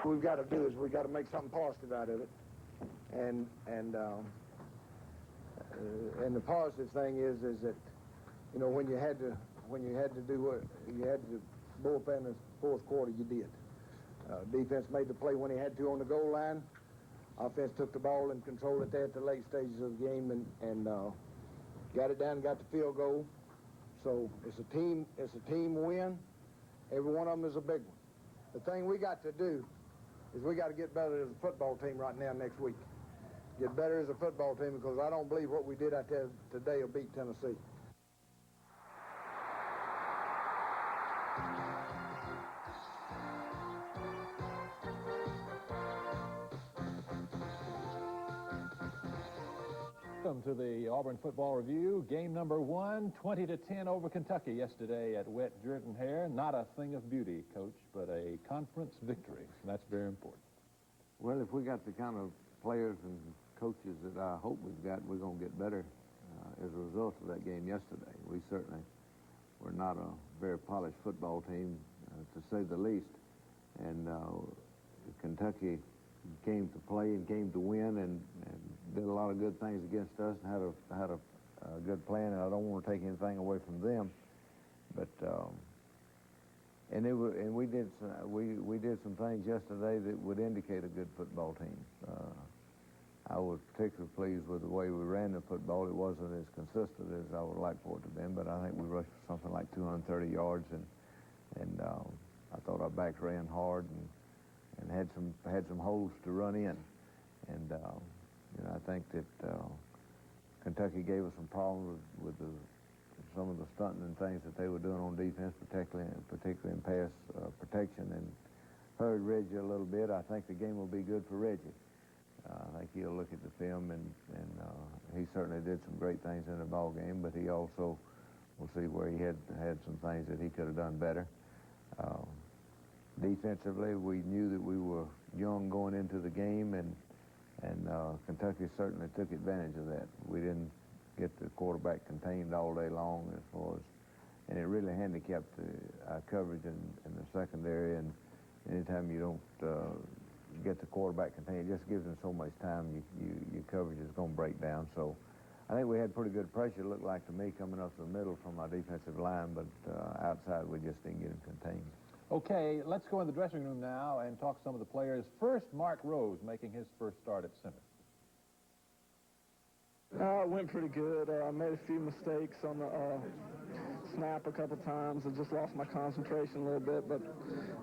we've got to do is we've got to make something positive out of it. And the positive thing is that, you know, when you had to do what you had to bullpen in the fourth quarter, you did. Defense made the play when he had to on the goal line. Offense took the ball and controlled it there at the late stages of the game and got it down and got the field goal. So it's a team win. Every one of them is a big one. The thing we got to do is we got to get better as a football team right now next week. Get better as a football team, because I don't believe what we did out there today will beat Tennessee. Welcome to the Auburn Football Review. Game number 1, 20-10 over Kentucky yesterday at Wet Jordan-Hare. Not a thing of beauty, Coach, but a conference victory. That's very important. Well, if we got the kind of players and coaches that I hope we've got, we're going to get better as a result of that game yesterday. We certainly were not a very polished football team, to say the least. And Kentucky came to play and came to win and did a lot of good things against us and had a good plan. And I don't want to take anything away from them, but we did some things yesterday that would indicate a good football team. I was particularly pleased with the way we ran the football. It wasn't as consistent as I would like for it to be, but I think we rushed for something like 230 yards, and I thought our backs ran hard and had some holes to run in, and you know, I think that Kentucky gave us some problems with some of the stunting and things that they were doing on defense, particularly in pass protection, and hurried Reggie a little bit. I think the game will be good for Reggie. I think he'll look at the film, and he certainly did some great things in the ball game, but he also will see where he had some things that he could have done better. Defensively, we knew that we were young going into the game, and Kentucky certainly took advantage of that. We didn't get the quarterback contained all day long, and it really handicapped our coverage in the secondary. And anytime you don't get the quarterback contained, it just gives them so much time. Your coverage is going to break down. So I think we had pretty good pressure, it looked like to me, coming up to the middle from our defensive line, but outside we just didn't get them contained. Okay, let's go in the dressing room now and talk to some of the players. First, Mark Rose making his first start at center. It went pretty good. I made a few mistakes on the snap a couple times. I just lost my concentration a little bit, but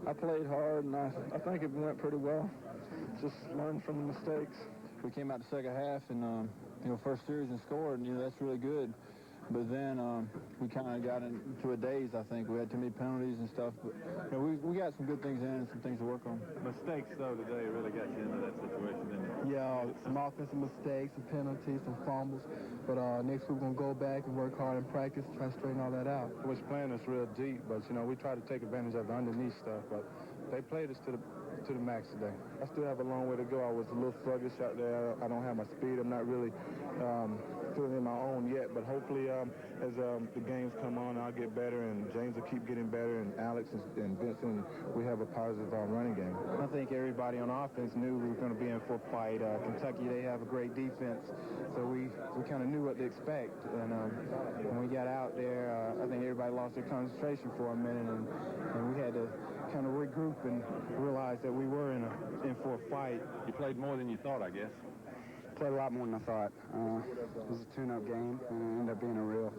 I played hard, and I think it went pretty well. Just learned from the mistakes. We came out the second half and, first series and scored, and, that's really good. But then we kind of got into a daze, I think. We had too many penalties and stuff. But we got some good things in and some things to work on. Mistakes, though, today really got you into that situation, didn't it? Yeah, some offensive mistakes, some penalties, some fumbles. But next week we're going to go back and work hard in practice, try to straighten all that out. We was playing us real deep, but, we try to take advantage of the underneath stuff. But they played us to the max today. I still have a long way to go. I was a little sluggish out there. I don't have my speed. I'm not really feeling in my own yet, but hopefully as the games come on, I'll get better, and James will keep getting better, and Alex and Vincent, we have a positive running game. I think everybody on offense knew we were going to be in for a fight. Kentucky, they have a great defense, so we kind of knew what to expect. And when we got out there, I think everybody lost their concentration for a minute, and we had to kind of regroup and realize that we were in for a fight. You played more than you thought, I guess. Played a lot more than I thought. It was a tune-up game, and it ended up being a real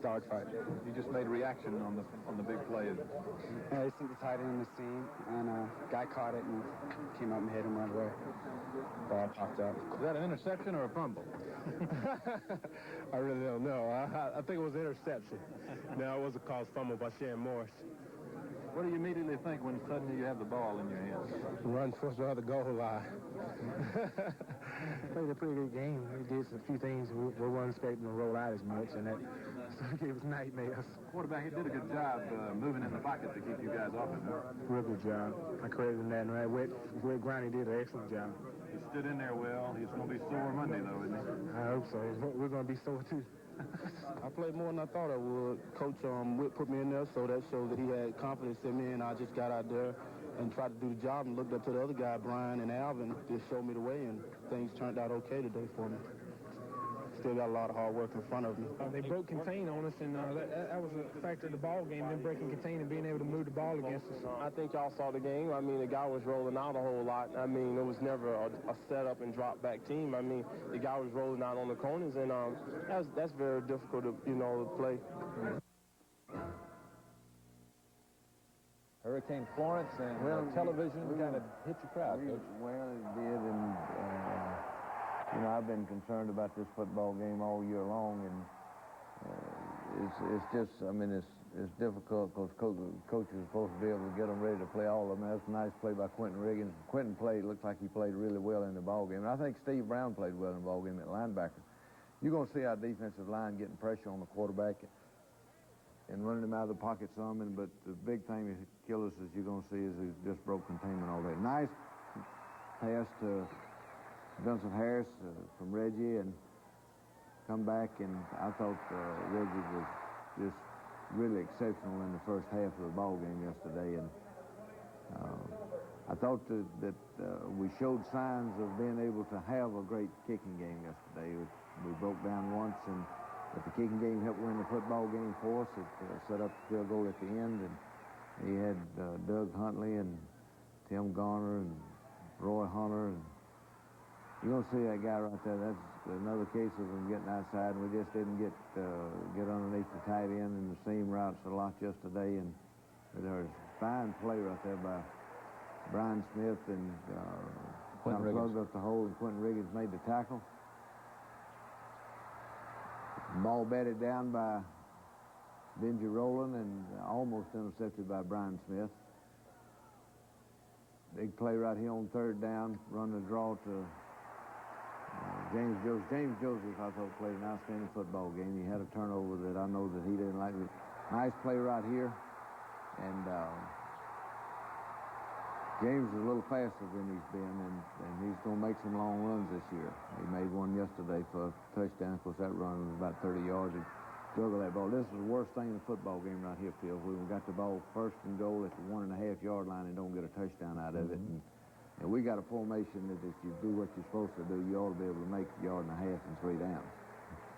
dogfight. You just made reaction on the big play. Yeah, they sent the tight end in the seam, and guy caught it and came up and hit him right away. Ball popped out. Was that an interception or a fumble? I really don't know. I think it was an interception. No, it was a caused fumble by Sharon Morris. What do you immediately think when suddenly you have the ball in your hands? Run towards the other goal line. Played a pretty good game. We did a few things we weren't expecting to roll out as much, and that sort of gave us nightmares. Quarterback, he did a good job moving in the pocket to keep you guys off it. Real good job. I credit him that. And wet ground, he did an excellent job. He stood in there well. He's going to be sore Monday, though, isn't he? I hope so. We're going to be sore, too. I played more than I thought I would. Coach Whit put me in there, so that showed that he had confidence in me, and I just got out there and tried to do the job and looked up to the other guy, Brian and Alvin, just showed me the way, and things turned out okay today for me. Still got a lot of hard work in front of me. They broke contain on us, and that was a factor of the ball game, them breaking contain and being able to move the ball against us. I think y'all saw the game. I mean, the guy was rolling out a whole lot. I mean, it was never a set-up and drop-back team. I mean, the guy was rolling out on the corners, and that's very difficult to, to play. Hurricane Florence and television kind of hit your crowd, Coach. Well, it did, and I've been concerned about this football game all year long, and it's just, I mean, it's difficult because coaches are supposed to be able to get them ready to play all of them. That's a nice play by Quentin Riggins. Quentin looked like he played really well in the ball game, and I think Steve Brown played well in the ball game at linebacker. You're going to see our defensive line getting pressure on the quarterback and running him out of the pocket some, but the big thing that kills us, as you're going to see, is he just broke containment all day. Nice pass to Vincent Harris from Reggie, and come back, and I thought Reggie was just really exceptional in the first half of the ball game yesterday, and I thought that we showed signs of being able to have a great kicking game yesterday. We broke down once, but the kicking game helped win the football game for us. It set up the field goal at the end, and he had Doug Huntley and Tim Garner and Roy Hunter, and you're going to see that guy right there. That's another case of him getting outside, and we just didn't get underneath the tight end and the seam routes a lot yesterday. And there was fine play right there by Brian Smith, and kind of plugged up the hole, and Quentin Riggins made the tackle. Ball batted down by Benji Rowland and almost intercepted by Brian Smith. Big play right here on third down, run the draw to James Joseph. James Joseph, I thought, played an outstanding football game. He had a turnover that I know that he didn't like. Nice play right here. And James is a little faster than he's been, and he's going to make some long runs this year. He made one yesterday for a touchdown. Of course, that run was about 30 yards. He juggled that ball. This is the worst thing in the football game right here, Phil. We got the ball first and goal at the 1.5-yard line and don't get a touchdown out of it. And we got a formation that if you do what you're supposed to do, you ought to be able to make a 1.5 yards and 3 downs.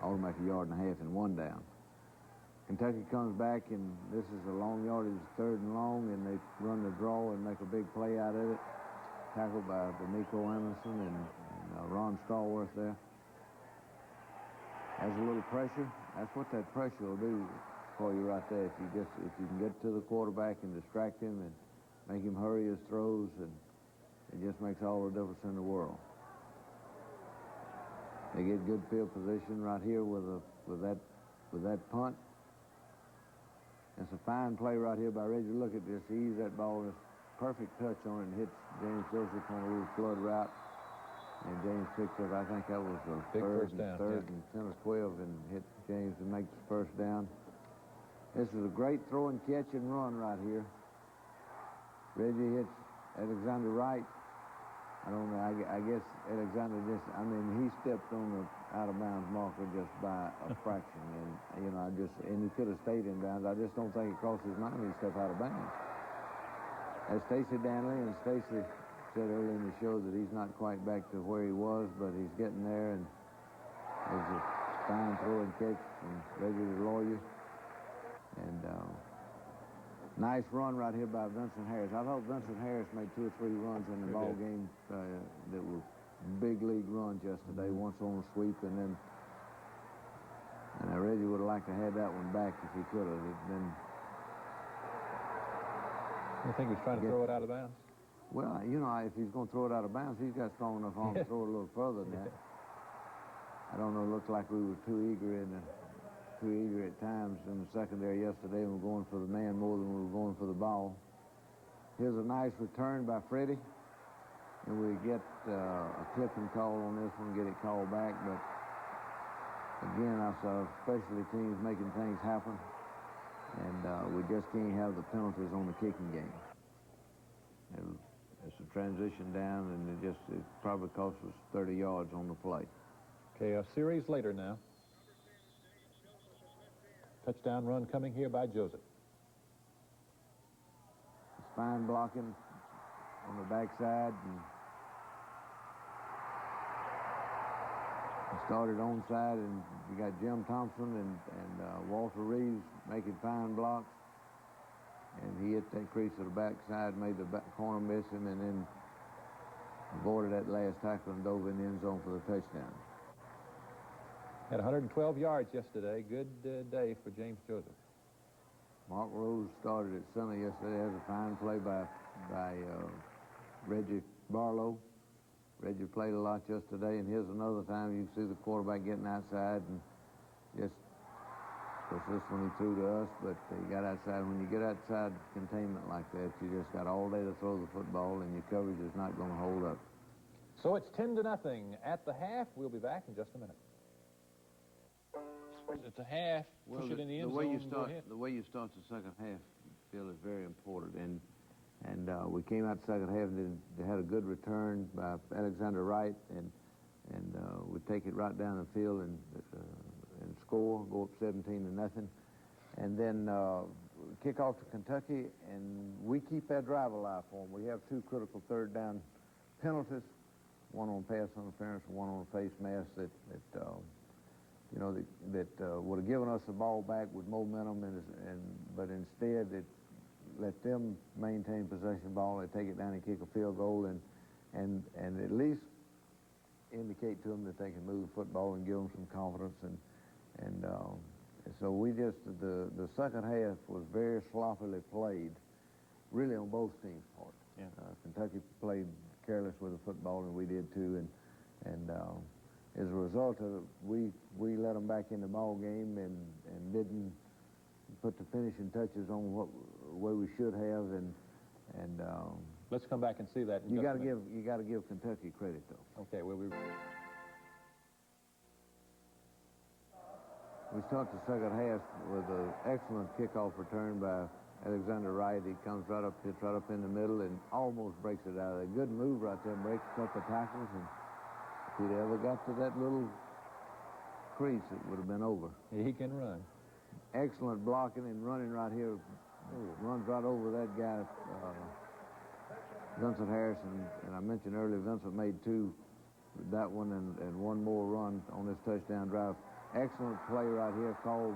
Ought to make a 1.5 yards and 1 down. Kentucky comes back, and this is a long yardage, third and long, and they run the draw and make a big play out of it. Tackled by D'Amico Anderson and Ron Stallworth there. Has a little pressure. That's what that pressure will do for you right there. If you can get to the quarterback and distract him and make him hurry his throws, and it just makes all the difference in the world. They get good field position right here with that punt. It's a fine play right here by Reggie. Look at this. He eased that ball. Just perfect touch on it and hits James Joseph on a little flood route. And James picked up, I think that was the third and 10 or 12, and hit James and makes the first down. This is a great throw and catch and run right here. Reggie hits Alexander Wright. I don't know. I guess Alexander he stepped on the out-of-bounds marker just by a fraction. And, and he could have stayed in bounds. I just don't think it crossed his mind when he stepped out of bounds. As Stacy Danley, and Stacy said earlier in the show that he's not quite back to where he was, but he's getting there, and there's a fine throw and catch from Reggie the lawyer. And nice run right here by Vincent Harris. I thought Vincent Harris made 2 or 3 runs in the ball game that were big league runs yesterday, once on a sweep, and Reggie would have liked to have that one back if he could have. You think he's trying to throw it out of bounds? Well, if he's going to throw it out of bounds, he's got strong enough arm to throw it a little further than that. I don't know, it looked like we were too eager at times in the secondary yesterday. We were going for the man more than we were going for the ball. Here's a nice return by Freddie. And we get a clipping call on this one, get it called back. But again, I saw specialty teams making things happen. And we just can't have the penalties on the kicking game. It's a transition down, and it probably cost us 30 yards on the play. Okay, a series later now. Touchdown run coming here by Joseph. It's fine blocking. on the backside, and started onside, and you got Jim Thompson and Walter Reeves making fine blocks, and he hit that crease to the backside, made the back corner miss him, and then avoided that last tackle and dove in the end zone for the touchdown. Had 112 yards yesterday. Good day for James Joseph. Mark Rose started at center yesterday. That was a fine play by Reggie Barlow. Reggie played a lot yesterday, and here's another time you see the quarterback getting outside, and just, of course, this one he threw to us, but he got outside. When you get outside containment like that, you just got all day to throw the football, and your coverage is not going to hold up. So it's 10-0 at the half. We'll be back in just a minute. At the half, push it in the end zone. The way you start the second half, Phil, is very important, and we came out the second half and they had a good return by Alexander Wright, and we take it right down the field and score, go up 17-0, and then kick off to Kentucky, and we keep that drive alive for them. We have two critical third down penalties, one on pass interference and one on face mask that would have given us the ball back with momentum, but instead it let them maintain possession ball. They take it down and kick a field goal, and at least indicate to them that they can move the football and give them some confidence. And so we just, the second half was very sloppily played, really on both teams' part. Yeah. Kentucky played careless with the football, and we did too. And as a result of it, we let them back in the ball game and didn't put the finishing touches on what way we should have. And let's come back and see that. You got to give Kentucky credit though. Okay, well, we start the second half with an excellent kickoff return by Alexander Wright. He comes hits right up in the middle and almost breaks it out of there. Good move right there, breaks a couple of tackles, and if he'd ever got to that little crease, it would have been over. he can run. Excellent blocking and running right here. Runs right over that guy, Vincent Harrison. And I mentioned earlier, Vincent made two, that one and one more run on this touchdown drive. Excellent play right here, called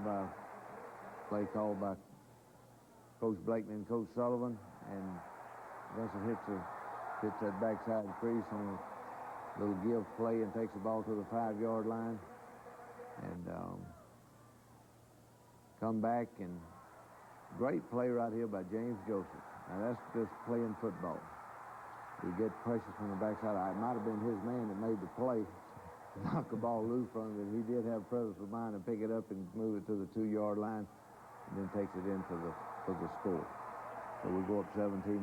by Coach Blakeney and Coach Sullivan, and Vincent hits that backside crease on a little give play and takes the ball to the 5-yard line, and come back, and great play right here by James Joseph. Now that's just playing football. We get pressure from the backside. It might have been his man that made the play, knock the ball loose from him, but he did have presence of mind to pick it up and move it to the 2-yard line, and then takes it in for the score. So we go up 17-0,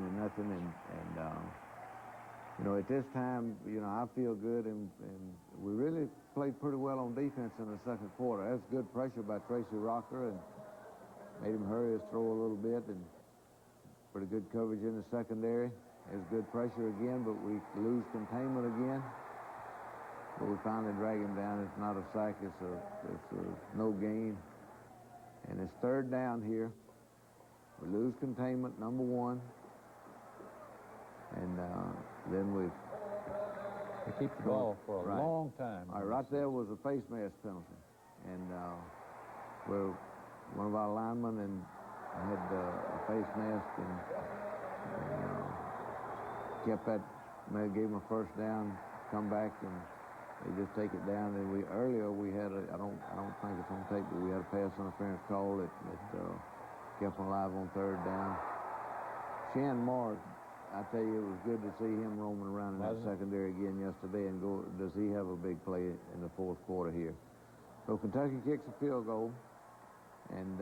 and at this time, I feel good, and we really played pretty well on defense in the second quarter. That's good pressure by Tracy Rocker, and made him hurry his throw a little bit, and pretty good coverage in the secondary. There's good pressure again, but we lose containment again. But we finally drag him down. It's not a sack, it's a no gain. And it's third down here. We lose containment, number one. And then we keep the ball for a long time. All right, right there was a face mask penalty. And where one of our linemen had a face mask and kept that, gave him a first down, come back, and they just take it down. And earlier we had I don't think it's on tape, but we had a pass interference call that kept them alive on third down. Shan Moore, I tell you, it was good to see him roaming around in that secondary again yesterday, and does he have a big play in the fourth quarter here. So Kentucky kicks a field goal, and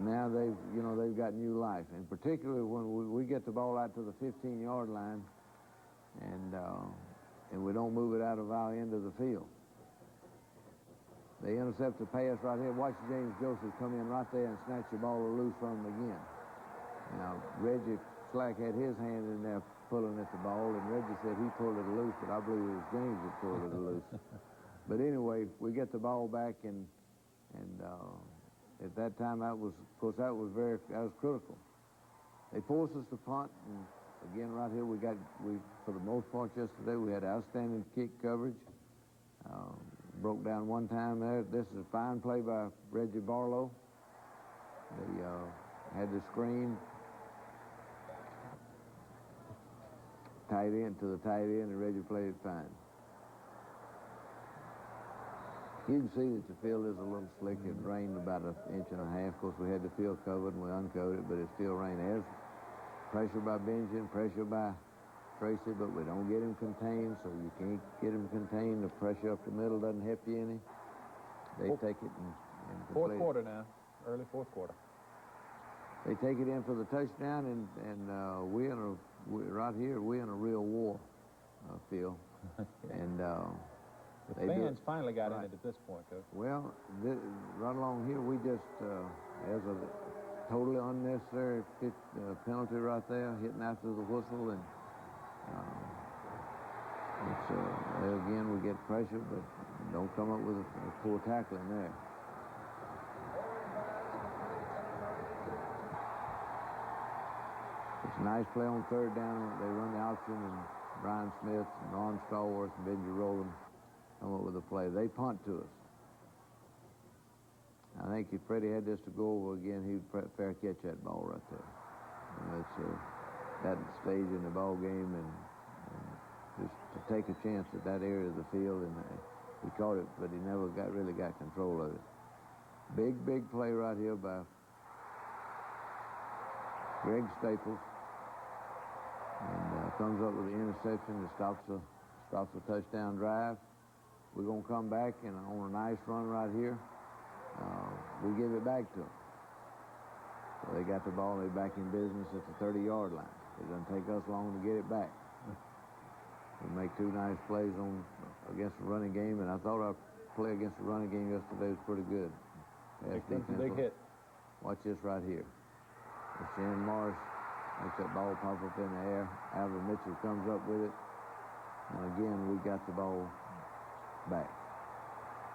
now they've got new life, and particularly when we get the ball out to the 15-yard line, and we don't move it out of our end of the field. They intercept the pass right here. Watch James Joseph come in right there and snatch the ball loose from him again. Now, Reggie Slack had his hand in there pulling at the ball, and Reggie said he pulled it loose, but I believe it was James that pulled it loose. But anyway, we get the ball back, and at that time, that was critical. They forced us to punt, and again, right here, we for the most part yesterday, we had outstanding kick coverage. Broke down one time there. This is a fine play by Reggie Barlow. They had the screen, tight end to the tight end, and Reggie played it fine. You can see that the field is a little slick. It rained about 1.5 inches. Of course, we had the field covered, and we uncovered it, but it still rained. There's pressure by Benjamin, pressure by Tracy, but we don't get him contained, so you can't get him contained. The pressure up the middle doesn't help you any. They take it and Fourth complete it. quarter now, early fourth quarter. They take it in for the touchdown, and right here, we're in a real war, Phil. And the fans finally got in it at this point, Coach. well, right along here, we just, as a totally unnecessary penalty right there, hitting after the whistle, and again, we get pressure, but don't come up with a poor tackling there. It's a nice play on third down. They run the option, and Brian Smith and Ron Stallworth and Benji Rowland come up with a play. They punt to us. I think if Freddie had this to go over again, he'd fair catch that ball right there. And it's that stage in the ball game, and just to take a chance at that area of the field, and he caught it, but he never really got control of it. Big play right here by Greg Staples, and comes up with the interception that stops the touchdown drive. We're going to come back, and on a nice run right here, we give it back to them. So they got the ball, they're back in business at the 30-yard line. It doesn't take us long to get it back. We make two nice plays against the running game, and I thought our play against the running game yesterday was pretty good. Big hit. Watch this right here. Shannon Morris makes that ball pop up in the air. Alvin Mitchell comes up with it. And again, we got the ball back.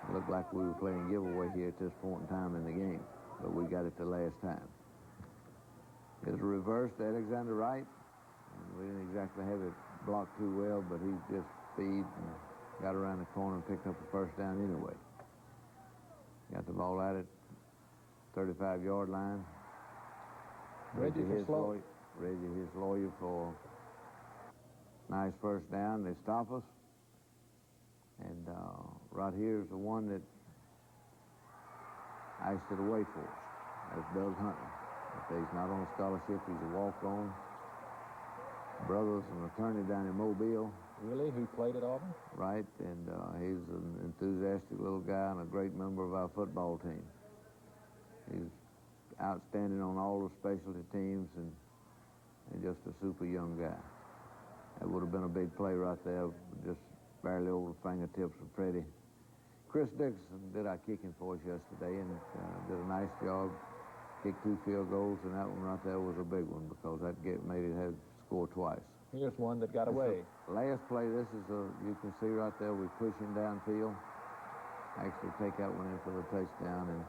It looked like we were playing giveaway here at this point in time in the game, but we got it the last time. It's a reverse to Alexander Wright. And we didn't exactly have it blocked too well, but he just speed and got around the corner and picked up the first down anyway. Got the ball at it, 35-yard line. Reggie his lawyer for nice first down. They stop us. And right here is the one that iced it away for us. That's Doug Huntley. He's not on a scholarship. He's a walk-on. Brother's an attorney down in Mobile. Really? Who played at Auburn? Right, and he's an enthusiastic little guy and a great member of our football team. He's outstanding on all the specialty teams and just a super young guy. That would have been a big play right there, just barely over the fingertips of Freddie. Chris Dixon did our kicking for us yesterday and did a nice job. Kicked 2 field goals, and that one right there was a big one because that made it have scored twice. Here's one that got away. Last play, this is you can see right there, we push him downfield. Actually take that one in for the touchdown,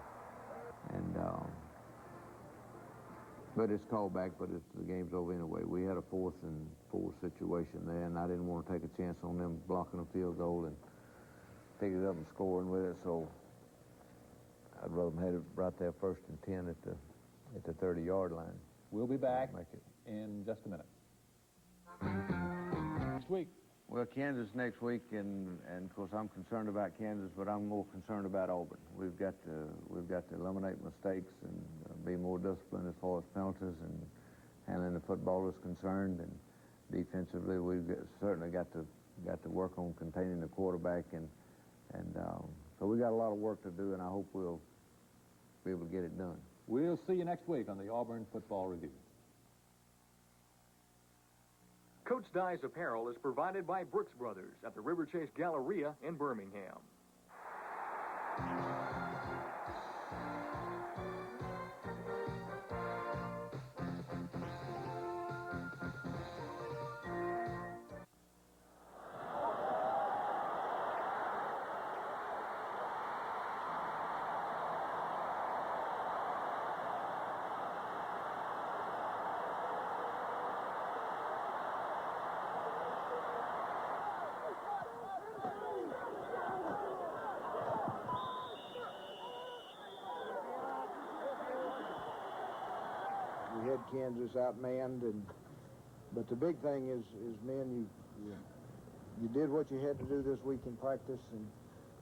but it's called back, but the game's over anyway. We had a 4th and 4 situation there, and I didn't want to take a chance on them blocking a field goal and pick it up and scoring with it, so I'd rather have had it right there 1st and 10 at the 30-yard line. We'll be back in just a minute. Next week. Well, Kansas next week, and of course I'm concerned about Kansas, but I'm more concerned about Auburn. We've got to eliminate mistakes and be more disciplined as far as penalties and handling the football is concerned. And defensively, we've certainly got to work on containing the quarterback, and so we got a lot of work to do, and I hope we'll be able to get it done. We'll see you next week on the Auburn Football Review. Coach Dye's apparel is provided by Brooks Brothers at the River Chase Galleria in Birmingham. Kansas outmanned, but the big thing is men, you did what you had to do this week in practice, and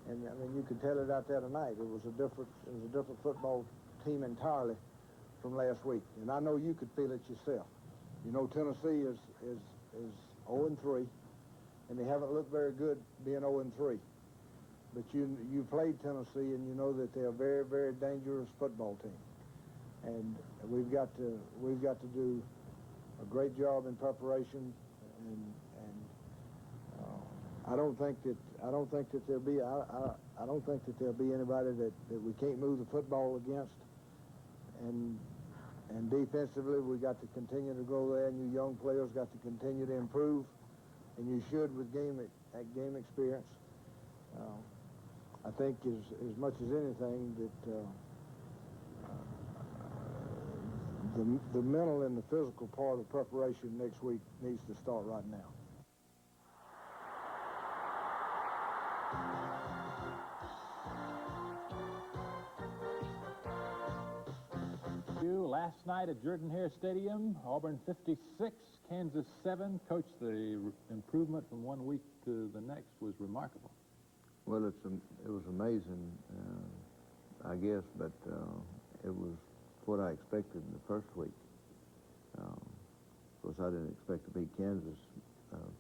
I mean you could tell it out there tonight. It was a different football team entirely from last week, and I know you could feel it yourself. You know, Tennessee is 0-3, and they haven't looked very good being 0-3. But you played Tennessee, and you know that they're a very, very dangerous football team. And we've got to do a great job in preparation, and I don't think that there'll be anybody that we can't move the football against. And defensively, we got to continue to grow there, and you young players got to continue to improve, and you should with game experience. I think as much as anything that the mental and the physical part of preparation next week needs to start right now. Last night at Jordan-Hare Stadium, Auburn 56, Kansas 7. Coach, the improvement from one week to the next was remarkable. Well, it was amazing, I guess, but it was what I expected in the first week. Of course, I didn't expect to beat Kansas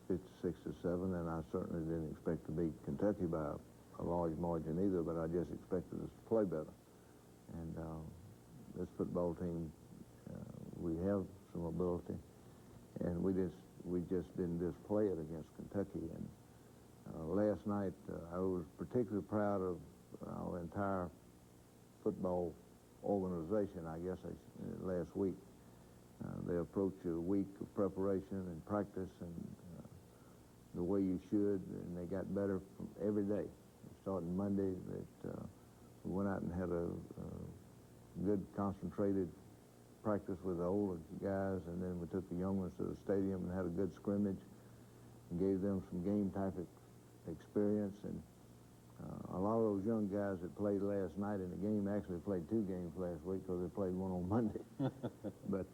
56-7, and I certainly didn't expect to beat Kentucky by a large margin either, but I just expected us to play better. And this football team, we have some ability, and we just didn't display it against Kentucky. And last night, I was particularly proud of our entire football organization, I guess, last week. They approached a week of preparation and practice and the way you should, and they got better every day. Starting Monday, we went out and had a good concentrated practice with the older guys, and then we took the young ones to the stadium and had a good scrimmage and gave them some game type experience. And a lot of those young guys that played last night in the game actually played 2 games last week because they played one on Monday. But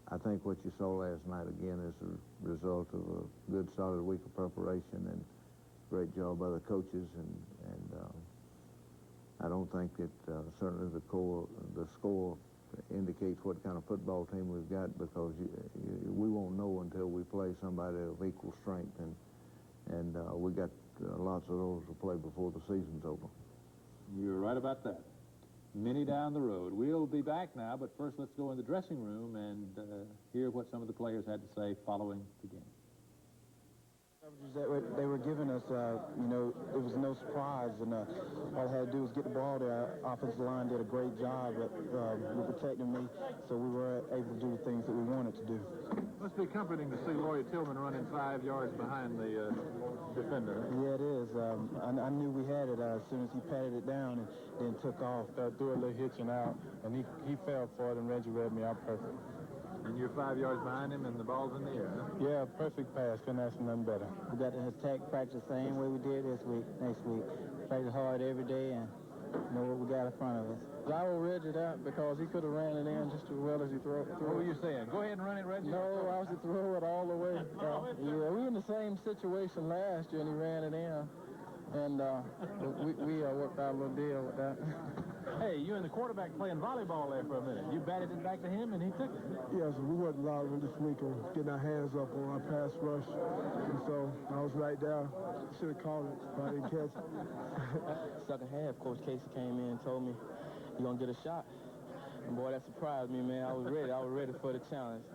I think what you saw last night again is a result of a good solid week of preparation and great job by the coaches, and I don't think that certainly the score indicates what kind of football team we've got, because we won't know until we play somebody of equal strength, and we got lots of those to play before the season's over. You're right about that. Many down the road. We'll be back now, but first let's go in the dressing room and hear what some of the players had to say following the game. That they were giving us, you know, it was no surprise, and all I had to do was get the ball there. Our offensive line did a great job at protecting me, so we were able to do the things that we wanted to do. Must be comforting to see Laurie Tillman running 5 yards behind the defender. Yeah, it is. I knew we had it as soon as he patted it down and then took off. Threw a little hitching out, and he fell for it, and Reggie read me out perfect. And you're 5 yards behind him, and the ball's in the air, huh? Yeah, perfect pass. Couldn't ask for nothing better. We got to attack practice the same way we did next week. Practice hard every day and know what we got in front of us. I will Reggie that because he could have ran it in just as well as he threw it. What were you saying? Go ahead and run it, Reggie? No, I was to throw it all the way. Yeah, we were in the same situation last year, and he ran it in. And we worked out a little deal with that. Hey, you and the quarterback playing volleyball there for a minute. You batted it back to him, and he took it. Yes, we worked a lot this week on getting our hands up on our pass rush. And so I was right there. Should have called it, but I didn't catch it. Second half, Coach Casey came in and told me, you're going to get a shot. And boy, that surprised me, man. I was ready for the challenge.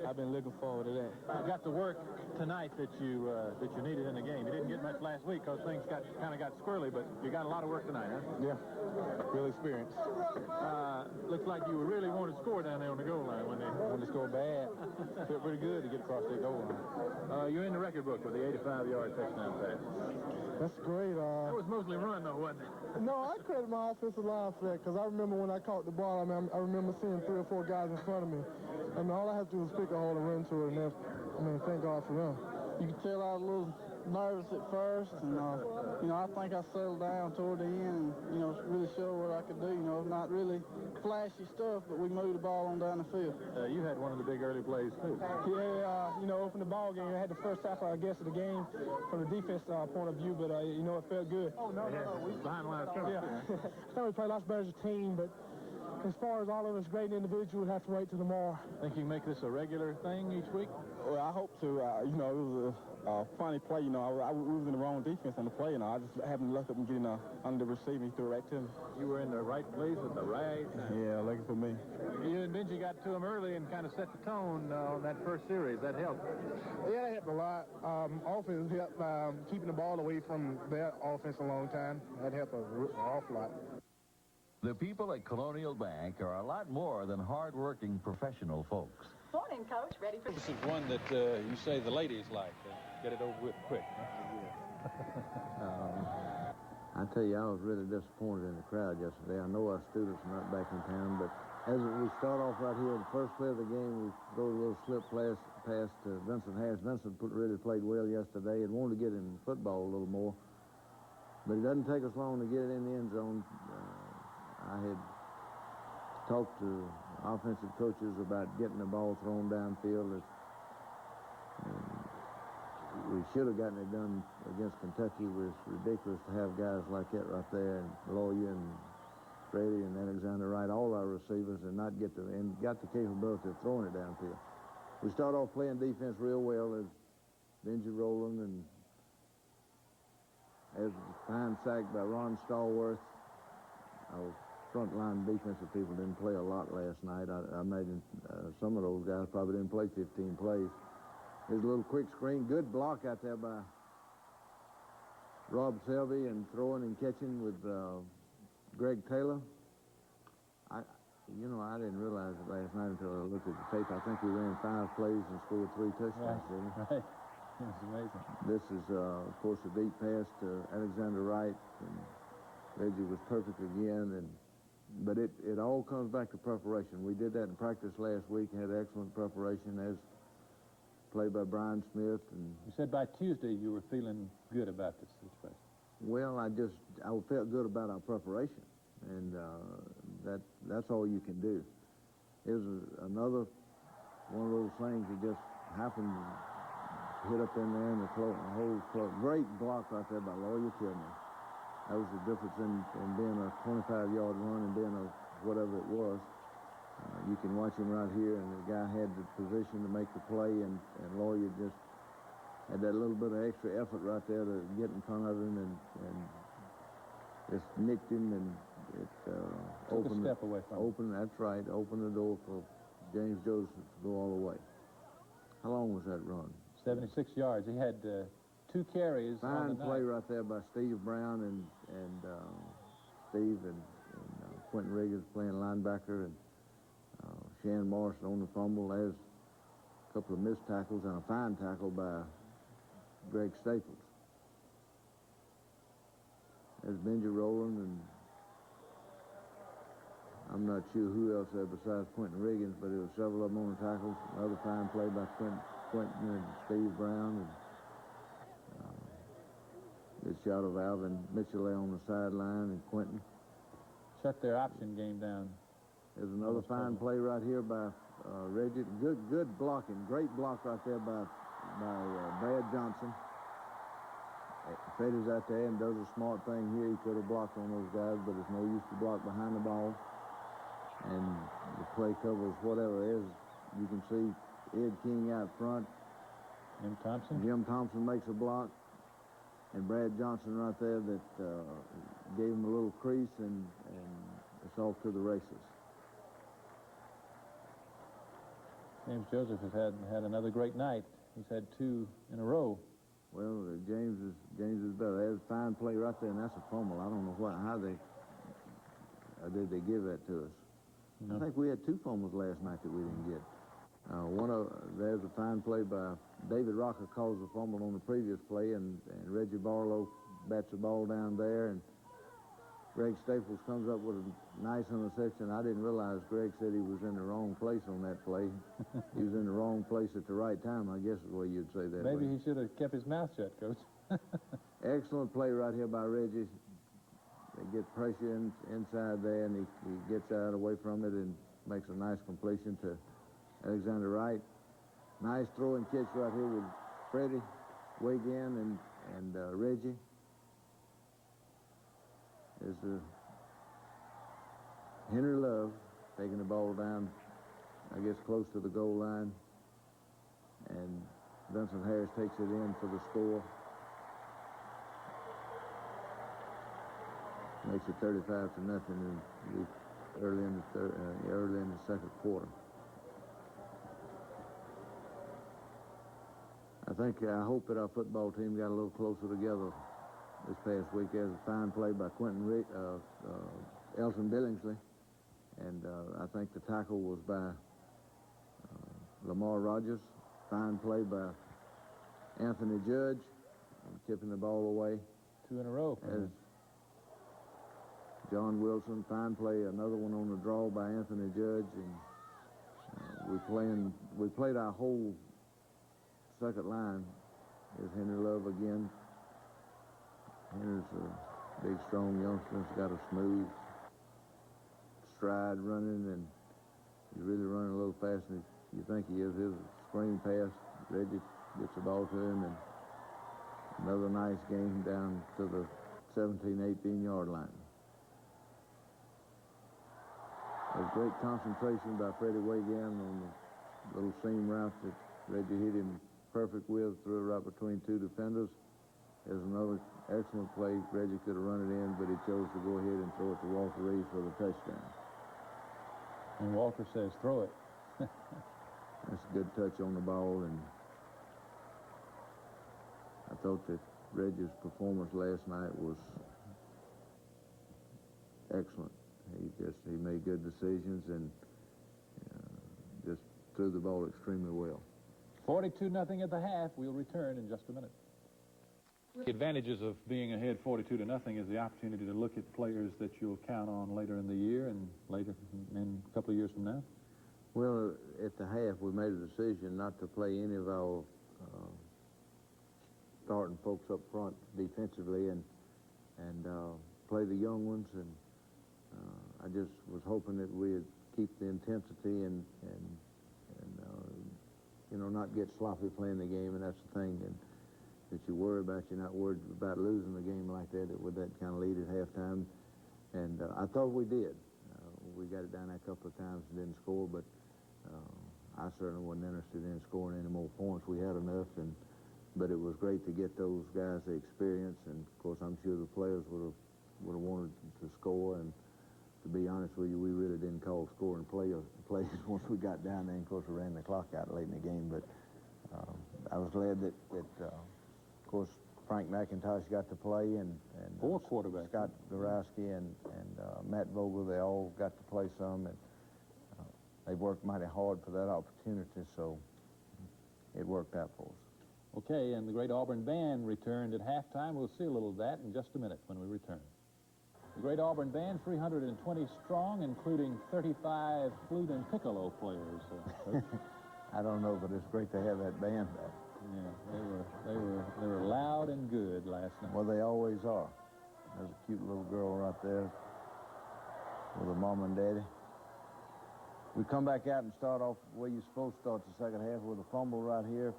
I've been looking forward to that. You got the work tonight that you needed in the game. You didn't get much last week because things kind of got squirrely, but you got a lot of work tonight, huh? Yeah, real experience. Looks like you really wanted to score down there on the goal line when Wanted to score bad. Felt pretty good to get across that goal line. You're in the record book with the 85-yard touchdown pass. That's great. That was mostly run, though, wasn't it? No, I credit my offensive line for that, because I remember when I caught the ball, I remember seeing 3 or 4 guys in front of me. And all I had to do was pick a hole and run to it, and thank God for them. You can tell I was a little nervous at first, and I think I settled down toward the end, and really showed what I could do. Not really flashy stuff, but we moved the ball on down the field. You had one of the big early plays too. Yeah, opened the ball game. I had the first half, I guess, of the game from the defense point of view, but it felt good. Oh no, we behind line of scrimmage. Yeah, I thought we played lots better as a team, but as far as all of us great individuals, we'll have to wait till tomorrow. Think you can make this a regular thing each week? Well, I hope to. It was a funny play. I was in the wrong defense on the play. I just happened to look up and get under the receiver. He threw it right to me. You were in the right place at the right time. Yeah, lucky for me. You and Benji got to him early and kind of set the tone on that first series. That helped. Yeah, that helped a lot. Offense helped keeping the ball away from their offense a long time. That helped an awful lot. The people at Colonial Bank are a lot more than hard-working professional folks. Morning, Coach. Ready for... This is one that you say the ladies like. Get it over with quick. I tell you, I was really disappointed in the crowd yesterday. I know our students are not back in town, but as we start off right here, the first play of the game, we throw a little slip pass to Vincent Harris. Vincent really played well yesterday and wanted to get in football a little more, but it doesn't take us long to get it in the end zone. I had talked to offensive coaches about getting the ball thrown downfield. We should have gotten it done against Kentucky. It was ridiculous to have guys like that right there, and Lawyer and Freddie and Alexander Wright, all our receivers, and not get got the capability of throwing it downfield. We start off playing defense real well as Benji Rowland, and as a fine sack by Ron Stallworth. Our front-line defensive people didn't play a lot last night. I imagine some of those guys probably didn't play 15 plays. There's a little quick screen. Good block out there by Rob Selvey, and throwing and catching with Greg Taylor. I didn't realize it last night until I looked at the tape. I think we ran 5 plays and scored 3 touchdowns, didn't we? Right. That's amazing. This is, of course, a deep pass to Alexander Wright, and Reggie was perfect again, but it all comes back to preparation. We did that in practice last week, had excellent preparation, as played by Brian Smith. And you said by Tuesday you were feeling good about this situation. Well, I felt good about our preparation, and that's all you can do. It was another one of those things that just happened to hit up in there, and the whole great block right there by Lawyer Tillman. That was the difference in being a 25-yard run and being a whatever it was. You can watch him right here, and the guy had the position to make the play, and Lawyer just had that little bit of extra effort right there to get in front of him and just nicked him, and it opened a step away from him. That's right, opened the door for James Joseph to go all the way. How long was that run? 76 yards. He had 2 carries. Fine play right there by Steve Brown and Steve and Quentin Riggins playing linebacker, and Shan Morrison on the fumble. There's a couple of missed tackles and a fine tackle by Greg Staples. There's Benji Rowland, and I'm not sure who else there besides Quentin Riggins, but there were several of them on the tackles. Another fine play by Quentin and Steve Brown, and good shot of Alvin Mitchell there on the sideline, and Quentin. Shut their option game down. There's another fine play right here by Reggie. Good blocking. Great block right there by Brad Johnson. Freddy's out there and does a smart thing here. He could have blocked on those guys, but it's no use to block behind the ball. And the play covers whatever it is. You can see Ed King out front. Jim Thompson makes a block. And Brad Johnson right there that gave him a little crease, and it's off to the races. James Joseph has had another great night. He's had 2 in a row. Well, James is better. There's a fine play right there, and that's a fumble. I don't know how did they give that to us. I think we had 2 fumbles last night that we didn't get. There's a fine play by David Rocker, calls a fumble on the previous play, and Reggie Barlow bats the ball down there, and Greg Staples comes up with a nice interception. I didn't realize Greg said he was in the wrong place on that play. He was in the wrong place at the right time, I guess is the way you'd say that. Maybe he should have kept his mouth shut, Coach. Excellent play right here by Reggie. They get pressure inside there, and he gets out away from it and makes a nice completion to Alexander Wright. Nice throw and catch right here with Freddie, Wiggin, and Reggie. Is Henry Love taking the ball down, I guess, close to the goal line. And Vincent Harris takes it in for the score. Makes it 35-0 early in the second quarter. I hope that our football team got a little closer together this past week. As a fine play by Elton Billingsley, and I think the tackle was by Lamar Rogers. Fine play by Anthony Judge, tipping the ball away. 2 in a row. As John Wilson, fine play, another one on the draw by Anthony Judge, and we played our whole second line. Is Henry Love again. Henry's a big, strong youngster. He's got a smooth stride running, and he's really running a little faster than you think he is. His screen pass, Reggie gets the ball to him, and another nice game down to the 17, 18-yard line. There's great concentration by Freddie Wiggin on the little seam route that Reggie hit him perfect with, threw it right between two defenders. There's another excellent play. Reggie could have run it in, but he chose to go ahead and throw it to Walter Reeves for the touchdown. And Walter says, throw it. That's a good touch on the ball, and I thought that Reggie's performance last night was excellent. He made good decisions and just threw the ball extremely well. 42-0 at the half. We'll return in just a minute. The advantages of being ahead 42-0 is the opportunity to look at players that you'll count on later in the year and later in a couple of years from now. Well, at the half, we made a decision not to play any of our starting folks up front defensively and play the young ones. And I just was hoping that we'd keep the intensity and not get sloppy playing the game. And that's the thing that you worry about. You're not worried about losing the game like that with that kind of lead at halftime. And I thought we did. We got it down there a couple of times and didn't score, but I certainly wasn't interested in scoring any more points. We had enough, but it was great to get those guys the experience. And of course, I'm sure the players would have wanted to score. And to be honest with you, we really didn't call scoring plays once we got down there. And of course, we ran the clock out late in the game. But I was glad that of course, Frank McIntosh got to play, and 4 quarterbacks. Scott Gorowski and Matt Vogel, they all got to play some, and they worked mighty hard for that opportunity, so it worked out for us. Okay, and the great Auburn band returned at halftime. We'll see a little of that in just a minute when we return. The great Auburn band, 320 strong, including 35 flute and piccolo players. I don't know, but it's great to have that band back. Yeah, they were loud and good last night. Well, they always are. There's a cute little girl right there with her mom and daddy. We come back out and start off the way you're supposed to start the second half with a fumble right here,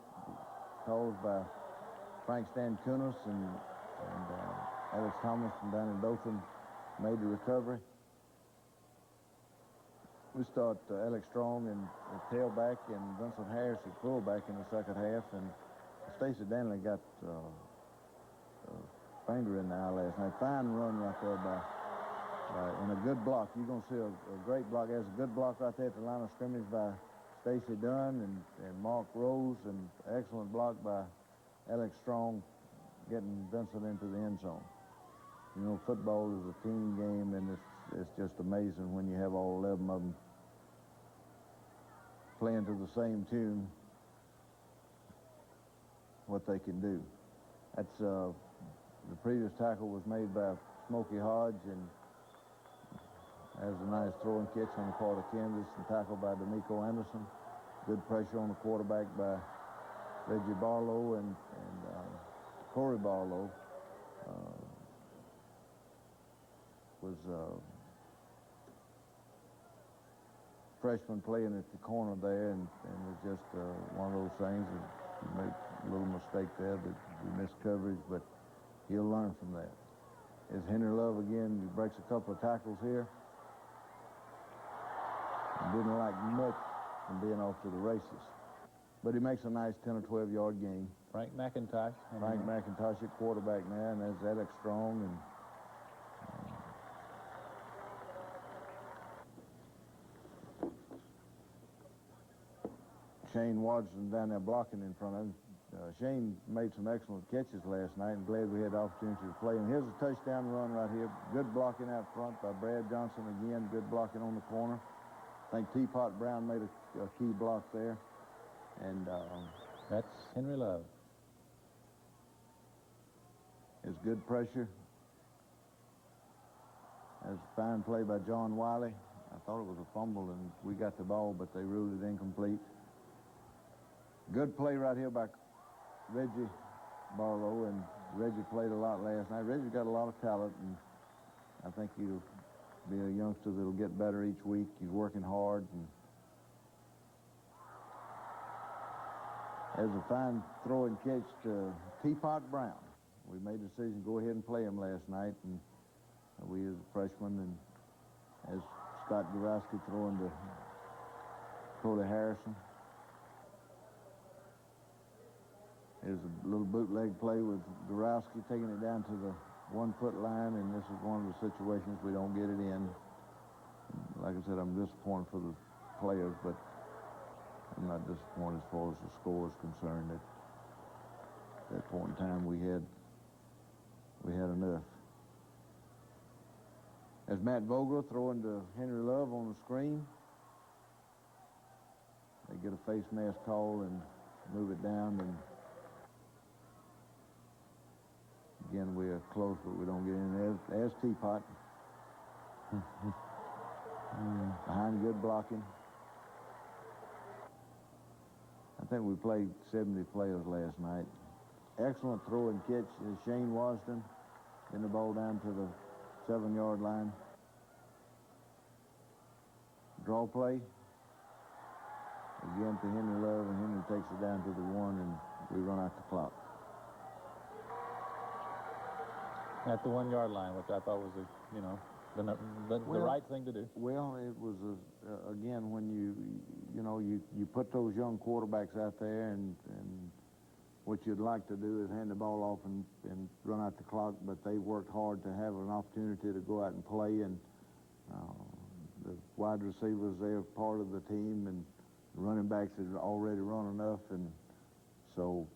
caused by Frank Stankunas and Alex Thomas from down in Dothan made the recovery. We start Alex Strong and tailback and Vincent Harris at fullback in the second half, and Stacey Danley got a finger in the eye last night. Fine run right there and a good block. You're going to see a great block. There's a good block right there at the line of scrimmage by Stacey Dunn and Mark Rose, and excellent block by Alex Strong getting Vincent into the end zone. You know, football is a team game, and it's just amazing when you have all 11 of them playing to the same tune, what they can do. That's the previous tackle was made by Smokey Hodge, and Has a nice throwing catch on the part of Kansas and tackled by D'Amico Anderson. Good pressure on the quarterback by Reggie Barlow and Corey Barlow was freshman playing at the corner there, and it's just one of those things that you make a little mistake there that you missed coverage, but he'll learn from that. Is Henry Love again. He breaks a couple of tackles here. Didn't like much from being off to the races. But he makes a nice 10 or 12-yard gain. Frank McIntosh. Frank McIntosh at quarterback now, and there's Alex Strong. And Shane Watson down there blocking in front of him. Shane made some excellent catches last night, and glad we had the opportunity to play him. Here's a touchdown run right here. Good blocking out front by Brad Johnson again. Good blocking on the corner. I think Teapot Brown made a key block there. And that's Henry Love. It's good pressure. That's a fine play by John Wiley. I thought it was a fumble, and we got the ball, but they ruled it incomplete. Good play right here by Reggie Barlow, and Reggie played a lot last night. Reggie's got a lot of talent, and I think he'll be a youngster that'll get better each week. He's working hard, and there's a fine throw and catch to Teapot Brown. We made a decision to go ahead and play him last night, and we as a freshman, and as Scott Gurowski throwing to Cody Harrison. There's a little bootleg play with Gurowski taking it down to the 1-foot line, and this is one of the situations we don't get it in. Like I said, I'm disappointed for the players, but I'm not disappointed as far as the score is concerned. At that point in time, we had enough. As Matt Vogel throwing to Henry Love on the screen, they get a face mask call and move it down, and again, we are close, but we don't get in. There's Teapot. Behind good blocking. I think we played 70 players last night. Excellent throw and catch is Shane Wasden. Getting the ball down to the 7-yard line. Draw play. Again to Henry Love, and Henry takes it down to the 1, and we run out the clock. At the 1-yard line, which I thought was, the right thing to do. Well, it was, again, when you put those young quarterbacks out there, and what you'd like to do is hand the ball off and run out the clock, but they worked hard to have an opportunity to go out and play, and the wide receivers, they're part of the team, and the running backs had already run enough, and so,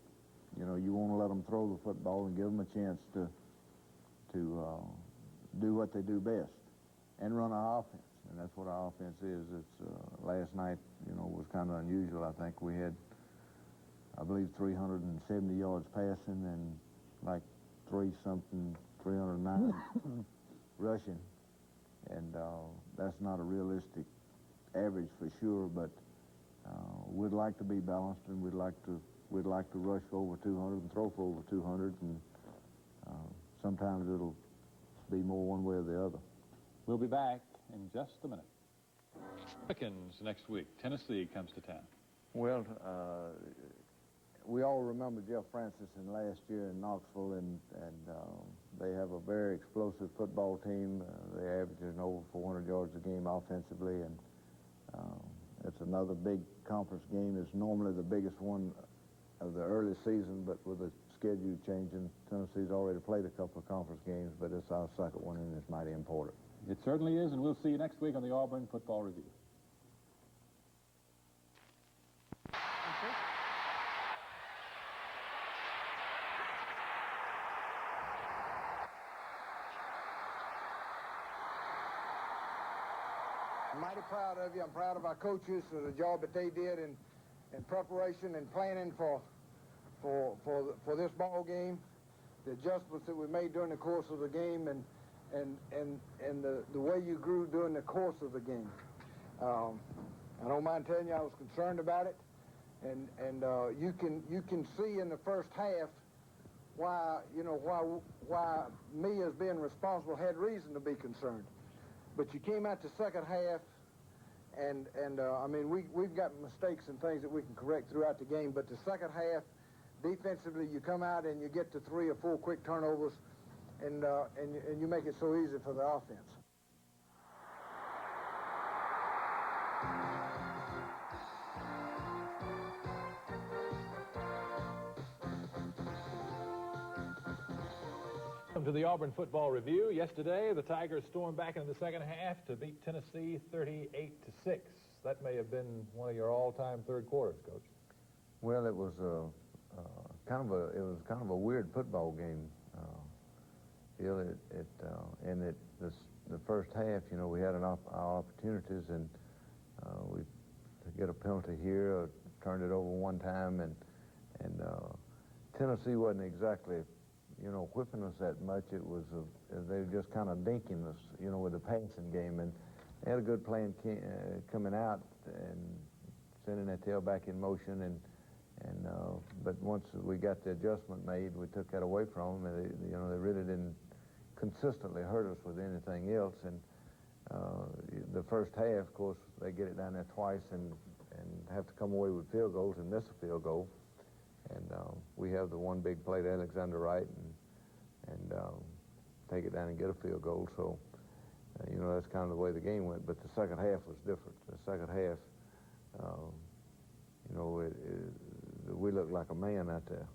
you want to let them throw the football and give them a chance to do what they do best and run our offense, and that's what our offense is. It's last night, was kind of unusual. I think we had, I believe, 370 yards passing and like 309 rushing, and that's not a realistic average for sure. But we'd like to be balanced, and we'd like to rush for over 200 and throw for over 200, and sometimes it'll be more one way or the other. We'll be back in just a minute. Pickens next week. Tennessee comes to town. Well, we all remember Jeff Francis in last year in Knoxville, and they have a very explosive football team. They're averaging over 400 yards a game offensively, and it's another big conference game. It's normally the biggest one of the early season, but with the schedule changing, Tennessee's already played a couple of conference games, but it's our second one, and it's mighty important. It certainly is, and we'll see you next week on the Auburn Football Review. I'm mighty proud of you. I'm proud of our coaches for the job that they did in preparation and planning for this ball game, the adjustments that we made during the course of the game, and and the way you grew during the course of the game. I don't mind telling you I was concerned about it, and you can see in the first half why me as being responsible had reason to be concerned. But you came out the second half, and I mean we've got mistakes and things that we can correct throughout the game. But the second half, defensively, you come out and you get to 3 or 4 quick turnovers, and you make it so easy for the offense. Welcome to the Auburn Football Review. Yesterday, the Tigers stormed back into the second half to beat Tennessee 38-6. That may have been one of your all-time third quarters, Coach. Well, it was kind of a weird football game. The first half, you know, we had our opportunities, and we get a penalty here, turned it over one time, and Tennessee wasn't exactly, you know, whipping us that much. It was they were just kind of dinking us, you know, with the passing game, and they had a good plan coming out and sending that tail back in motion, but once we got the adjustment made, we took that away from them, and they really didn't consistently hurt us with anything else. And the first half, of course, they get it down there twice and have to come away with field goals and miss a field goal. And we have the one big play to Alexander Wright and take it down and get a field goal. So, you know, that's kind of the way the game went. But the second half was different. The second half, you know, we looked like a man out there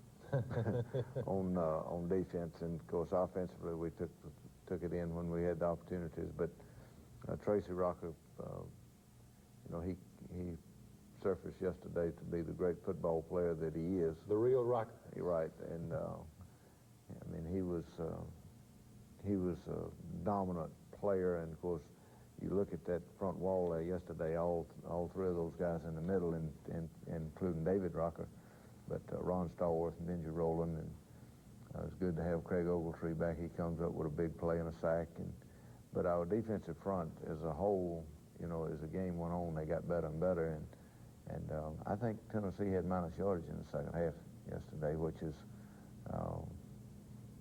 on defense. And, of course, offensively, we took it in when we had the opportunities. But Tracy Rocker, you know, he surfaced yesterday to be the great football player that he is. The real Rocker. Right, and I mean he was a dominant player, and of course you look at that front wall there yesterday, all 3 of those guys in the middle, and including David Rocker, but Ron Stallworth and Benji Rowland, and it's good to have Craig Ogletree back. He comes up with a big play and a sack, but our defensive front as a whole, you know, as the game went on, they got better and better, and I think Tennessee had minus yardage in the second half yesterday, which is,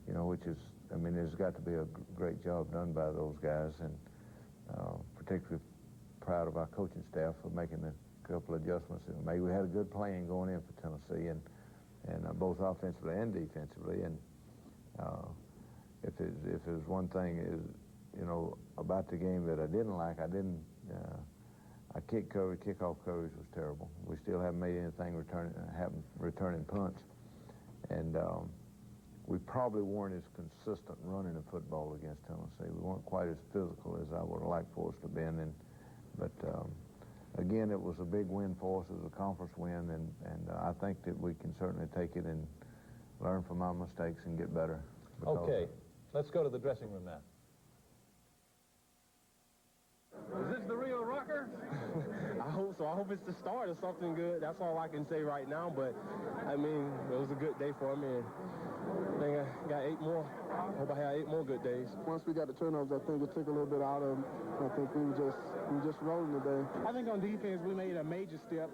you know, I mean, there's got to be a great job done by those guys, and particularly proud of our coaching staff for making a couple of adjustments that we made. We had a good plan going in for Tennessee, and both offensively and defensively, and if there's one thing is, you know, about the game that I didn't like, our kickoff coverage was terrible. We still haven't made anything returning punts. And we probably weren't as consistent running the football against Tennessee. We weren't quite as physical as I would have liked for us to have been. But again, it was a big win for us. It was a conference win, and I think that we can certainly take it and learn from our mistakes and get better. Okay, let's go to the dressing room now. Is this the real Rocker? I hope so. I hope it's the start of something good. That's all I can say right now. But, I mean, it was a good day for me. And I think I got 8 more. I hope I have 8 more good days. Once we got the turnovers, I think it took a little bit out of them. I think we were just rolling today. I think on defense we made a major step.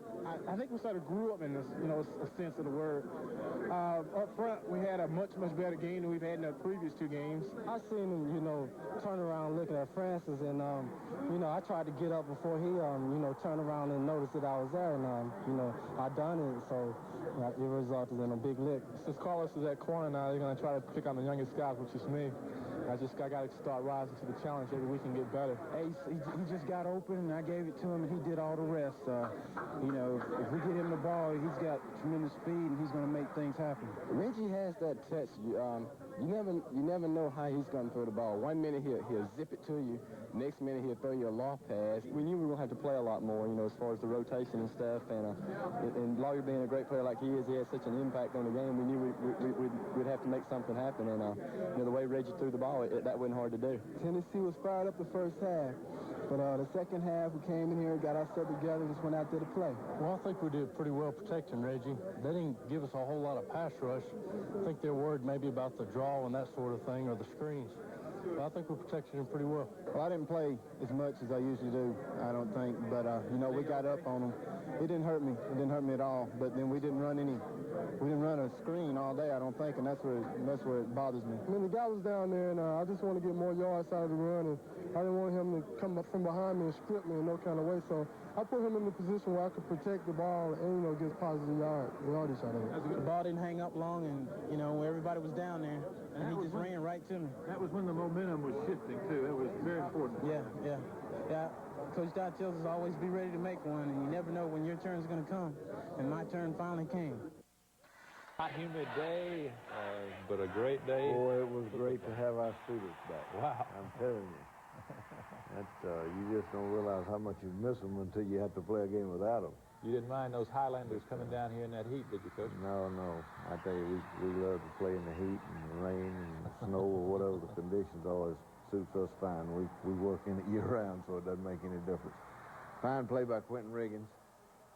I think we sort of grew up in this, you know, a sense of the word. Up front, we had a much better game than we've had in the previous 2 games. I seen him, you know, turn around looking at Francis, and you know, I tried to get up before he, you know, turned around and noticed that I was there, and you know, I done it, so it resulted in a big lick. Since Carlos is at corner now, they're going to try to pick on the youngest guys, which is me. I got to start rising to the challenge every week and get better. He just got open, and I gave it to him, and he did all the rest. You know, if we get him the ball, he's got tremendous speed, and he's going to make things happen. Reggie has that touch. You never know how he's going to throw the ball. 1 minute he'll zip it to you. Next minute he'll throw you a loft pass. We knew we were going to have to play a lot more, you know, as far as the rotation and stuff. And Lawyer being a great player like he is, he has such an impact on the game. We knew we'd have to make something happen. And you know, the way Reggie threw the ball, that wasn't hard to do. Tennessee was fired up the first half, but the second half we came in here, got ourselves together, and just went out there to play. Well, I think we did pretty well protecting Reggie. They didn't give us a whole lot of pass rush. I think they're worried maybe about the draw and that sort of thing, or the screens. Well, I think we protected him pretty well. Well, I didn't play as much as I usually do, I don't think. But, you know, we got up on him. It didn't hurt me. It didn't hurt me at all. But then we didn't run a screen all day, I don't think, and that's where it bothers me. I mean, the guy was down there, and I just want to get more yards out of the run, and I didn't want him to come up from behind me and strip me in no kind of way. So I put him in a position where I could protect the ball and, you know, get positive yardage out of it. The ball didn't hang up long, and, you know, everybody was down there, and he just ran right to me. That was when the momentum was shifting, too. That was very important. Yeah. Coach Dodd tells us always be ready to make one, and you never know when your turn's going to come, and my turn finally came. Hot, humid day, but a great day. Boy, it was great to have our students back. Wow. I'm telling you. You just don't realize how much you miss them until you have to play a game without them. You didn't mind those Highlanders coming down here in that heat, did you, Coach? No. I tell you, we love to play in the heat and the rain and the snow or whatever the conditions are. It suits us fine. We work in it year-round, so it doesn't make any difference. Fine play by Quentin Riggins.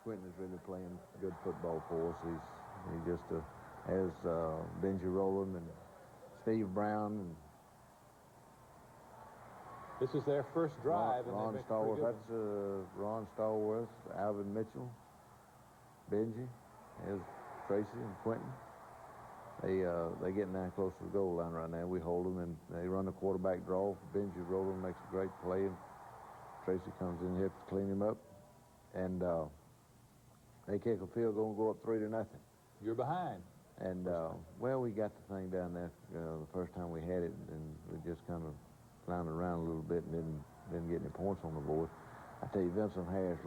Quentin is really playing good football for us. He just has Benji Rowland and Steve Brown and this is their first drive. Ron Stallworth. That's Ron Stallworth, Alvin Mitchell, Benji, there's Tracy and Quentin. They getting down close to the goal line right now. We hold them, and they run the quarterback draw. Benji Rowland makes a great play, and Tracy comes in here to clean him up. And they kick a field goal and go up 3-0. You're behind. And, well, we got the thing down there the first time we had it, and we just kind of floundered around a little bit and didn't get any points on the board. I tell you, Vincent Harris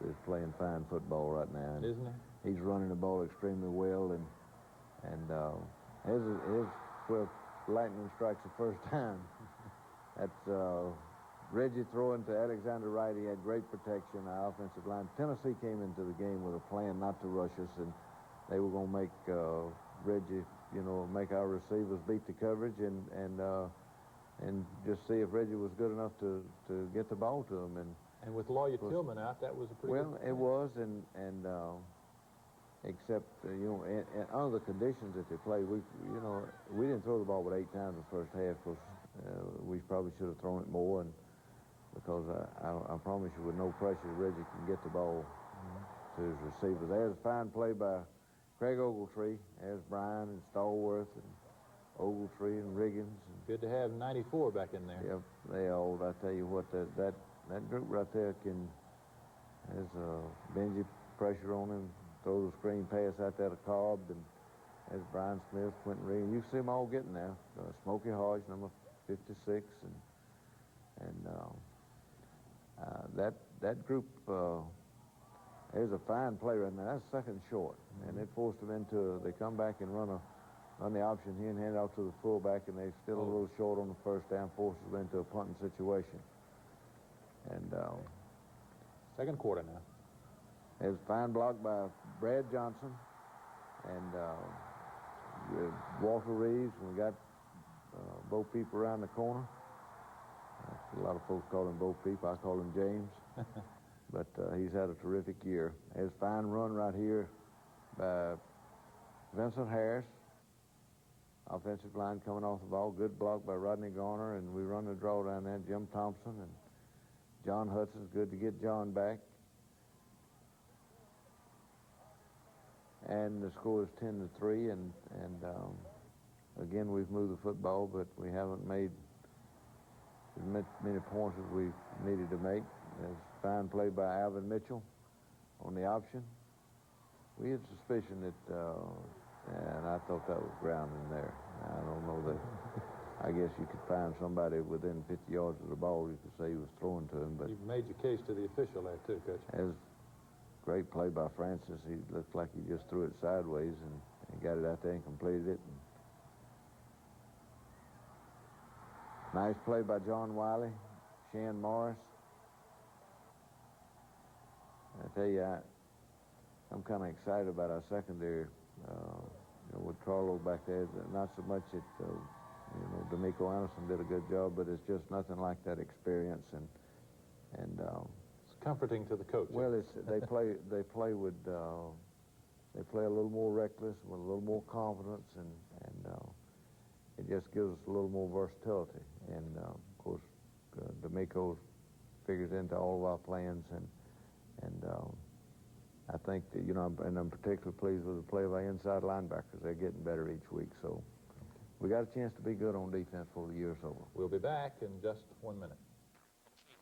is playing fine football right now. Isn't he? He's running the ball extremely well, and his where lightning strikes the first time. That's Reggie throwing to Alexander Wright. He had great protection on our offensive line. Tennessee came into the game with a plan not to rush us, and they were going to make Reggie, make our receivers beat the coverage and just see if Reggie was good enough to get the ball to him. And with Lawyer Tillman out, that was a pretty good it was, and except, and under the conditions that they played, we didn't throw the ball but 8 times in the first half because we probably should have thrown it more, and because I promise you, with no pressure, Reggie can get the ball to his receivers. There's a fine play by Craig Ogletree. There's Brian and Stallworth and Ogletree and Riggins. Good to have 94 back in there. Yep, they old. I tell you what, that group right there has Benji pressure on him, throws a screen pass out there to Cobb, and there's Brian Smith, Quentin Riggins. You see them all getting there. Smokey Hodge, number 56, and that group. There's a fine play right now. That's second short, and they forced them into. They come back and run the option here and hand it off to the fullback, and they're still a little short on the first down, forces them into a punting situation. And second quarter now. There's a fine block by Brad Johnson and Walter Reeves. We got Bo Peep around the corner. A lot of folks call him Bo Peep. I call him James. But he's had a terrific year. There's a fine run right here by Vincent Harris. Offensive line coming off the ball. Good block by Rodney Garner, and we run the draw down there. Jim Thompson and John Hudson's good to get John back. And the score is 10-3, and again, we've moved the football, but we haven't made as many points as we needed to make. There's a fine play by Alvin Mitchell on the option. We had suspicion that, and I thought that was ground in there. I don't know that. I guess you could find somebody within 50 yards of the ball, you could say he was throwing to him. But you've made your case to the official there, too, Coach. As great play by Francis. He looked like he just threw it sideways and got it out there and completed it. Nice play by John Wiley, Shan Morris. I tell you, I'm kind of excited about our secondary. With Carlo back there, not so much that, D'Amico Anderson did a good job, but it's just nothing like that experience. And it's comforting to the coach. Well, they play a little more reckless, with a little more confidence, and it just gives us a little more versatility. And, of course, D'Amico figures into all of our plans, and I think that, you know, I'm particularly pleased with the play of our inside linebackers. They're getting better each week, so we got a chance to be good on defense before the year's over. We'll be back in just 1 minute.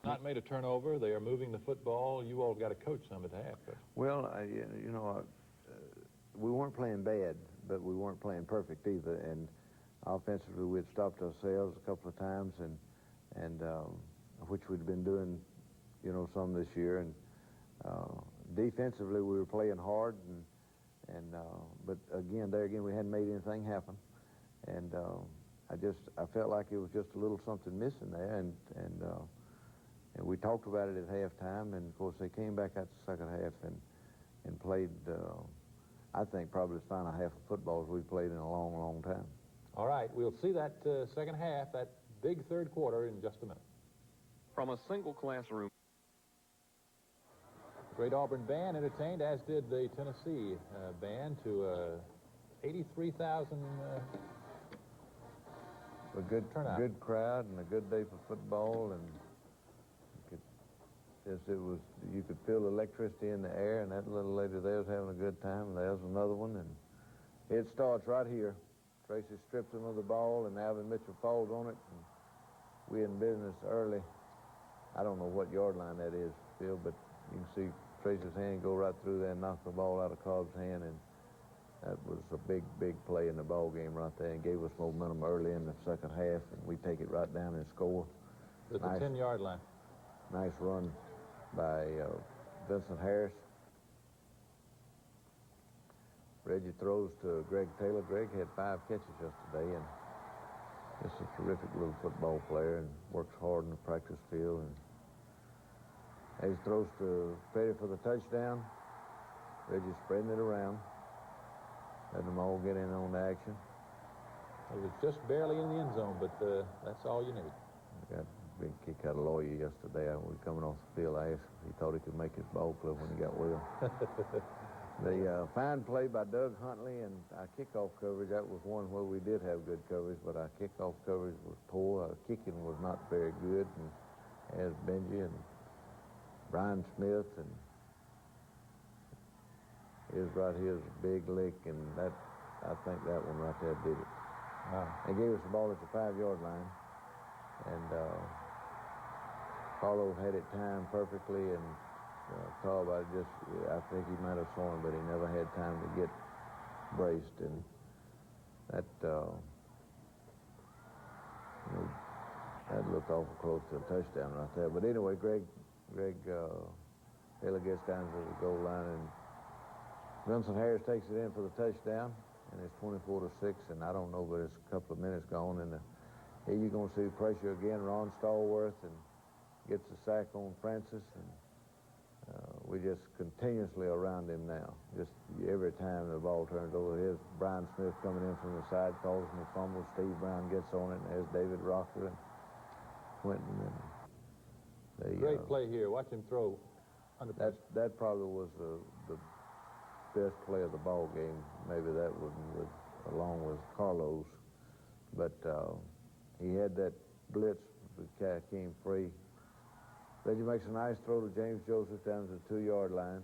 Not made a turnover. They are moving the football. You all got to coach some at the half. Well, you know, we weren't playing bad, but we weren't playing perfect either. And offensively, we'd stopped ourselves a couple of times, and which we'd been doing, you know, some this year. And defensively, we were playing hard, but again, we hadn't made anything happen. And I felt like it was just a little something missing there, and we talked about it at halftime, and of course they came back out the second half and played, I think, probably the final half of football we've played in a long, long time. All right, we'll see that second half, that big third quarter, in just a minute. From a single classroom. Great Auburn band entertained, as did the Tennessee band, to 83,000 a good turnout. Good crowd and a good day for football, and you could feel the electricity in the air, and that little lady there was having a good time, and there's another one, and it starts right here. Tracy strips him of the ball, and Alvin Mitchell falls on it, and we in business early. I don't know what yard line that is, Phil, but you can see Tracy's hand go right through there and knock the ball out of Cobb's hand, and that was a big, big play in the ball game right there, and gave us momentum early in the second half, and we take it right down and score. At the 10-yard line. Nice run by Vincent Harris. Reggie throws to Greg Taylor. Greg had 5 catches yesterday, and just a terrific little football player, and works hard in the practice field. And as he throws to Petty for the touchdown, Reggie's spreading it around, letting them all get in on the action. It was just barely in the end zone, but that's all you need. Got a big kick out of Lawyer yesterday. We were coming off the field. I asked if he thought he could make his ball club when he got well. The fine play by Doug Huntley, and our kickoff coverage, that was one where we did have good coverage, but our kickoff coverage was poor. Our kicking was not very good, and as Benji and Brian Smith, and his right here is a big lick, and I think that one right there did it. Wow. They gave us the ball at the 5-yard line, and Carlo had it timed perfectly, and Cobb, I think he might have saw him, but he never had time to get braced, and that that looked awful close to a touchdown right there. But anyway, Greg Taylor gets down to the goal line, and Vincent Harris takes it in for the touchdown, and it's 24-6, and I don't know, but it's a couple of minutes gone, and here you're going to see pressure again. Ron Stallworth and gets the sack on Francis, and we just continuously around him now. Just every time the ball turns over, here's Brian Smith coming in from the side, causes him a fumble. Steve Brown gets on it, and there's David Rocker and Quentin. And great play here. Watch him throw under pressure. That probably was the best play of the ball game. Maybe that one, along with Carlos. But he had that blitz. The cat came free. Reggie makes a nice throw to James Joseph down to the 2-yard line.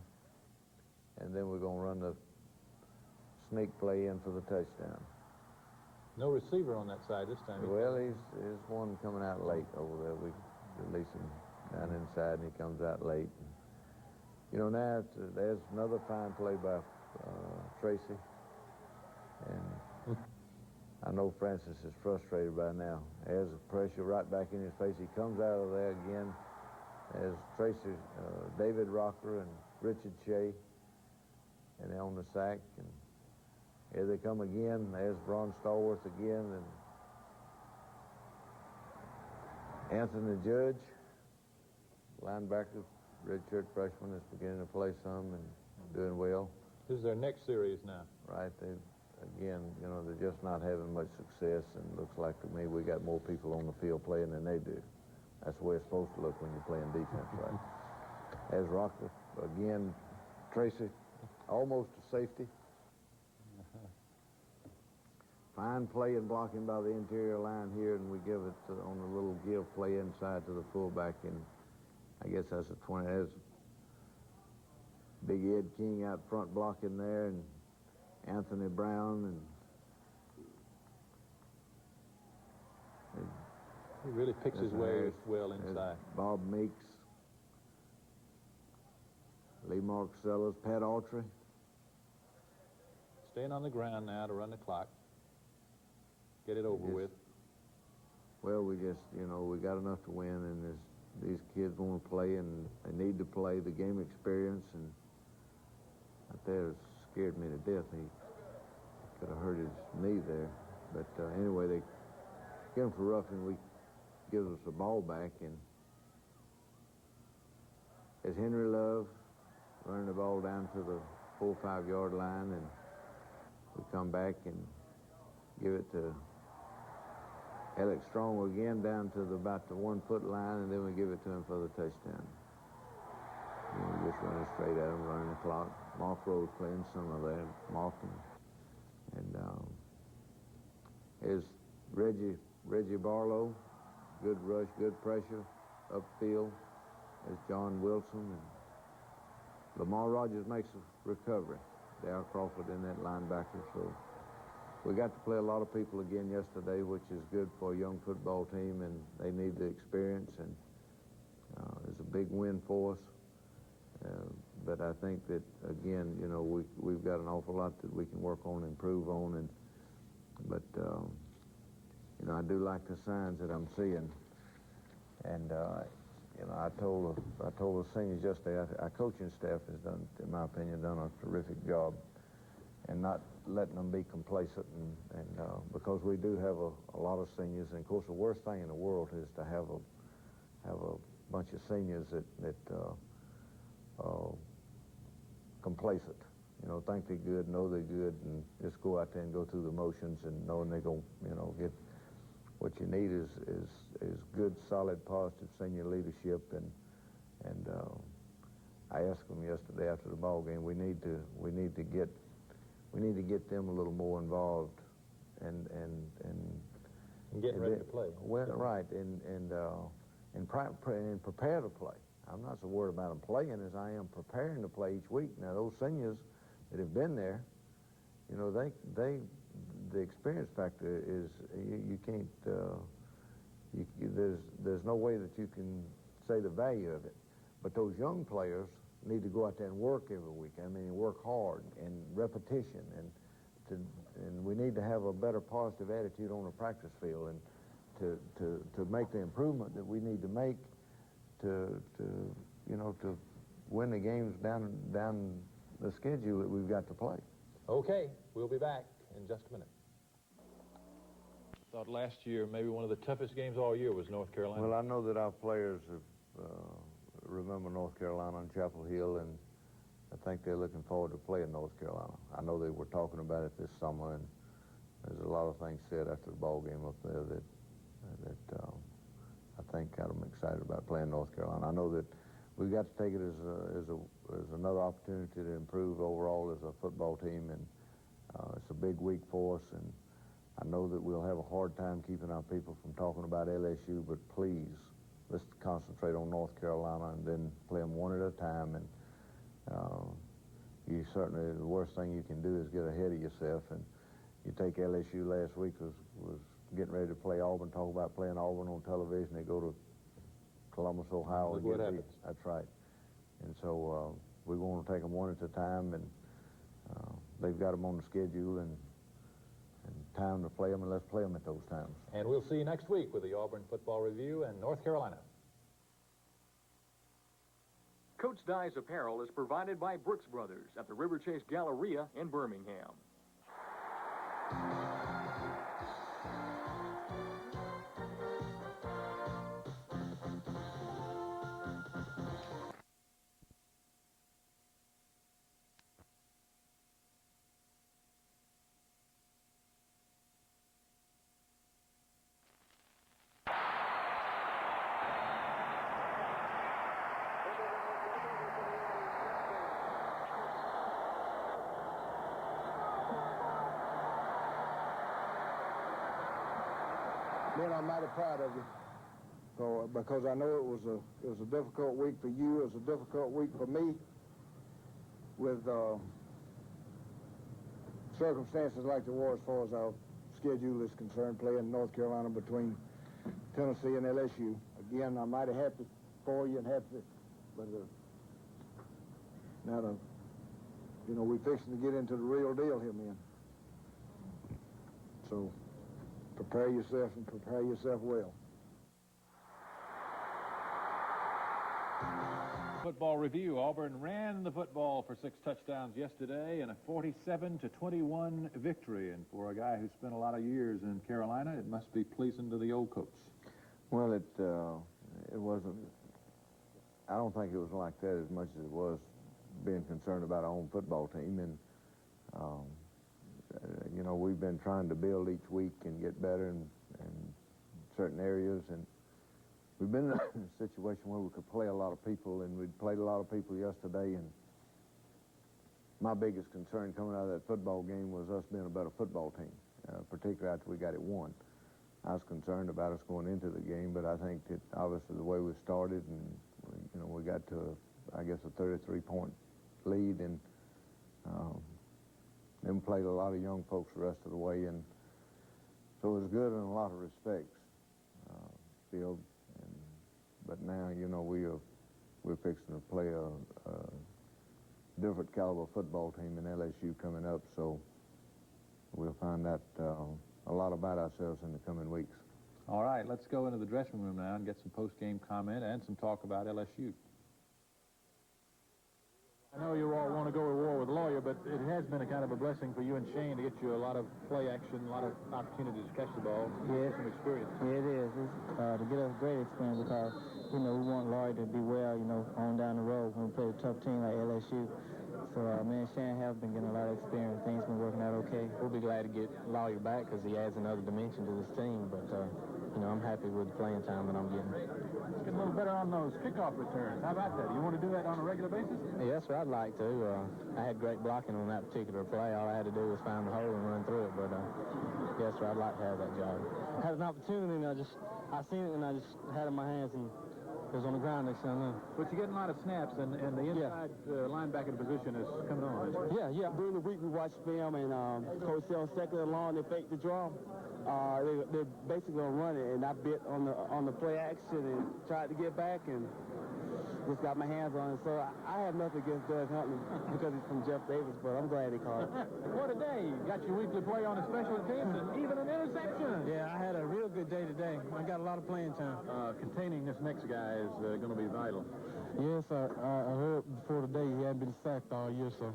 And then we're going to run the sneak play in for the touchdown. No receiver on that side this time. Well, he's one coming out late over there. We release him down inside, and he comes out late. You know, now there's another fine play by Tracy. And I know Francis is frustrated by now. There's the pressure right back in his face. He comes out of there again. There's Tracy, David Rocker, and Richard Shea, and they're on the sack. And here they come again. There's Ron Stallworth again, and Anthony Judge, linebacker, redshirt freshman, is beginning to play some and doing well. This is their next series now. Right. Again, you know, they're just not having much success, and looks like to me we got more people on the field playing than they do. That's the way it's supposed to look when you're playing defense, right? As Rocker, again, Tracy, almost to safety. fine play and blocking by the interior line here, and we give it on a little give play inside to the fullback, and I guess that's a 20. There's Big Ed King out front blocking there, and Anthony Brown, and he really picks his way well inside. Bob Meeks, Lee Mark Sellers, Pat Autry. Staying on the ground now to run the clock. Get it over with. Well, we just, you know, we got enough to win, and these kids want to play, and they need to play the game experience, and out there scared me to death. He could have hurt his knee there. But anyway, they get him for roughing. We gives us the ball back, and as Henry Love running the ball down to the 4 or 5 yard line, and we come back and give it to Alex Strong again down to about the 1 foot line, and then we give it to him for the touchdown. And we just running straight at him, running the clock. Mark Rose playing some of that, Markham. And is Reggie Barlow, good rush, good pressure, upfield. There's John Wilson, and Lamar Rogers makes a recovery. Dale Crawford in that linebacker, so we got to play a lot of people again yesterday, which is good for a young football team, and they need the experience, and it's a big win for us. But I think that, again, you know, we've got an awful lot that we can work on and improve on, but you know, I do like the signs that I'm seeing, and you know, I told the seniors yesterday, our coaching staff has done, in my opinion, done a terrific job, and not letting them be complacent, and because we do have a lot of seniors, and of course the worst thing in the world is to have a bunch of seniors that complacent, you know, think they're good, know they're good, and just go out there and go through the motions, and knowing they're going, you know, get. What you need is good, solid, positive senior leadership, and I asked them yesterday after the ball game, we need to get them a little more involved, and getting ready to play. Well, right, and prepare to play. I'm not so worried about them playing as I am preparing to play each week. Now those seniors that have been there, you know, the experience factor is you can't. There's no way that you can say the value of it. But those young players need to go out there and work every week. I mean, work hard and repetition, and we need to have a better positive attitude on the practice field, and to make the improvement that we need to make to you know, to win the games down the schedule that we've got to play. Okay, we'll be back in just a minute. Thought last year maybe one of the toughest games all year was North Carolina. Well, I know that our players have, remember North Carolina and Chapel Hill, and I think they're looking forward to playing North Carolina. I know they were talking about it this summer, and there's a lot of things said after the ball game up there that I think got them excited about playing North Carolina. I know that we've got to take it as another opportunity to improve overall as a football team, and it's a big week for us, and I know that we'll have a hard time keeping our people from talking about LSU, but please, let's concentrate on North Carolina and then play them one at a time. And you certainly, the worst thing you can do is get ahead of yourself. And you take LSU last week was getting ready to play Auburn, talk about playing Auburn on television. They go to Columbus, Ohio, and get beat. That's right. And so we want to take them one at a time, and they've got them on the schedule, and time to play them, and let's play them at those times. And we'll see you next week with the Auburn Football Review and North Carolina. Coach Dye's apparel is provided by Brooks Brothers at the River Chase Galleria in Birmingham. man, I'm mighty proud of you. So, because I know it was a difficult week for you. It was a difficult week for me with circumstances like there were as far as our schedule is concerned, playing North Carolina between Tennessee and LSU. Again, I'm mighty happy for you and happy, but now we're fixing to get into the real deal here, man. So prepare yourself and prepare yourself well. Football review. Auburn ran the football for 6 touchdowns yesterday in a 47-21 victory. And for a guy who spent a lot of years in Carolina, it must be pleasing to the old coach. Well, it wasn't. I don't think it was like that as much as it was being concerned about our own football team. And we've been trying to build each week and get better in certain areas, and we've been in a situation where we could play a lot of people, and we'd played a lot of people yesterday. And my biggest concern coming out of that football game was us being a better football team, particularly after we got it won. I was concerned about us going into the game, but I think that obviously the way we started, and we got to, I guess, a 33-point lead, and then played a lot of young folks the rest of the way, and so it was good in a lot of respects, Field. But now, we're fixing to play a different caliber football team in LSU coming up, so we'll find out a lot about ourselves in the coming weeks. All right, let's go into the dressing room now and get some post-game comment and some talk about LSU. I know you all want to go to war with Lawyer, but it has been a kind of a blessing for you and Shane to get you a lot of play action, a lot of opportunities to catch the ball, yes, some experience. Yeah, it is. It's, to get us great experience because, we want Lawyer to be well, on down the road when we play a tough team like LSU. So, me and Shane have been getting a lot of experience. Things been working out okay. We'll be glad to get Lawyer back because he adds another dimension to this team, but, I'm happy with the playing time that I'm getting. Let's get a little better on those kickoff returns. How about that? You want to do that on a regular basis? Yeah, that's what I'd like to. I had great blocking on that particular play. All I had to do was find the hole and run through it, but yes, sir, I'd like to have that job. I had an opportunity, and I seen it, and I just had it in my hands, and it was on the ground next thing I know. But you're getting a lot of snaps, and the inside linebacker position is coming on. Yeah. During the week, we watched film, and Coach Sell second and long, they faked the draw. They're basically going to run it, and I bit on the play action and tried to get back and just got my hands on it. So I have nothing against Doug Huntley because he's from Jeff Davis, but I'm glad he called it. What a day. You got your weekly play on the special teams and even an interception. Yeah, I had a real good day today. I got a lot of playing time. Containing this next guy is going to be vital. Yes, I heard before today he hadn't been sacked all year, so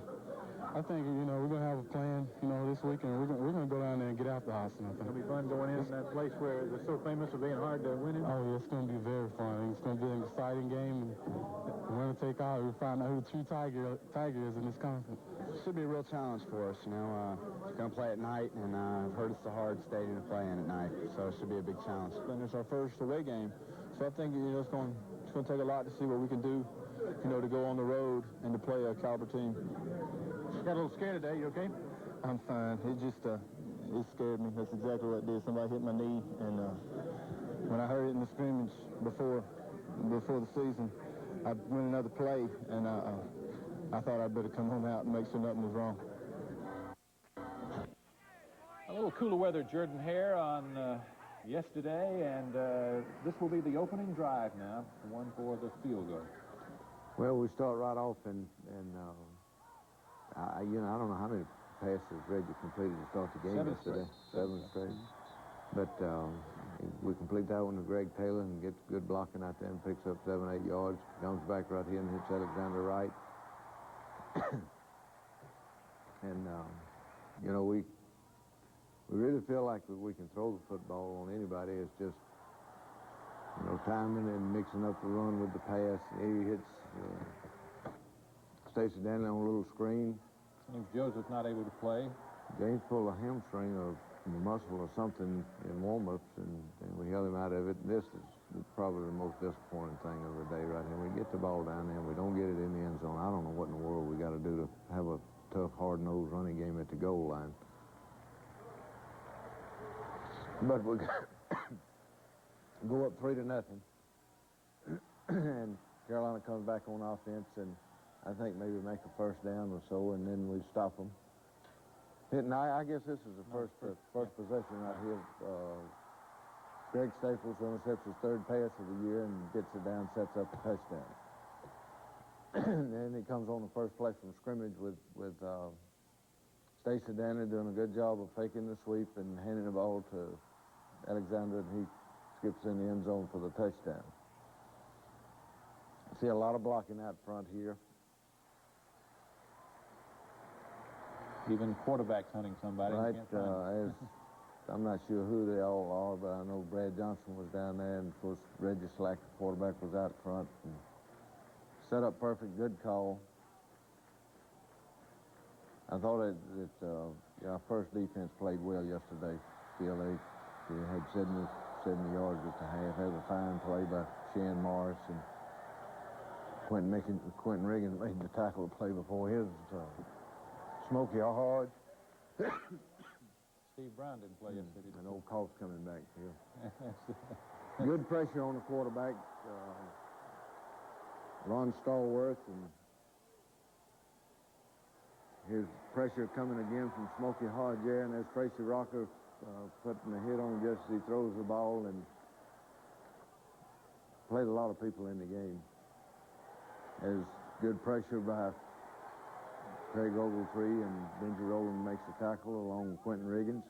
I think, we're going to have a plan, this weekend. We're going to go down there and get after Austin, I think. It'll be fun going in that place where they're so famous for being hard to win in. Oh, yeah, it's going to be very fun. It's going to be an exciting game, and we're going to take out. We'll find out who the true tiger is in this conference. It should be a real challenge for us, We're going to play at night, and I've heard it's a hard stadium to play in at night, so it should be a big challenge. And it's our first away game, so I think, it's going to take a lot to see what we can do, to go on the road and to play a caliber team. Got a little scared today. You okay? I'm fine. It just, it scared me. That's exactly what it did. Somebody hit my knee, and when I heard it in the scrimmage before the season, I went another play, and I thought I'd better come home out and make sure nothing was wrong. A little cooler weather, Jordan Hare on yesterday, and this will be the opening drive now, the one for the field goal. Well, we start right off, and I don't know how many passes Reggie completed to start the game yesterday. 7 straight. But we complete that one to Greg Taylor and gets good blocking out there and picks up 7-8 yards. Comes back right here and hits Alexander Wright. And, we really feel like we can throw the football on anybody. It's just, timing and mixing up the run with the pass. He hits Stacey Danley on a little screen. James Joseph's not able to play. James pulled a hamstring or muscle or something in warm-ups, and we held him out of it. This is probably the most disappointing thing of the day right here. We get the ball down there, and we don't get it in the end zone. I don't know what in the world we got to do to have a tough, hard-nosed running game at the goal line. But we got go up 3-0, and Carolina comes back on offense, and I think maybe make a first down or so, and then we stop them. And I guess this is the first possession right here. Greg Staples intercepts his 3rd pass of the year and gets it down, sets up a touchdown. And then he comes on the first play from scrimmage with Stacey Danner doing a good job of faking the sweep and handing the ball to Alexander, and he skips in the end zone for the touchdown. See a lot of blocking out front here. Even quarterbacks hunting somebody. Right, I'm not sure who they all are, but I know Brad Johnson was down there, and of course Reggie Slack, the quarterback, was out front. And set up perfect, good call. I thought that our first defense played well yesterday. They had 70 yards at the half. Had a fine play by Shan Morris, and Quentin Riggins made the tackle play before his. Smokey Hard. Steve Brown didn't play yesterday. An old cough's coming back here. Good pressure on the quarterback. Ron Stallworth, and here's pressure coming again from Smokey Hardjare, and there's Tracy Rocker putting a hit on him just as he throws the ball, and played a lot of people in the game. There's good pressure by Craig Ogletree, and Benji Rowland makes the tackle along with Quentin Riggins.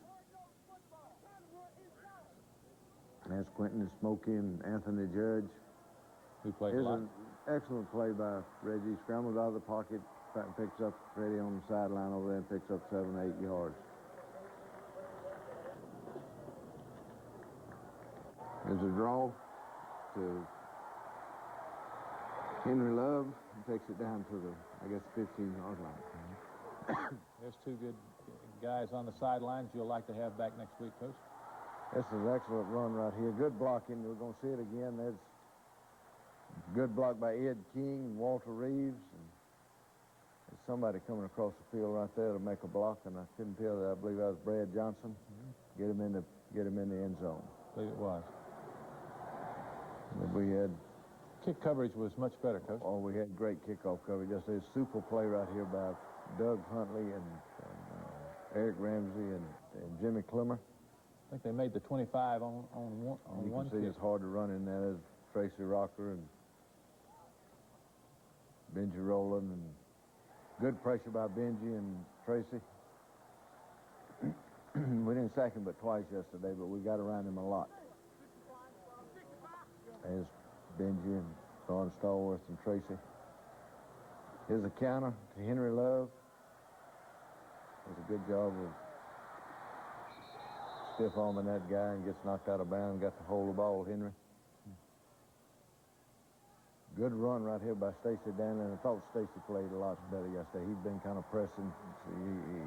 That's Quentin and Smokey and Anthony Judge. Who played a lot. An excellent play by Reggie. Scrambles out of the pocket, picks up Freddie on the sideline over there, and picks up 7-8 yards. There's a draw to Henry Love, and takes it down to the, I guess, 15-yard line. There's 2 good guys on the sidelines you'll like to have back next week, Coach. This is an excellent run right here. Good blocking. We're going to see it again. There's good block by Ed King and Walter Reeves. And there's somebody coming across the field right there to make a block, and I couldn't tell that. I believe that was Brad Johnson. Get him in the end zone. I believe it was. But we had kick coverage was much better, Coach. Oh, we had great kickoff coverage. Just a super play right here by Doug Huntley and Eric Ramsey and Jimmy Clemmer. I think they made the 25 on one. You can see kick. it's hard to run in that. As Tracy Rocker and Benji Rowland, and good pressure by Benji and Tracy. We didn't sack him but twice yesterday, but we got around him a lot. There's Benji and Ron Stallworth and Tracy. Here's a counter to Henry Love. Does a good job of stiff-arming that guy and gets knocked out of bounds. Got to hold the ball, Henry. Good run right here by Stacey Danley. I thought Stacey played a lot better yesterday. He'd been kind of pressing.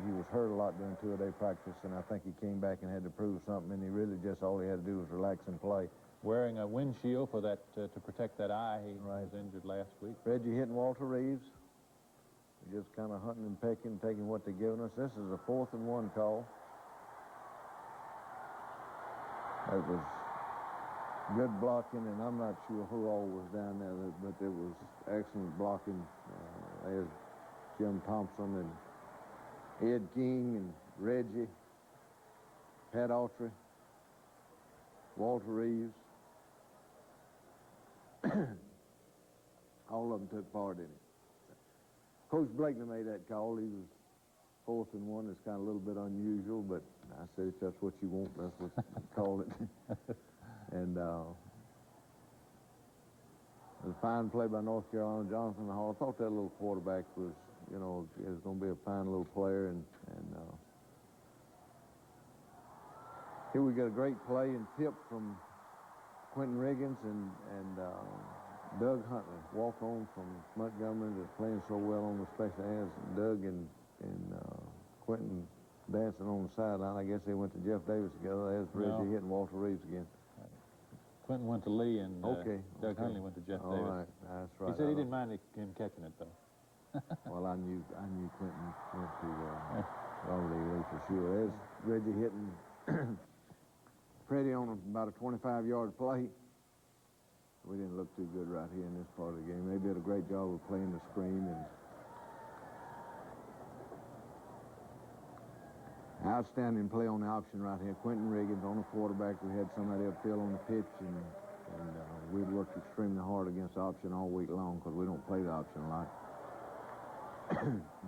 He was hurt a lot during 2-a-day practice, and I think he came back and had to prove something, and he really just all he had to do was relax and play. Wearing a windshield for that to protect that eye. He was injured last week. Reggie hitting Walter Reeves. Just kind of hunting and pecking, taking what they're giving us. This is a 4th and 1 call. It was good blocking, and I'm not sure who all was down there, but it was excellent blocking. There's Jim Thompson and Ed King and Reggie, Pat Autry, Walter Reeves. All of them took part in it. Coach Blakeney made that call. He was 4th and 1. It's kind of a little bit unusual, but I said if that's what you want, that's what you call it. And a fine play by North Carolina, Jonathan Hall. I thought that little quarterback was, is going to be a fine little player. And here we get a great play and tip from Quentin Riggins and Doug Huntley. Walk on from Montgomery that's playing so well on the special hands. Doug and Quentin dancing on the sideline. I guess they went to Jeff Davis together. There's Reggie hitting Walter Reeves again. Quentin went to Lee, and Doug Huntley went to Jeff Davis. All right, that's right. He said he didn't mind him catching it, though. Well, I knew Quentin went to Lee for sure. There's Reggie hitting Freddie on about a 25-yard play. we didn't look too good right here in this part of the game. They did a great job of playing the screen and outstanding play on the option right here. Quentin Riggins on the quarterback. We had somebody upfield on the pitch, and we'd worked extremely hard against the option all week long because we don't play the option a lot.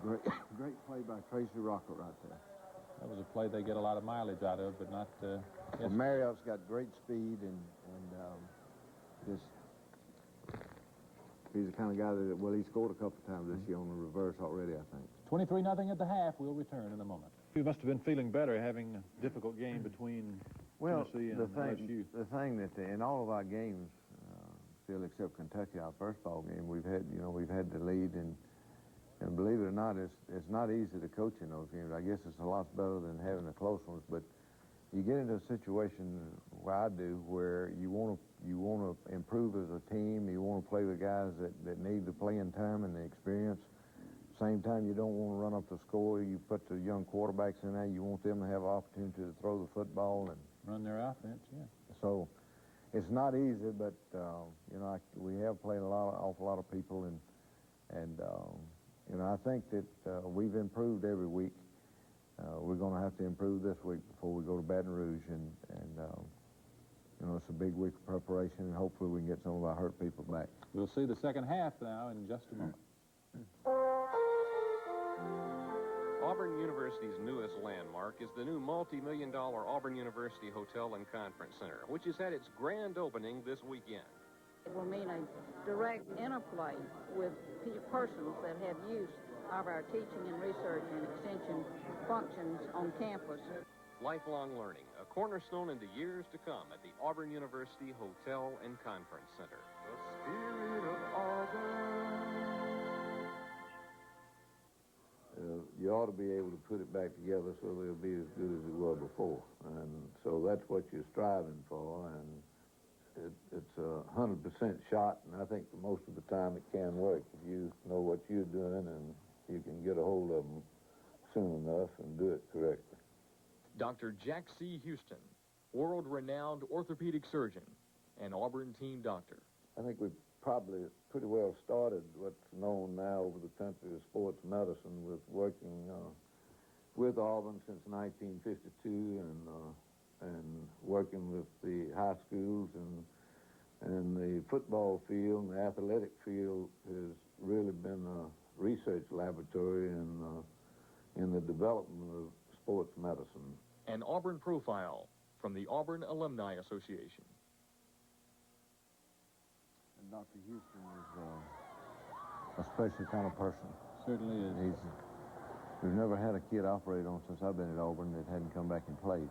Great play by Tracy Rocket right there. That was a play they get a lot of mileage out of, but not... Well, Marriott's got great speed, and just... He's the kind of guy that, well, he scored a couple times this year on the reverse already, I think. 23-0 at the half. We'll return in a moment. You must have been feeling better having a difficult game between Tennessee and LSU. The thing that in all of our games, still except Kentucky, our first ball game, we've had the lead, and believe it or not, it's not easy to coach in those games. I guess it's a lot better than having the close ones, but you get into a situation where I do, where you want to improve as a team. You want to play the guys that need the playing time and the experience. Same time, you don't want to run up the score. You put the young quarterbacks in there. You want them to have opportunity to throw the football and run their offense. Yeah. So it's not easy, but we have played awful lot of people, and I think that we've improved every week. We're going to have to improve this week before we go to Baton Rouge, and it's a big week of preparation, and hopefully we can get some of our hurt people back. We'll see the second half now in just a moment. Auburn University's newest landmark is the new multi-million-dollar Auburn University Hotel and Conference Center, which has had its grand opening this weekend. It will mean a direct interplay with persons that have use of our teaching and research and extension functions on campus. Lifelong learning, a cornerstone into years to come at the Auburn University Hotel and Conference Center. The spirit of Auburn. You ought to be able to put it back together so they'll be as good as they were before. And so that's what you're striving for, and it's a 100% shot, and I think most of the time it can work if you know what you're doing and you can get a hold of them soon enough and do it correctly. Dr. Jack C. Houston, world-renowned orthopedic surgeon and Auburn team doctor. I think we've probably pretty well started what's known now over the country as sports medicine, with working with Auburn since 1952 and working with the high schools and the football field and the athletic field has really been a research laboratory in the development of sports medicine. An Auburn profile from the Auburn Alumni Association. And Dr. Houston is a special kind of person. Certainly is. We've never had a kid operated on since I've been at Auburn that hadn't come back and played.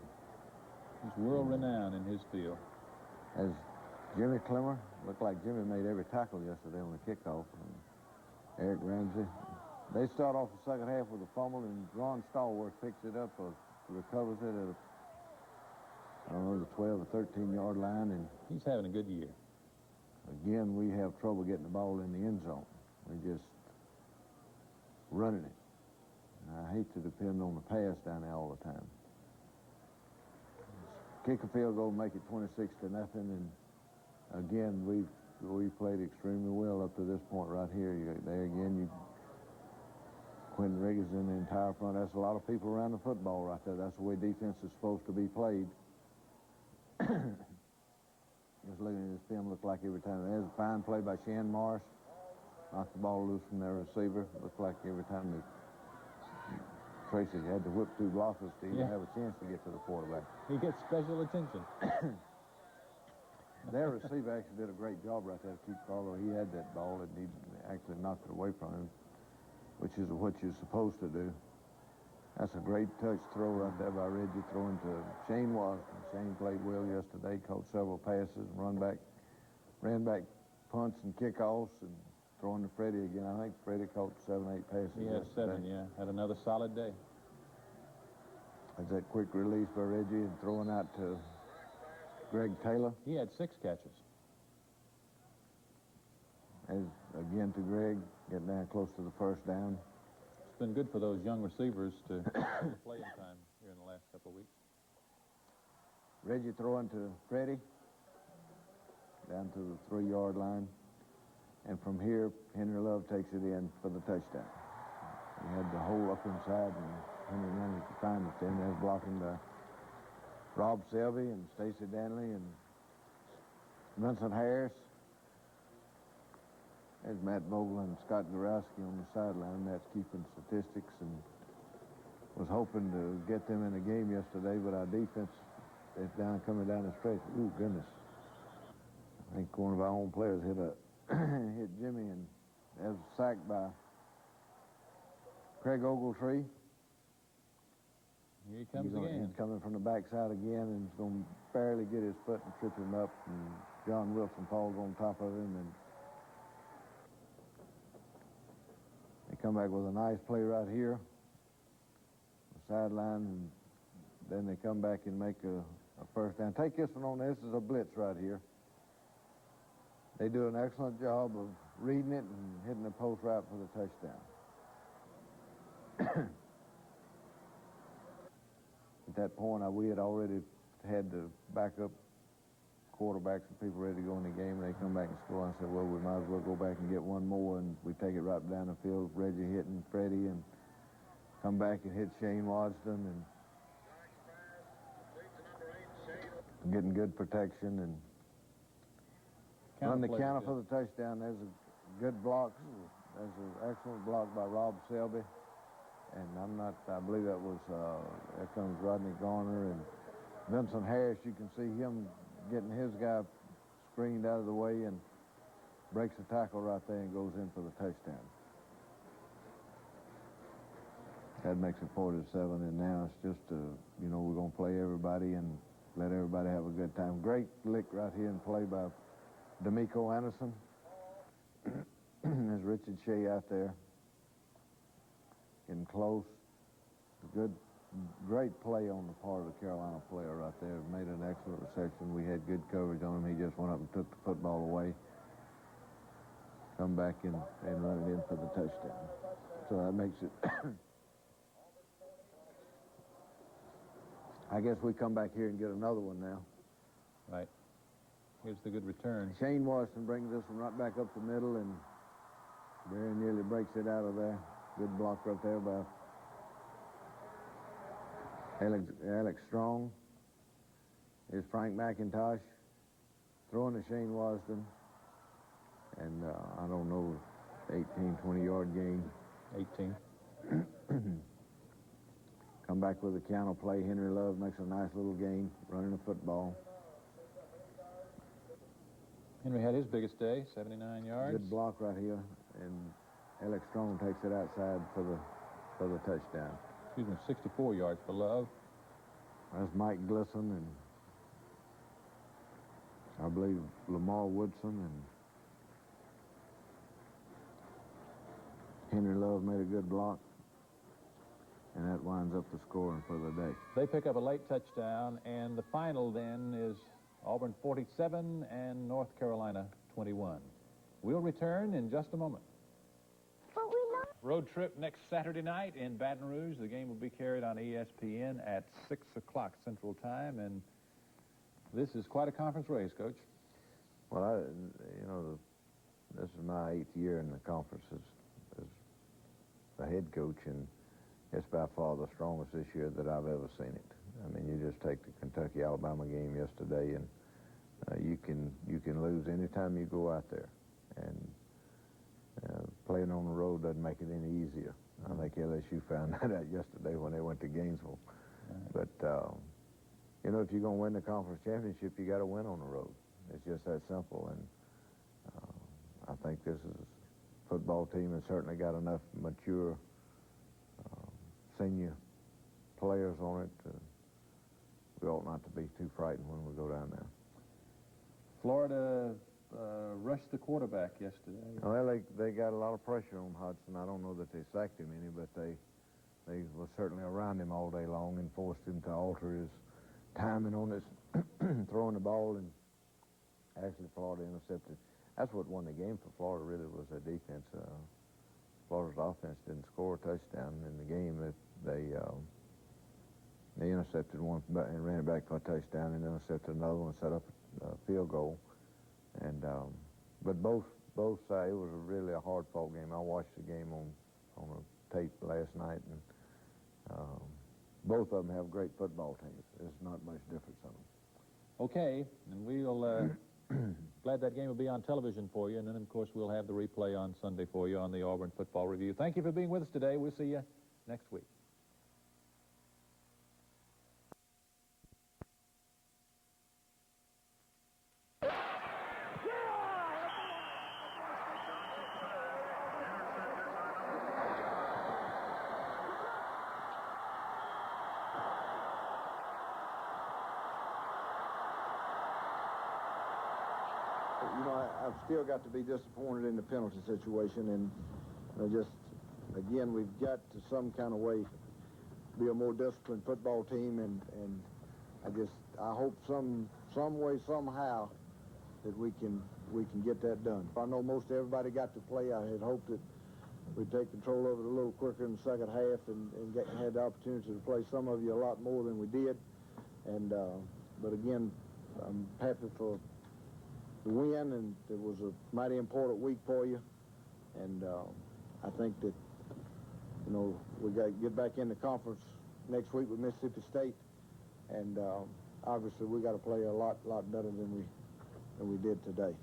He's world-renowned in his field. As Jimmy Clemmer, looked like Jimmy made every tackle yesterday on the kickoff. And Eric Ramsey. They start off the second half with a fumble, and Ron Stallworth picks it up, recovers it at the 12 or 13-yard line. And he's having a good year. Again, we have trouble getting the ball in the end zone. We're just running it. And I hate to depend on the pass down there all the time. Kick a field goal, make it 26-0, and again, we've played extremely well up to this point right here. There again, Quentin Riggins in the entire front. That's a lot of people around the football right there. That's the way defense is supposed to be played. Just looking at this film, looks like every time. There's a fine play by Shan Morris. Knocked the ball loose from their receiver. Looks like every time Tracy had to whip two blockers to even have a chance to get to the quarterback. He gets special attention. Their receiver actually did a great job right there to keep Carlo. He had that ball, and he actually knocked it away from him, which is what you're supposed to do. That's a great touch throw right there by Reggie, throwing to Shane Washington. Shane played well yesterday, caught several passes, ran back punts and kickoffs, and throwing to Freddie again. I think Freddie caught 7, 8 passes. He had 7, yeah. Had another solid day. There's that quick release by Reggie and throwing out to Greg Taylor. He had 6 catches. As again to Greg, getting down close to the first down. It's been good for those young receivers to get playing time here in the last couple of weeks. Reggie throwing to Freddie. down to the 3-yard line. And from here, Henry Love takes it in for the touchdown. He had the hole up inside, and Henry managed to find it. Then there's blocking by Rob Selby and Stacy Danley and Vincent Harris. There's Matt Vogel and Scott Gorowski on the sideline. Matt's keeping statistics and was hoping to get them in the game yesterday, but our defense is coming down the stretch. Ooh, goodness. I think one of our own players hit Jimmy, and that was sacked by Craig Ogletree. Here he comes again. He's coming from the backside again, and he's going to barely get his foot and trip him up, and John Wilson falls on top of him, and they come back with a nice play right here, the sideline, and then they come back and make a first down. Take this one on. This is a blitz right here. They do an excellent job of reading it and hitting the post right for the touchdown. At that point, we had already had the backup quarterbacks and people ready to go in the game, and they come back and score. I said, well, we might as well go back and get one more, and we take it right down the field. Reggie hitting Freddie, and come back and hit Shane Wadston, and getting good protection, and run the counter for the touchdown. There's a good block. There's an excellent block by Rob Selby. And I believe that was, there comes Rodney Garner and Vincent Harris. You can see him getting his guy screened out of the way and breaks the tackle right there and goes in for the touchdown. That makes it 4-7, and now it's just, we're going to play everybody and let everybody have a good time. Great lick right here and play by D'Amico Anderson. There's Richard Shea out there getting close. Great play on the part of the Carolina player right there. Made an excellent reception. We had good coverage on him. He just went up and took the football away. Come back and run it in for the touchdown. So that makes it... I guess we come back here and get another one now. Right. Here's the good return. Shane Washington brings this one right back up the middle and very nearly breaks it out of there. Good block right there by Alex Strong. Here's Frank McIntosh throwing to Shane Washington. And I don't know, 18, 20-yard gain. 18. Come back with a counter play. Henry Love makes a nice little gain running the football. Henry had his biggest day, 79 yards. Good block right here, and Alex Strong takes it outside for the touchdown. Excuse me, 64 yards for Love. That's Mike Glisson and I believe Lamar Woodson, and Henry Love made a good block. And that winds up the scoring for the day. They pick up a late touchdown, and the final then is Auburn 47 and North Carolina 21. We'll return in just a moment. Road trip next Saturday night in Baton Rouge. The game will be carried on ESPN at 6 o'clock Central Time, and this is quite a conference race, Coach. Well, this is my 8th year in the conference as the head coach, and it's by far the strongest this year that I've ever seen it. I mean, you just take the Kentucky-Alabama game yesterday, and you can lose any time you go out there. And playing on the road doesn't make it any easier. I think LSU found that out yesterday when they went to Gainesville. Right. But, if you're going to win the conference championship, you got to win on the road. It's just that simple. And I think this is football team has certainly got enough mature senior players on it. We ought not to be too frightened when we go down there. Florida rushed the quarterback yesterday. Well, they got a lot of pressure on Hudson. I don't know that they sacked him any, but they were certainly around him all day long and forced him to alter his timing on his throwing the ball, and actually Florida intercepted. That's what won the game for Florida, really, was their defense. Florida's offense didn't score a touchdown in the game. They intercepted one and ran it back for a touchdown, and intercepted another one, set up a field goal. But both sides, it was really a hard-fought game. I watched the game on a tape last night, and both of them have great football teams. There's not much difference in them. Okay, and we'll glad that game will be on television for you, and then, of course, we'll have the replay on Sunday for you on the Auburn Football Review. Thank you for being with us today. We'll see you next week. You know, I've still got to be disappointed in the penalty situation, and just, again, we've got to some kind of way be a more disciplined football team, and I hope some way, somehow, that we can get that done. I know most everybody got to play. I had hoped that we'd take control of it a little quicker in the second half and had the opportunity to play some of you a lot more than we did. And but again, I'm happy for the win, and it was a mighty important week for you. And I think that, you know, we got to get back in the conference next week with Mississippi State, and obviously we got to play a lot better than we did today.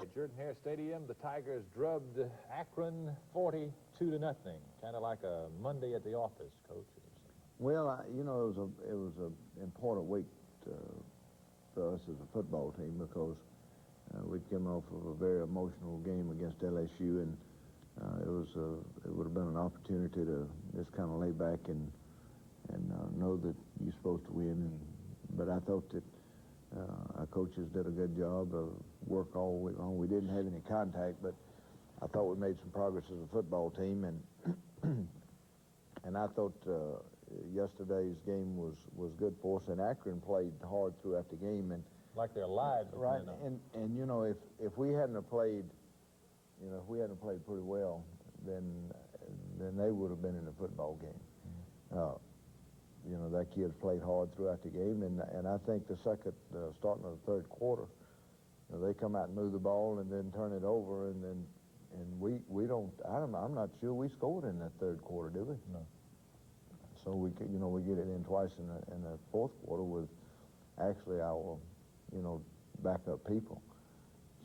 At Jordan-Hare Stadium, the Tigers drubbed Akron 42-0, kind of like a Monday at the office, Coach. Well, you know, it was an important week for us as a football team, because we came off of a very emotional game against LSU, and it would have been an opportunity to just kind of lay back and know that you're supposed to win. But I thought that our coaches did a good job of work all week long. We didn't have any contact, but I thought we made some progress as a football team, and I thought yesterday's game was good for us, and Akron played hard throughout the game, and like their lives. Right, and you know, if we hadn't have played, you know, if we hadn't played pretty well, then they would have been in the football game. You know, that kid played hard throughout the game, and I think the starting of the third quarter, you know, they come out and move the ball and then turn it over, and we don't. I'm not sure we scored in that third quarter, did we? No. So we get it in twice in the fourth quarter with actually our, you know, backup people.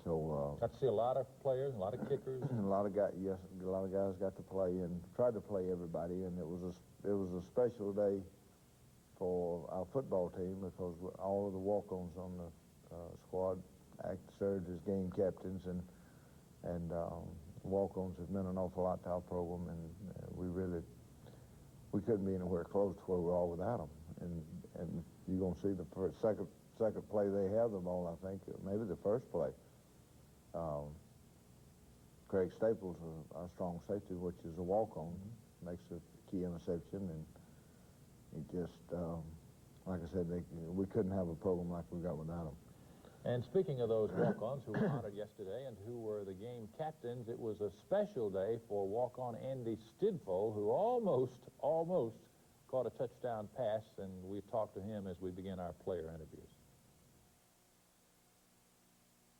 So got to see a lot of players, a lot of kickers, a lot of guys. Yes, a lot of guys got to play and tried to play everybody, and it was a special day for our football team, because all of the walk-ons on the squad served as game captains, and walk-ons have meant an awful lot to our program, and we couldn't be anywhere close to where we are without them. And you're going to see the second play they have the ball, I think, maybe the first play. Craig Staples, our strong safety, which is a walk-on, makes a key interception, and it just, like I said, we couldn't have a program like we got without them. And speaking of those walk-ons who were honored yesterday and who were the game captains, it was a special day for walk-on Andy Stidful, who almost caught a touchdown pass, and we talked to him as we begin our player interviews.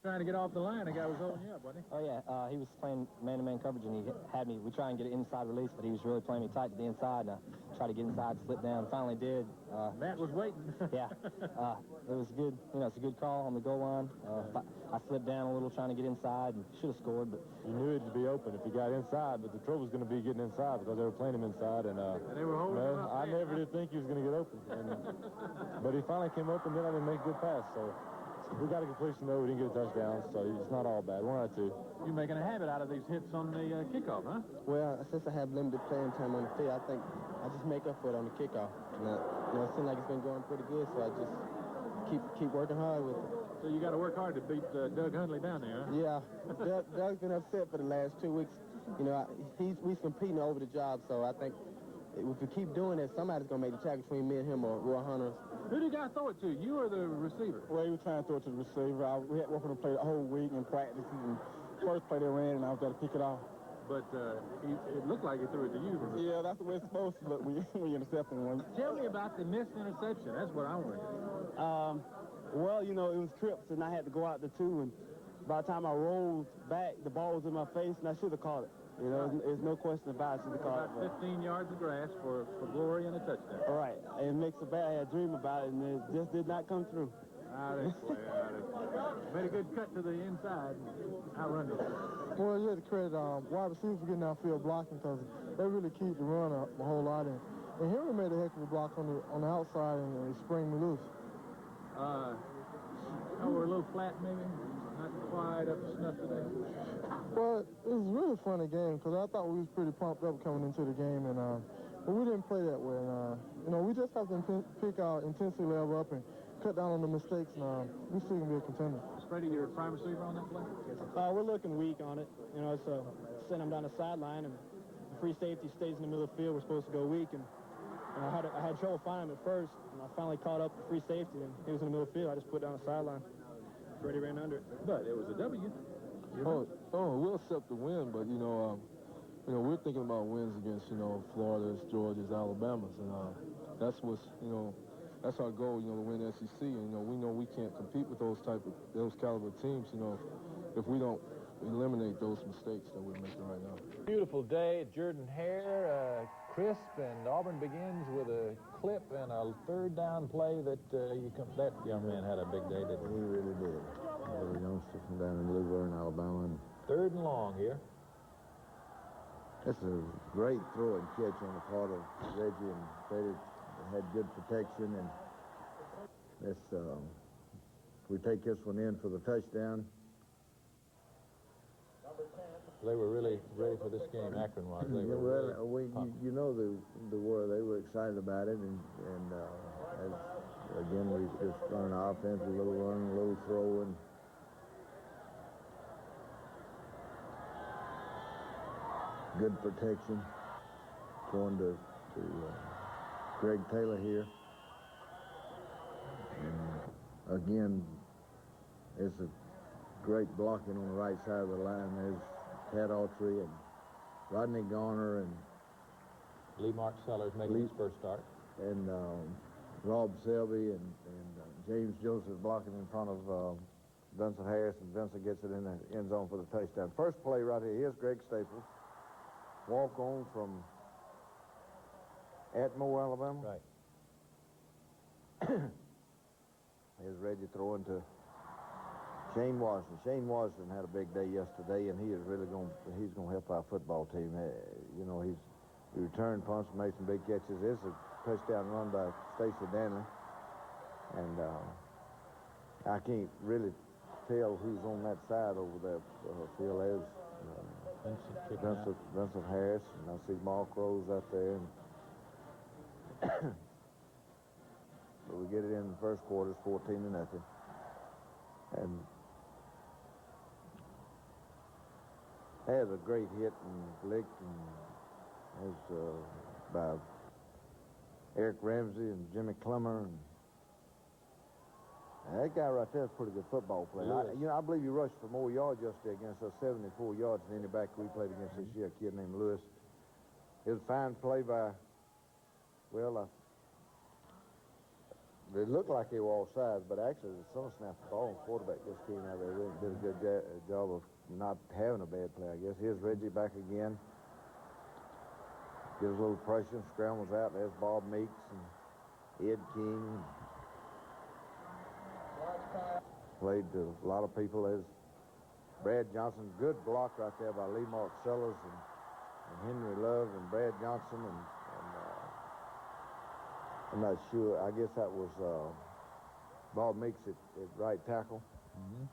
Trying to get off the line, the guy was holding you up, wasn't he? Oh, yeah. He was playing man-to-man coverage, and he had me. We try and get an inside release, but he was really playing me tight to the inside, and I tried to get inside, slip down, finally did. Matt was waiting. Yeah. It was good. You know, it's a good call on the goal line. I slipped down a little trying to get inside and should have scored, but... You knew it'd be open if he got inside, but the trouble was going to be getting inside, because they were playing him inside, and they were holding him up. I never did think he was going to get open. But he finally came open, then I didn't make a good pass, so... We got a completion, though. We didn't get a touchdown, so it's not all bad. 1 out of 2. You're making a habit out of these hits on the kickoff, huh? Well, since I have limited playing time on the field, I think I just make up for it on the kickoff. And, you know, it seems like it's been going pretty good, so I just keep working hard with it. So you got to work hard to beat Doug Hundley down there, huh? Yeah. Doug's been upset for the last 2 weeks. You know, he's competing over the job, so I think if we keep doing it, somebody's going to make the tackle between me and him or Roy Hunter. Who did you guys throw it to, you or the receiver? Well, he was trying to throw it to the receiver. We had worked on the play the whole week in practice, and first play they ran, and I was able to pick it off. but it looked like he threw it to you. Yeah, that's the way it's supposed to look when you intercept one. Tell me about the missed interception. That's what I want to do. Well, you know, it was trips, and I had to go out there, too, and by the time I rolled back, the ball was in my face, and I should have caught it. You know, there's no question about it. I should have caught it. About 15 yards of grass for glory and a touchdown. All right. It makes a bad. I had a dream about it, and it just did not come through. Made a good cut to the inside. Outrun it. Well, you have to credit wide receivers for getting outfield blocking because they really keep the run up a whole lot. And Henry made a heck of a block on the outside and he sprang me loose. We're a little flat, maybe. Not quite up to snuff today. Well, it was a really funny game because I thought we was pretty pumped up coming into the game, and but we didn't play that way. And you know, we just have to pick our intensity level up and cut down on the mistakes, and we still can be a contender. Freddie, you're a prime receiver on that play? We're looking weak on it. You know, it's send him down the sideline, and the free safety stays in the middle of the field. We're supposed to go weak, and I had trouble finding him at first, and I finally caught up the free safety, and he was in the middle of the field. I just put it down the sideline. Freddie ran under it. But it was a W. We'll accept the win, but you know, we're thinking about wins against, you know, Florida's, Georgia's, Alabama's, and that's what's, you know, that's our goal, you know, to win the SEC. And, you know we can't compete with those caliber teams, you know, if we don't eliminate those mistakes that we're making right now. Beautiful day at Jordan Hare, crisp, and Auburn begins with a clip and a third down play that that young man had a big day, didn't he? He really did. The youngster from down in Louisville, Alabama. And third and long here. that's a great throw and catch on the part of Reggie, and Freddie had good protection, and this we take this one in for the touchdown. They were really ready for this game, Akron was. They were really you know they were excited about it, and as again we just run an offense, a little run, a little throw, and good protection. Going to Greg Taylor here, and again it's a great blocking on the right side of the line. There's Pat Autry and Rodney Garner and Lee Mark Sellers making his first start, and Rob Selby and James Joseph blocking in front of Vincent Harris, and Vincent gets it in the end zone for the touchdown. First play right here. Here's Greg Staples, walk on from Atmore, Alabama. Right. Here's Reggie throwing to Shane Washington. Shane Washington had a big day yesterday, and he is really he's going to help our football team. You know, he returned punts, made some big catches. This is a touchdown run by Stacy Danley, and I can't really tell who's on that side over there. Phil is Vincent Harris, and I see Mark Rose out there. And but we get it in the first quarter, it's 14-0. And has a great hit and lick, and has by Eric Ramsey and Jimmy Clemmer, and that guy right there is a pretty good football player. I believe he rushed for more yards yesterday against us, 74 yards than any back we played against this year, a kid named Lewis. It was a fine play by, it looked like they were all sides, but actually the son snapped the ball and quarterback just came out there and did a good job of not having a bad play, I guess. Here's Reggie back again. Gives a little pressure, scrambles out. There's Bob Meeks and Ed King. Played to a lot of people. There's Brad Johnson. Good block right there by Lee Mark Sellers and Henry Love and Brad Johnson. And I'm not sure. I guess that was Bob Meeks at right tackle. Mm-hmm.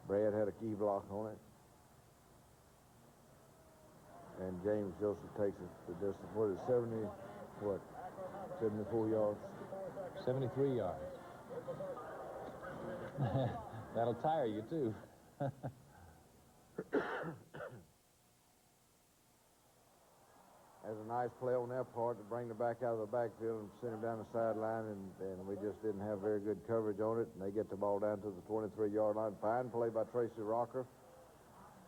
Brad had a key block on it. And James Joseph takes it the distance. What is it, 74 yards? 73 yards. That'll tire you, too. That's a nice play on their part to bring the back out of the backfield and send him down the sideline, and we just didn't have very good coverage on it, and they get the ball down to the 23-yard line. Fine play by Tracy Rocker.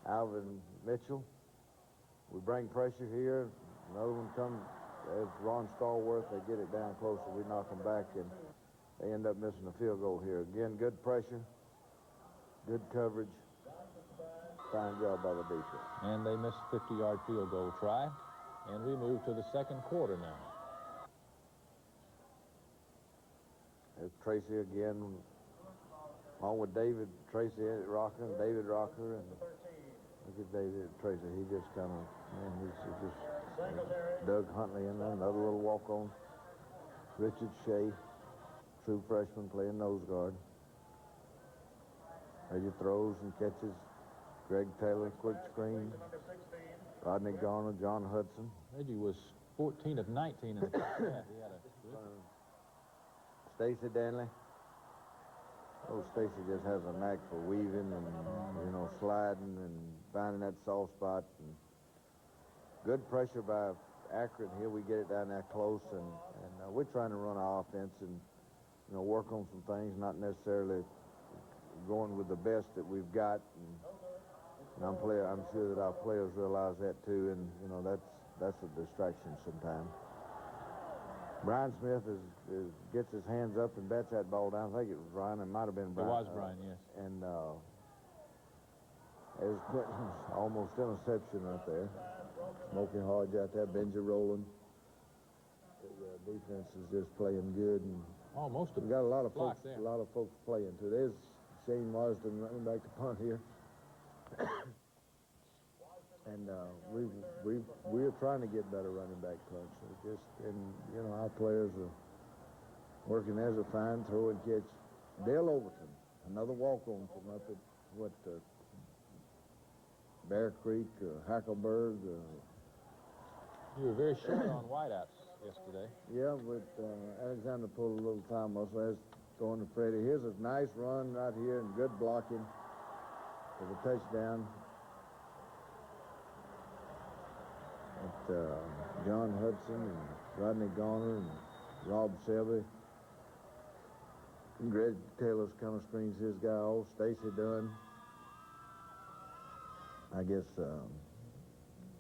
Alvin Mitchell. We bring pressure here. Another one comes, as Ron Stallworth, they get it down closer. We knock them back, and they end up missing a field goal here. Again, good pressure, good coverage. Fine job by the defense. And they missed a 50-yard field goal try. And we move to the second quarter now. There's Tracy again, along with David, Tracy Rocker, and David Rocker, and look at David Tracy. He just kind of, man, he's just Doug Huntley in there, another little walk-on. Richard Shea, true freshman, playing nose guard. Reggie throws and catches. Greg Taylor, quick screen. Rodney Garner, John Hudson. Reggie was 14 of 19 in the first half. He had a Stacy Danley. Oh, Stacy just has a knack for weaving and, you know, sliding and finding that soft spot. And good pressure by Akron. Here we get it down there close, and we're trying to run our offense and, you know, work on some things, not necessarily going with the best that we've got. And I'm sure that our players realize that too, and, you know, that's a distraction sometimes. Brian Smith gets his hands up and bats that ball down. I think it was Brian. It might have been Brian. It was Brian, yes. And there's Quentin's almost interception right there. Smokey Hodge out there, Benji rolling. The defense is just playing good, and almost we got a lot of folks playing too. There's Shane Marsden running back to punt here. And we're trying to get better running back punch. And you know, our players are working. There's a fine throw and catch. Dale Overton, another walk-on from up at Bear Creek, Hackleburg. You were very short on wideouts yesterday. Yeah, but Alexander pulled a little time muscle. There's going to Freddie. Here's a nice run right here and good blocking for the touchdown. John Hudson and Rodney Garner and Rob Selby. And Greg Taylor's kind of screens his guy off. Stacy Dunn. I guess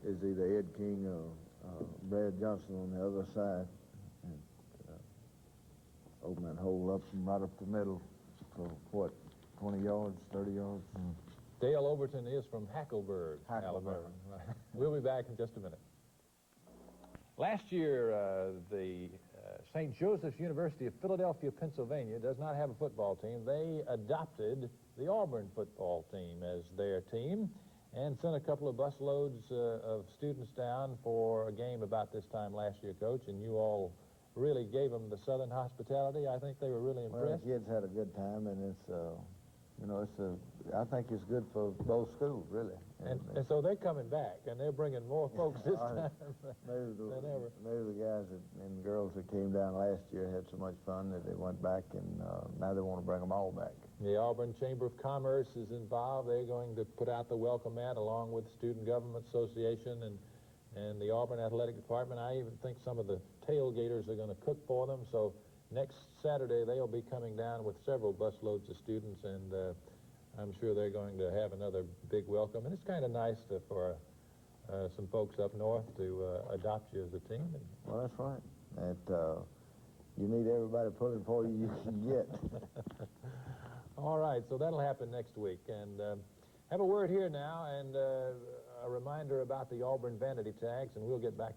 is either Ed King or Brad Johnson on the other side. And open that hole up and right up the middle for what, 20 yards, 30 yards? Dale Overton is from Hackleburg, Alabama. Right. We'll be back in just a minute. Last year, the St. Joseph's University of Philadelphia, Pennsylvania, does not have a football team. They adopted the Auburn football team as their team and sent a couple of busloads of students down for a game about this time last year, Coach, and you all really gave them the Southern hospitality. I think they were really impressed. Well, the kids had a good time, and it's, you know, I think it's good for both schools, really. And so they're coming back, and they're bringing more folks this time than ever. Maybe the guys and girls that came down last year had so much fun that they went back, and now they want to bring them all back. The Auburn Chamber of Commerce is involved. They're going to put out the welcome mat along with the Student Government Association and the Auburn Athletic Department. I even think some of the tailgaters are going to cook for them. So next Saturday, they'll be coming down with several busloads of students, and I'm sure they're going to have another big welcome. And it's kind of nice for some folks up north to adopt you as a team. Well, that's right. You need everybody pulling for you can get. All right, so that'll happen next week. And have a word here now, and a reminder about the Auburn vanity tags, and we'll get back.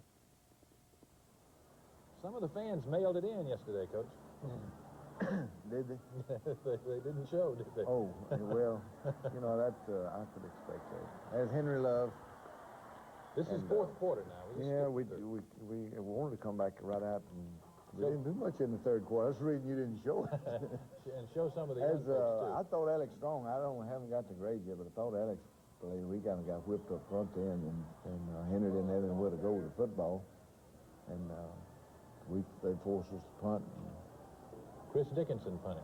Some of the fans mailed it in yesterday, Coach. Did they? They didn't show, did they? Oh, well, you know, that I could expect that. As Henry Love. This is fourth quarter now. Yeah, we wanted to come back right out, and we didn't do much in the third quarter. That's the reason you didn't show it. And show some of the young folks, too. I thought Alex Strong, haven't got the grade yet, but I thought Alex played. We kind of got whipped up front then, and Henry didn't have anywhere to go with the football. And they forced us to punt. Chris Dickinson punting.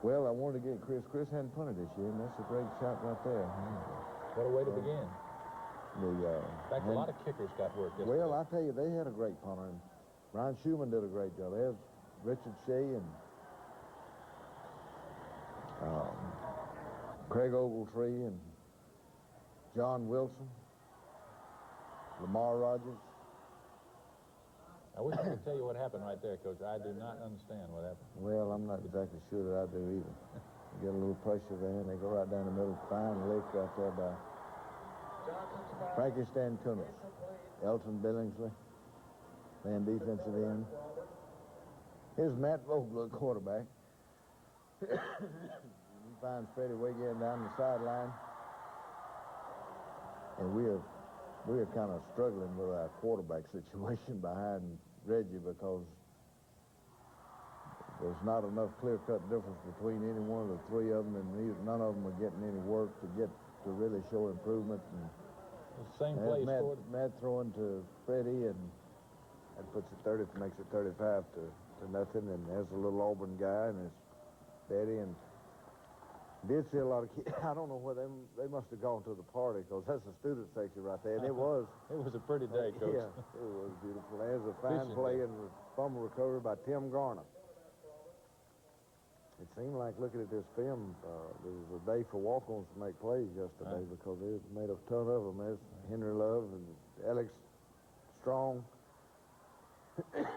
Well, I wanted to get Chris. Chris hadn't punted this year, and that's a great shot right there. What a way to begin. In fact, a lot of kickers got work yesterday. Well, I tell you, they had a great punter, and Brian Schumann did a great job. There's Richard Shea and Craig Ogletree and John Wilson, Lamar Rogers. I wish I could tell you what happened right there, Coach. I do not understand what happened. Well, I'm not exactly sure that I do either. You get a little pressure there, and they go right down the middle, fine lick right there by Frankie Stantunas, Elton Billingsley, playing defensive end. Here's Matt Vogler, quarterback. He finds Freddie Wiggy down the sideline. And we are kind of struggling with our quarterback situation behind Reggie because there's not enough clear-cut difference between any one of the three of them, and none of them are getting any work to really show improvement. And the same play scored. Matt throwing to Freddie, and that puts it 30, makes it 35 to nothing. And there's a little Auburn guy, and it's Betty, and did see a lot of kids. I don't know where they must have gone to the party, because that's the student section right there, and it was. It was a pretty day, Coach. Yeah, it was beautiful. There's a fine play and fumble recovery by Tim Garner. It seemed like, looking at this film, there was a day for walk-ons to make plays yesterday because they made a ton of them. There's Henry Love and Alex Strong. There's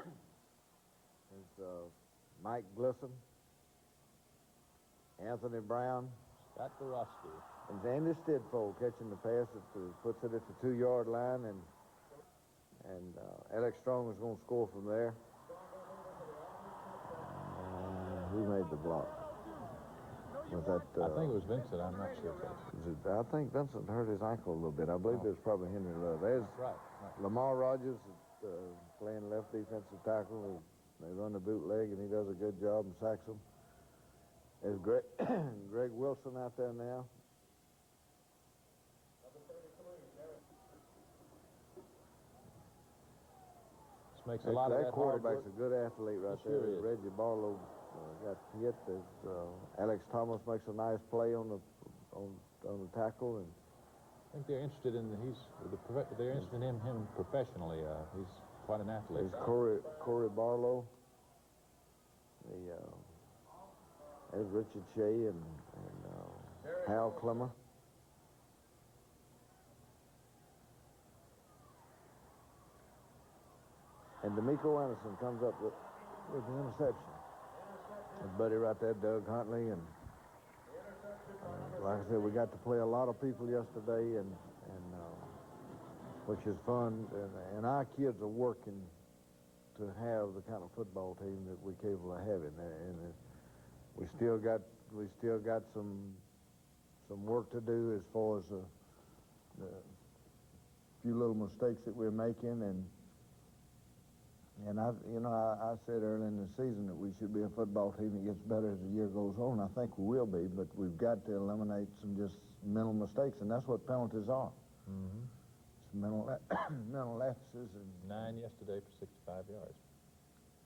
Mike Glisson, Anthony Brown. Scott Borowski. And Andy Stidfold catching the pass puts it at the 2-yard line, and Alex Strong is going to score from there. Who made the block? Was that? I think it was Vincent. I'm not sure. I think Vincent hurt his ankle a little bit. I believe it was probably Henry Love. There's right. Lamar Rogers playing left defensive tackle. They run the bootleg, and he does a good job and sacks them. There's Greg Wilson out there now. This makes a lot of that quarterback's a good athlete right there. Sure is. Reggie Barlow got hit. Alex Thomas makes a nice play on the tackle, and I think they're interested in they're interested in him professionally. He's quite an athlete. There's Corey Barlow. There's Richard Shea and Hal Clemmer. And D'Amico Anderson comes up with the interception. His buddy right there, Doug Huntley, and like I said, we got to play a lot of people yesterday, and which is fun. And our kids are working to have the kind of football team that we're capable of having. And we still got some work to do as far as the few little mistakes that we're making, and I said early in the season that we should be a football team that gets better as the year goes on. I think we will be, but we've got to eliminate some just mental mistakes, and that's what penalties are. Mm-hmm. It's mental lapses. And 9 yesterday for 65 yards.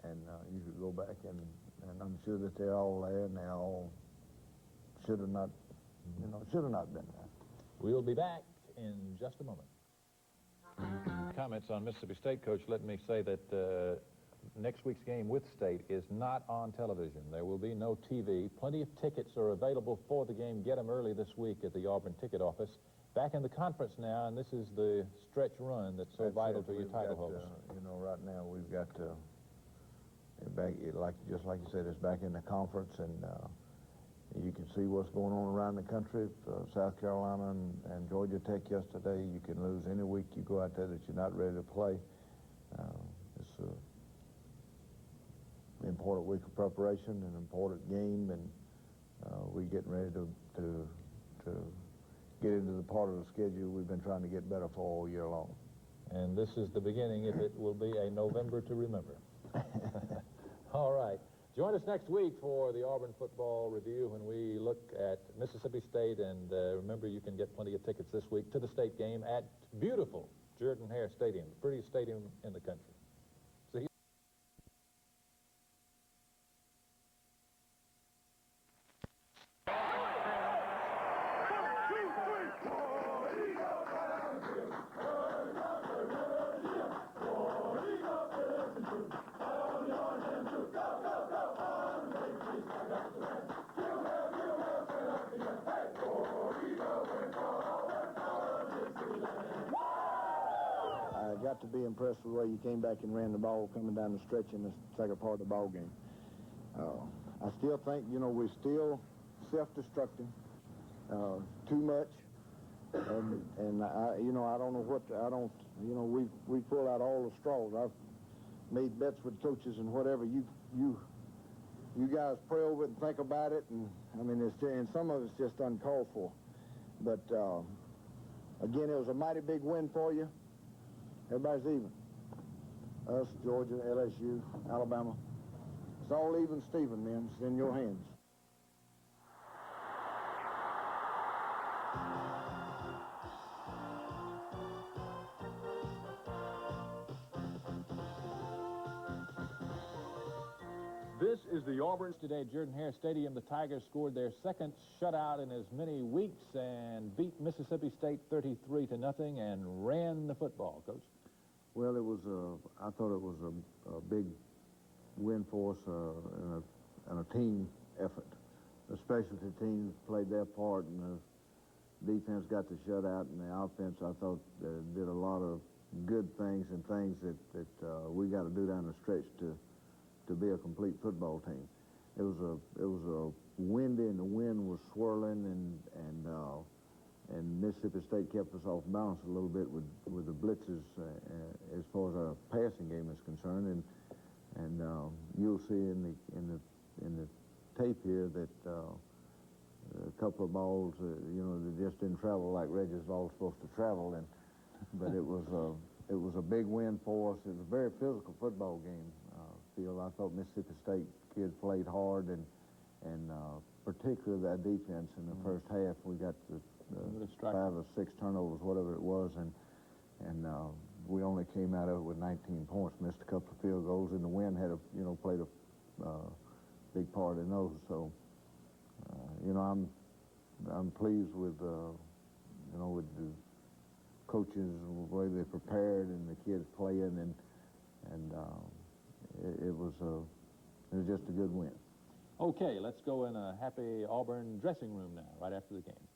And you could go back, and I'm sure that they're all there, and they all should have not been there. We'll be back in just a moment. Comments on Mississippi State, Coach. Let me say that next week's game with State is not on television. There will be no TV. Plenty of tickets are available for the game. Get them early this week at the Auburn ticket office. Back in the conference now, and this is the stretch run that's so vital to your title hopes. Right now we've got back, just like you said, it's back in the conference, and you can see what's going on around the country. South Carolina and Georgia Tech yesterday. You can lose any week you go out there that you're not ready to play. It's an important week of preparation, an important game, and we're getting ready to get into the part of the schedule we've been trying to get better for all year long. And this is the beginning, if it will be a November to remember. All right. Join us next week for the Auburn Football Review when we look at Mississippi State. And remember, you can get plenty of tickets this week to the state game at beautiful Jordan-Hare Stadium, the prettiest stadium in the country. See you. got to be impressed with the way you came back and ran the ball coming down the stretch in the second part of the ball game. I still think, you know, we're still self-destructing too much. And you know, I don't know what, you know, we pull out all the straws. I've made bets with coaches and whatever. You guys pray over it and think about it, and I mean, and some of it's just uncalled for. But again, it was a mighty big win for you. Everybody's even. Us, Georgia, LSU, Alabama. It's all even, Steven, man. It's in your hands. This is the Auburn. Today at Jordan-Hare Stadium, the Tigers scored their second shutout in as many weeks and beat Mississippi State 33-0 and ran the football, Coach. Well, it was I thought it was a big win for us and a team effort. The specialty teams played their part, and the defense got the shutout, and the offense, I thought, did a lot of good things and things that we got to do down the stretch to be a complete football team. It was a windy, and the wind was swirling, and Mississippi State kept us off balance a little bit with the blitzes as far as our passing game is concerned, and you'll see in the tape here that a couple of balls, you know, they just didn't travel like Reggie's ball was supposed to travel, but it was a big win for us. It was a very physical football game. I thought Mississippi State kids played hard, and particularly that defense in the first half. We got the 5 or 6 turnovers, whatever it was, and we only came out of it with 19 points. Missed a couple of field goals, and the wind had played a big part in those. So you know, I'm pleased with with the coaches, the way they prepared, and the kids playing, and it was just a good win. Okay, let's go in a happy Auburn dressing room now, right after the game.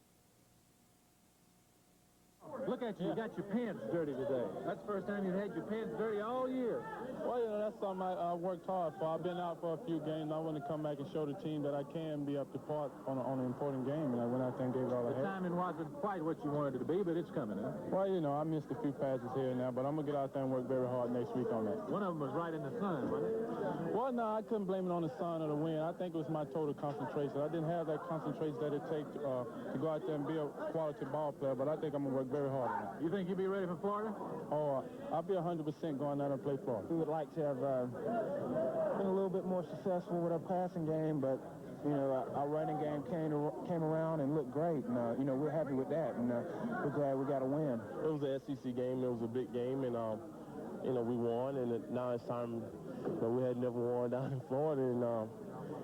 Look at you, you got your pants dirty today. That's the first time you've had your pants dirty all year. Well, you know, that's something I worked hard for. I've been out for a few games. I want to come back and show the team that I can be up to part on an important game, and I went out there and gave it all I had. The timing wasn't quite what you wanted it to be, but it's coming, huh? Well, you know, I missed a few passes here and there, but I'm going to get out there and work very hard next week on that. One of them was right in the sun, wasn't it? Well, no, I couldn't blame it on the sun or the wind. I think it was my total concentration. I didn't have that concentration that it takes to go out there and be a quality ball player, but I think I'm going to work very hard on that. You think you'll be ready for Florida? Oh, I'll be 100% going out and play Florida. We would like to have been a little bit more successful with our passing game, but you know, our running game came around and looked great, and you know, we're happy with that, and we're glad we got a win. It was an SEC game. It was a big game, and you know, we won, and now it's time. You know, we had never won down in Florida, and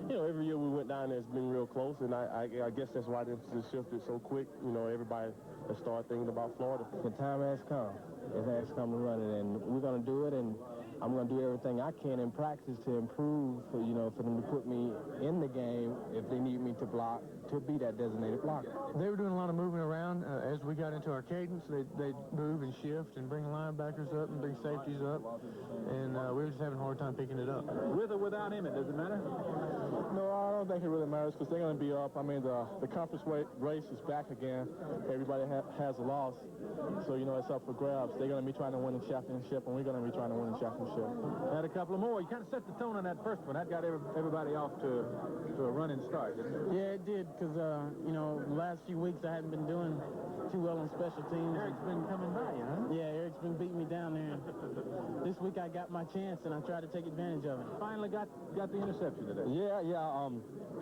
you know, every year we went down there, it's been real close, and I guess that's why this shifted so quick. You know, everybody has started thinking about Florida. The time has come. It has come to run it, and we're going to do it, and I'm going to do everything I can in practice to improve, you know, for them to put me in the game if they need me to block, to be that designated blocker. They were doing a lot of moving around. As we got into our cadence, they'd move and shift and bring linebackers up and bring safeties up, and we were just having a hard time picking it up. With or without him, it doesn't matter? No, I don't think it really matters because they're going to be up. I mean, the conference race is back again. Everybody has a loss, so, you know, it's up for grabs. They're going to be trying to win the championship, and we're going to be trying to win the championship. Had a couple of more. You kind of set the tone on that first one. That got everybody off to a running start, didn't it? Yeah, it did, because, you know, the last few weeks I hadn't been doing too well on special teams. Eric's been coming by you, huh? Yeah, Eric's been beating me down there. This week I got my chance, and I tried to take advantage of it. Finally got the interception today. Yeah.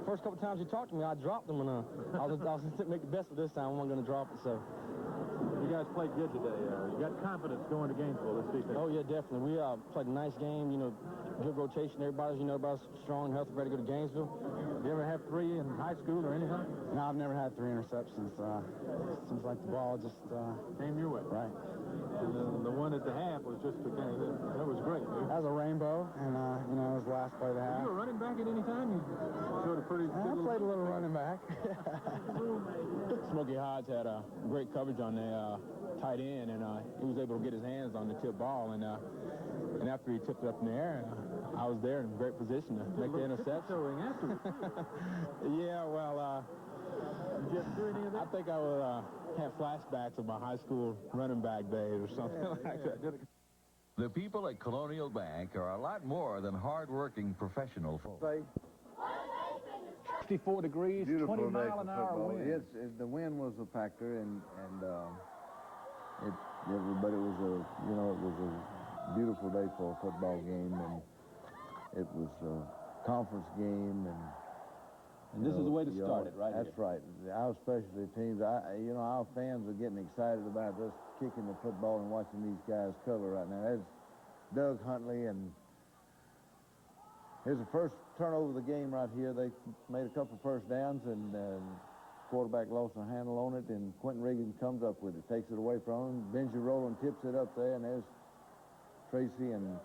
First couple times you talked to me, I dropped them, and I was going to make the best of this time. I wasn't going to drop it, so. You guys played good today. You got confidence going to Gainesville this season. Oh, yeah, definitely. We played a nice game, you know, good rotation. Everybody's strong and healthy, ready to go to Gainesville. You ever have 3 in high school or anything? No, I've never had 3 interceptions. Seems like the ball just came your way. Right. And the one at the half was just that was great. That was a rainbow, and you know, it was the last play of the half. You were running back at any time? You showed a pretty. I played a little running back. Smokey Hodge had great coverage on there. tight end, and he was able to get his hands on the tip ball, and after he tipped it up in the air, I was there in a great position to make the interception. Yeah, well, did you ever do any of that? I think I would have flashbacks of my high school running back days or something like that. The people at Colonial Bank are a lot more than hard-working professional folk. 64 degrees, Beautiful 20 day mile for an hour football. wind. The wind was a factor, but it was a beautiful day for a football game, and it was a conference game, and this is the way to start it, right? That's right. Our specialty teams, our fans are getting excited about us kicking the football and watching these guys cover right now. That's Doug Huntley, and here's the first turnover of the game right here. They made a couple first downs, and quarterback lost a handle on it, and Quentin Regan comes up with it, takes it away from him. Benji Rowland tips it up there, and there's Tracy and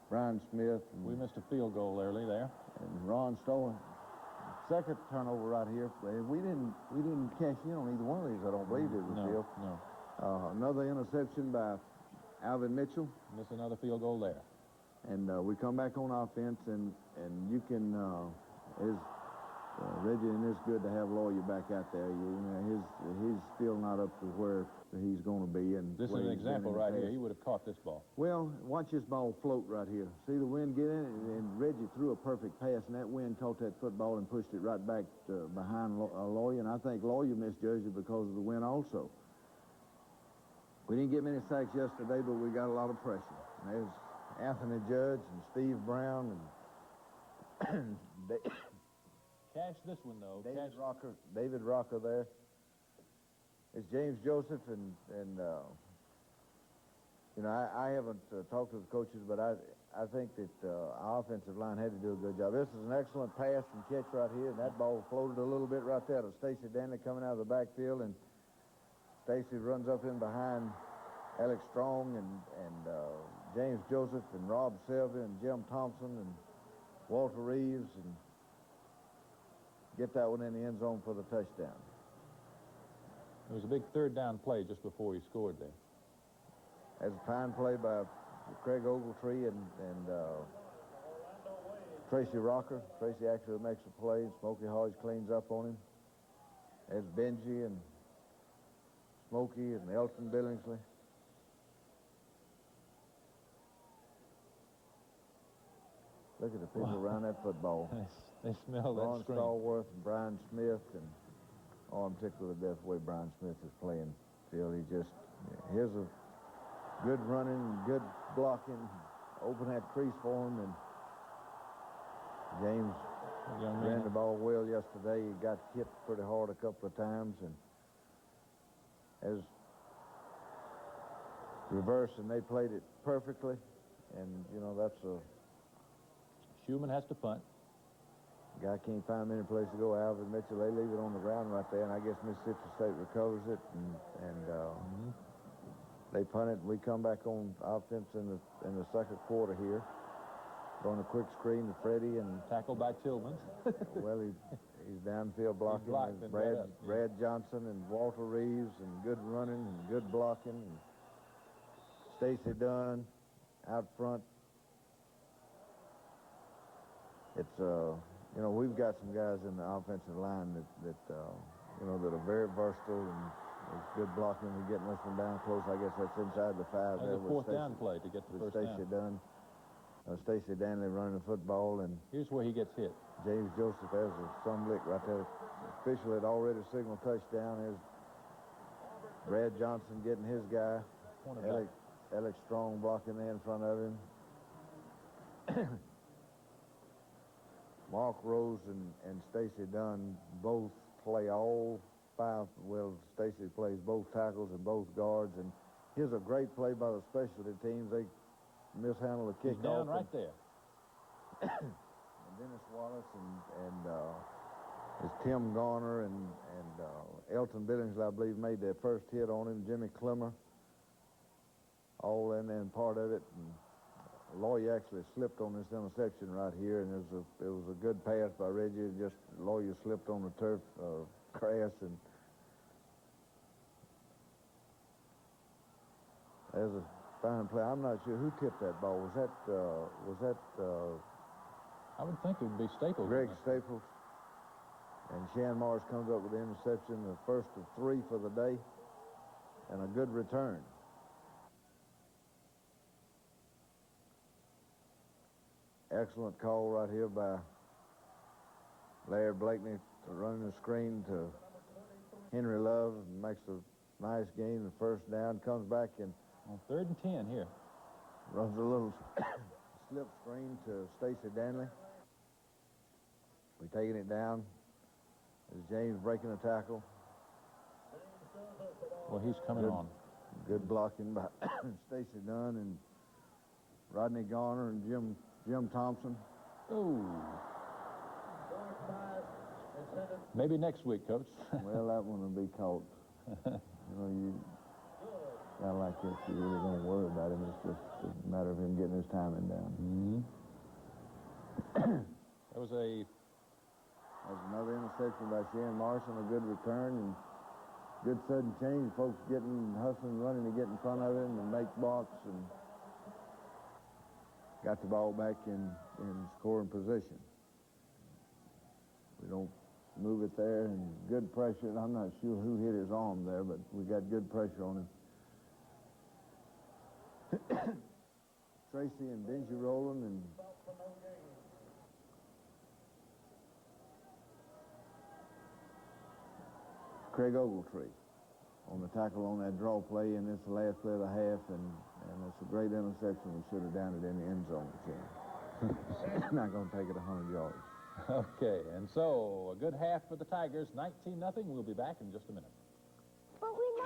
Brian Smith. And we missed a field goal early there. And Ron Stolen. Second turnover right here. We didn't cash in on either one of these. I don't believe it was No. Another interception by Alvin Mitchell. Miss another field goal there. And we come back on offense, and you can, Reggie, and it's good to have Lawyer back out there. He's still not up to where he's going to be. And this is an example right here. He would have caught this ball. Well, watch this ball float right here. See the wind get in it, and Reggie threw a perfect pass, and that wind caught that football and pushed it right back behind Lawyer. And I think Lawyer misjudged it because of the wind also. We didn't get many sacks yesterday, but we got a lot of pressure. And there's Anthony Judge and Steve Brown and Cash this one, though. David Rocker there. It's James Joseph, and I haven't talked to the coaches, but I think that our offensive line had to do a good job. This is an excellent pass and catch right here, and that ball floated a little bit right there to Stacy Danley coming out of the backfield, and Stacy runs up in behind Alex Strong and James Joseph and Rob Selvey and Jim Thompson and Walter Reeves, and get that one in the end zone for the touchdown. It was a big third down play just before he scored there. That's a fine play by Craig Ogletree and Tracy Rocker. Tracy actually makes a play, and Smokey Hodge cleans up on him. There's Benji and Smokey and Elton Billingsley. Look at the people around that football. They smell that Ron string. Stallworth and Brian Smith, and I'm tickled to death the way Brian Smith is playing. Phil, here's a good running, good blocking, open that crease for him, and James ran the ball well yesterday. He got hit pretty hard a couple of times, and as reverse, and they played it perfectly, and that's a Schumann has to punt. Guy can't find any place to go. Alvin Mitchell, they leave it on the ground right there, and I guess Mississippi State recovers it, and they punt it. And we come back on offense in the second quarter here. Going a quick screen to Freddie, and tackled by Tillman. Well, he's downfield blocking. He's Brad Johnson and Walter Reeves, and good running and good blocking. And Stacy Dunn out front. It's we've got some guys in the offensive line that are very versatile, and it's good blocking. We're getting this one down close. I guess that's inside the 5. That's a fourth down play to get the first down. Stacy Danley running the football, and here's where he gets hit. James Joseph has some lick right there. Official had already signaled touchdown. There's Brad Johnson getting his guy. Alex Strong blocking there in front of him. Mark Rose and Stacy Dunn both play all 5. Well, Stacy plays both tackles and both guards. And here's a great play by the specialty teams. They mishandled the kickoff. He's down right there. And Dennis Wallace and it's Tim Garner and Elton Billingsley, I believe, made their first hit on him. Jimmy Clemmer, all in there and part of it. And Lawyer actually slipped on this interception right here, and it was a good pass by Reggie. And just Lawyer slipped on the turf grass, and There's a fine play. I'm not sure who tipped that ball. Was that I would think it would be Staples. Greg Staples? And Shan Morris comes up with the interception, the first of 3 for the day, and a good return. Excellent call right here by Larry Blakeney, running the screen to Henry Love, and makes a nice gain, the first down, comes back and on 3rd and 10 here. Runs a little slip screen to Stacy Danley. We're taking it down. Is James breaking a tackle? Well, he's coming on. Good blocking by Stacy Dunn and Rodney Garner and Jim Thompson. Oh. Maybe next week, Coach. Well, that one will be caught. You know, you guy like this, you really don't worry about him. It's just a matter of him getting his timing down. That was another interception by Shan Morrison, a good return and good sudden change. Folks hustling, running to get in front of him and make blocks, and got the ball back in scoring position. We don't move it there, and good pressure. I'm not sure who hit his arm there, but we got good pressure on him. Tracy and Benji Rowland and Craig Ogletree on the tackle on that draw play, and it's the last play of the half, and it's a great interception. We should have downed it in the end zone. Not going to take it 100 yards. Okay, and so a good half for the Tigers, 19-0. We'll be back in just a minute.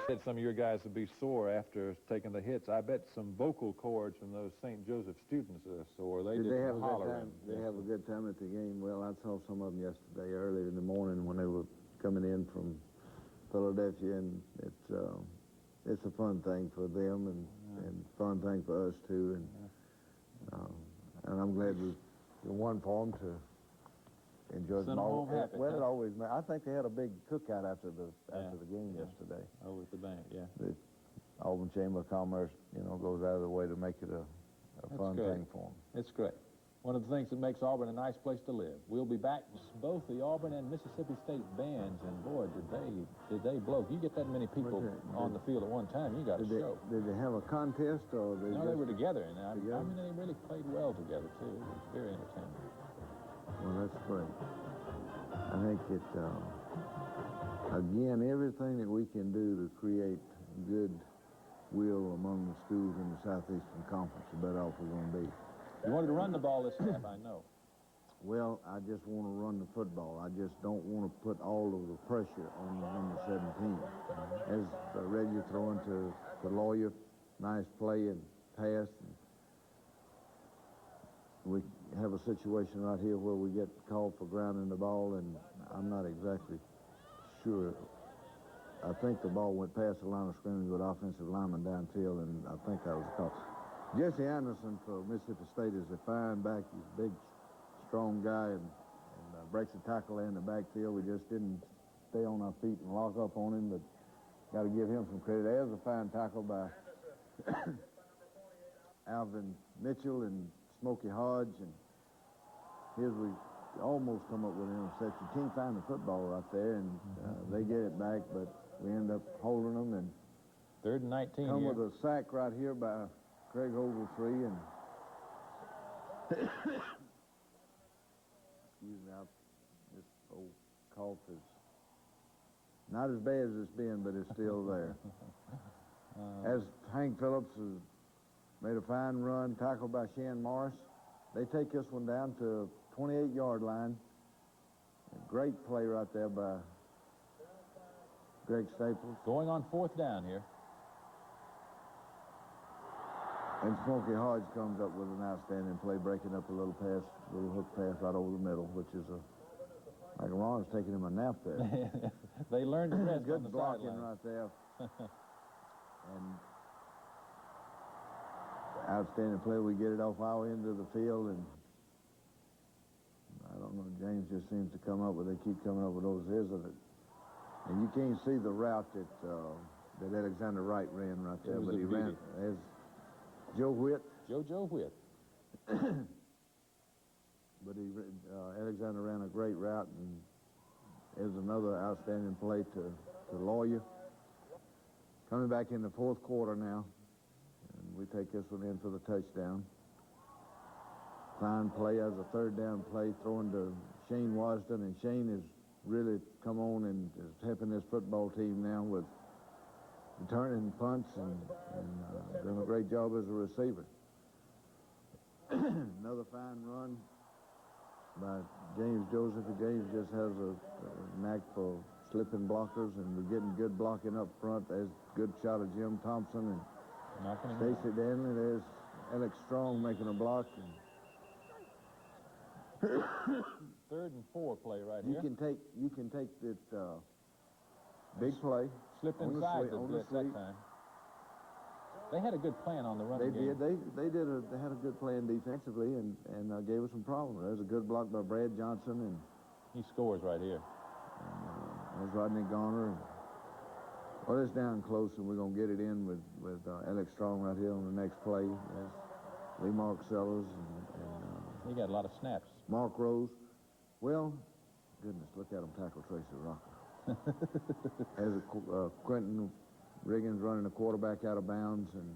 Said some of your guys would be sore after taking the hits. I bet some vocal cords from those St. Joseph students are sore. Did they have a good hollering. time? They have a good time at the game. Well, I saw some of them yesterday early in the morning when they were coming in from Philadelphia, and it's a fun thing for them and fun thing for us too, and I'm glad we won for them to enjoy the ball. Well, it always. I think they had a big cookout after the game yesterday. Over at the bank, yeah. The Auburn Chamber of Commerce, goes out of the way to make it a fun thing for them. It's great. One of the things that makes Auburn a nice place to live. We'll be back with both the Auburn and Mississippi State bands, and boy, did they blow. If you get that many people on the field at one time, you got a show. Did they have a contest, or they? No, they were together, and I mean, they really played well together too. It was very entertaining. Well, that's great. I think again, everything that we can do to create goodwill among the schools in the Southeastern Conference, the better off we're going to be. You wanted to run the ball this half, I know. Well, I just want to run the football. I just don't want to put all of the pressure on number 17. As Reggie throwing to the Lawyer, nice play and pass. And we have a situation right here where we get called for grounding the ball, and I'm not exactly sure. I think the ball went past the line of scrimmage with offensive lineman downfield, and I think that was a call. Jesse Anderson for Mississippi State is a fine back. He's a big, strong guy, and breaks a tackle there in the backfield. We just didn't stay on our feet and lock up on him, but got to give him some credit. There's a fine tackle by Alvin Mitchell and Smokey Hodge, and here's we almost come up with an interception. Can't find the football right there, and they get it back, but we end up holding them. And 3rd and 19 come here. with a sack right here by Craig Ogletree, and excuse me, this old cough is not as bad as it's been, but it's still there. As Hank Phillips has made a fine run, tackled by Shan Morris. They take this one down to 28-yard line. A great play right there by Greg Staples. Going on 4th down here. And Smokey Hodge comes up with an outstanding play, breaking up a little pass, little hook pass right over the middle, which is like Ron's taking him a nap there. They learned to rest good on the blocking sideline. right there. And outstanding play. We get it off our end of the field, and I don't know, James just seems to come up with, they keep coming up with those his of it. And you can't see the route that that Alexander Wright ran right there, was but a he beauty. ran as Joe Whitt. Joe Whitt. But Alexander ran a great route, and there's another outstanding play to Lawyer. Coming back in the fourth quarter now, and we take this one in for the touchdown. Fine play as a third down play, throwing to Shane Wasden, and Shane has really come on and is helping this football team now with returning punts and doing a great job as a receiver. Another fine run by James Joseph. James just has a knack for slipping blockers, and we're getting good blocking up front. There's a good shot of Jim Thompson and Stacy Danley. There's Alex Strong making a block. And 3rd and 4 play right you here. You can take that big play. Slipped inside the blitz that time. They had a good plan on the running game. They had a good plan defensively and gave us some problems. There's a good block by Brad Johnson, and he scores right here. And there's Rodney Garner. Well, it's down close, and we're gonna get it in with Alex Strong right here on the next play. There's Lee Mark Sellers and he got a lot of snaps. Mark Rose. Well, goodness, look at him tackle Tracy Rocker. As Quentin Riggins running the quarterback out of bounds, and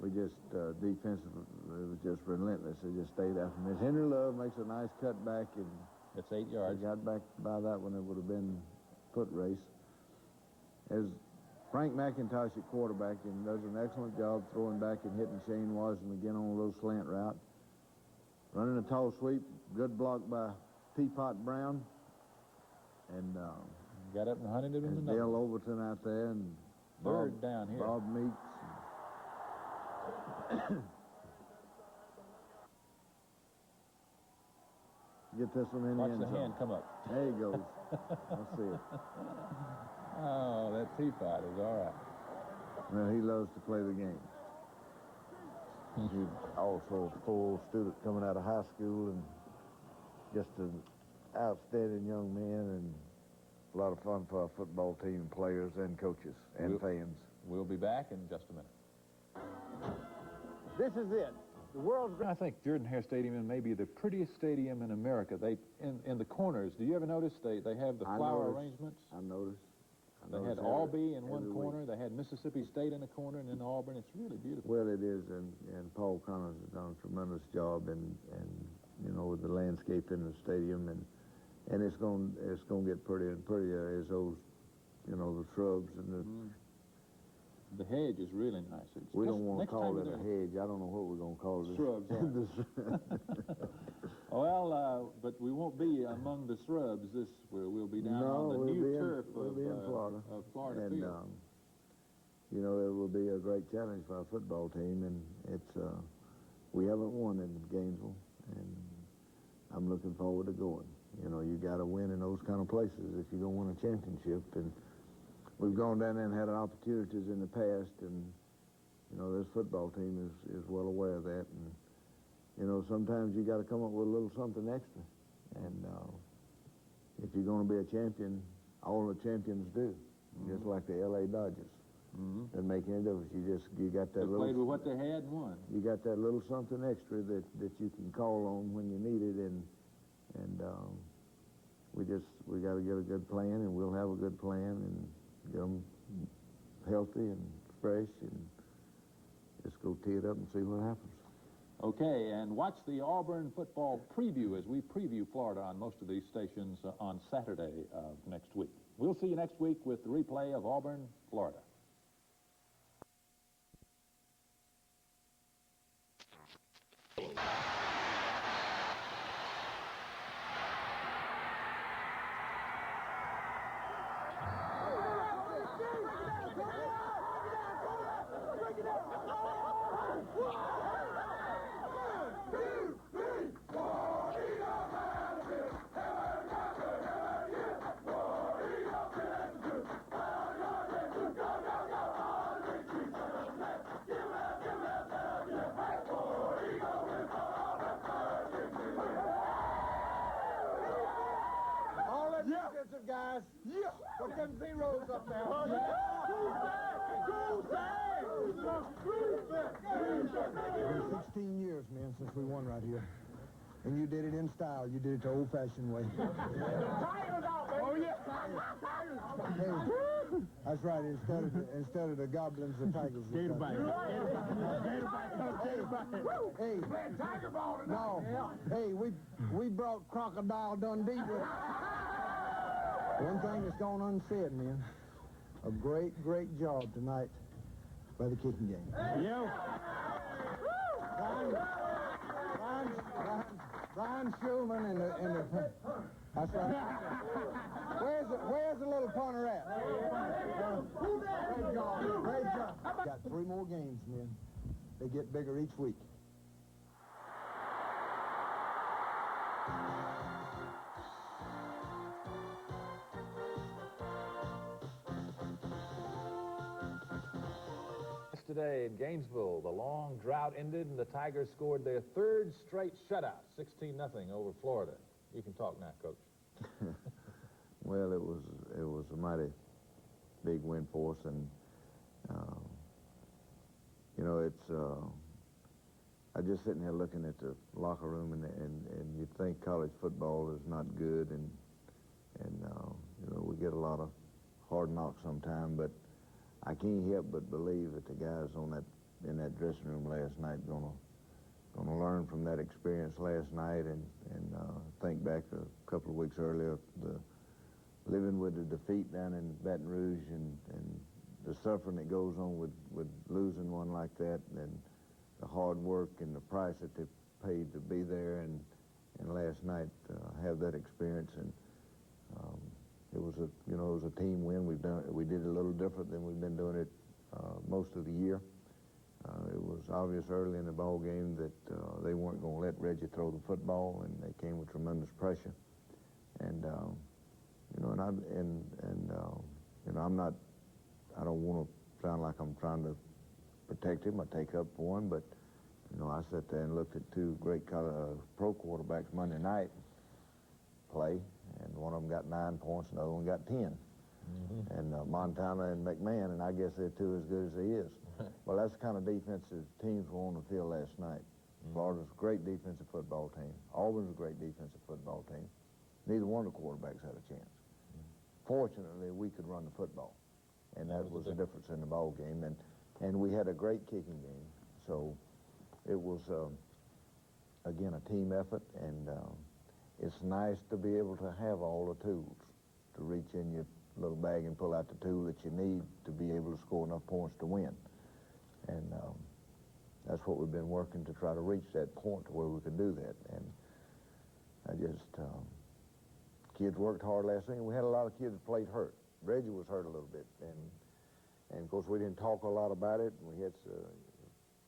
we just defensively, it was just relentless. It just stayed after him. As Henry Love makes a nice cutback, and it's 8 yards. He got back by that one, it would have been foot race. As Frank McIntosh at quarterback, and does an excellent job throwing back and hitting Shane Washington again on a little slant route. Running a tall sweep, good block by Teapot Brown, and got up and hunted him in the Dale Overton out there, and third down here. Bob Meeks. Get this one in the end zone. Watch the hand come up. There he goes. I see it. Oh, that Teapot is all right. Well, he loves to play the game. He's also a full student coming out of high school, and just an outstanding young man, and a lot of fun for our football team, players and coaches and fans. We'll be back in just a minute. This is it. The world's. I think Jordan-Hare Stadium may be the prettiest stadium in America. In the corners, do you ever notice they have the flower arrangements? I noticed. They had Albee in one corner. They had Mississippi State in a corner, and then Auburn. It's really beautiful. Well, it is, and Paul Connors has done a tremendous job, and you know, with the landscape in the stadium, and it's going to get prettier and prettier as those, you know, the shrubs and the hedge is really nice. We don't want to call it a hedge. I don't know what we're going to call it. Shrubs. Well, but we won't be among the shrubs. We'll be down on the new turf of Florida and, Field. You know, it will be a great challenge for our football team, and it's we haven't won in Gainesville, and I'm looking forward to going. You know, you got to win in those kind of places if you're going to win a championship, and we've gone down there and had opportunities in the past, and you know, this football team is well aware of that, and you know, sometimes you got to come up with a little something extra, and if you're going to be a champion, all the champions do, just like the L.A. Dodgers. Doesn't make any difference. You got that little. Played with what they had and won. You got that little something extra that you can call on when you need it, and we got to get a good plan, and we'll have a good plan, and get them healthy and fresh, and just go tee it up and see what happens. Okay, and watch the Auburn football preview as we preview Florida on most of these stations on Saturday of next week. We'll see you next week with the replay of Auburn, Florida. Go, Mark them zeros up there. 16 years, man, since we won right here. And you did it in style. You did it the old-fashioned way. Oh, yeah. Hey, that's right. Instead of the goblins, the tigers. Gator bite. Hey. Tiger ball tonight. No. Hey, we brought Crocodile Dundee with us. One thing that's gone unsaid, man. A great, great job tonight by the kicking game. Yeah. Brian Schulman and the that's right. Where's the little punter at? Great job. Got 3 more games, man. They get bigger each week. Yesterday in Gainesville, the long drought ended and the Tigers scored their 3rd straight shutout, 16-0 over Florida. You can talk now, Coach. Well, it was a mighty big win for us, and you know, it's I just sitting here looking at the locker room, and you think college football is not good, and you know, we get a lot of hard knocks sometimes, but I can't help but believe that the guys in that dressing room last night gonna learn from that experience last night, and think back a couple of weeks earlier, living with the defeat down in Baton Rouge, and the suffering that goes on with losing one like that, and the hard work and the price that they paid to be there, and last night have that experience, and it was a team win. We did it a little different than we've been doing it most of the year. It was obvious early in the ball game that they weren't going to let Reggie throw the football, and they came with tremendous pressure. And you know, I don't want to sound like I'm trying to protect him or take up for him, but you know, I sat there and looked at 2 great pro quarterbacks Monday night play, and one of them got 9 points, and the other one got 10. And Montana and McMahon, and I guess they're 2 as good as he is. Well, that's the kind of defensive teams were on the field last night. Florida's a great defensive football team. Auburn's a great defensive football team. Neither one of the quarterbacks had a chance. Fortunately, we could run the football, and that was the difference in the ball game. And we had a great kicking game. So it was, again, a team effort, and it's nice to be able to have all the tools to reach in your little bag and pull out the tool that you need to be able to score enough points to win. And that's what we've been working to try to reach that point to where we could do that. And I just, kids worked hard last week, and we had a lot of kids that played hurt. Reggie was hurt a little bit, and of course we didn't talk a lot about it. We had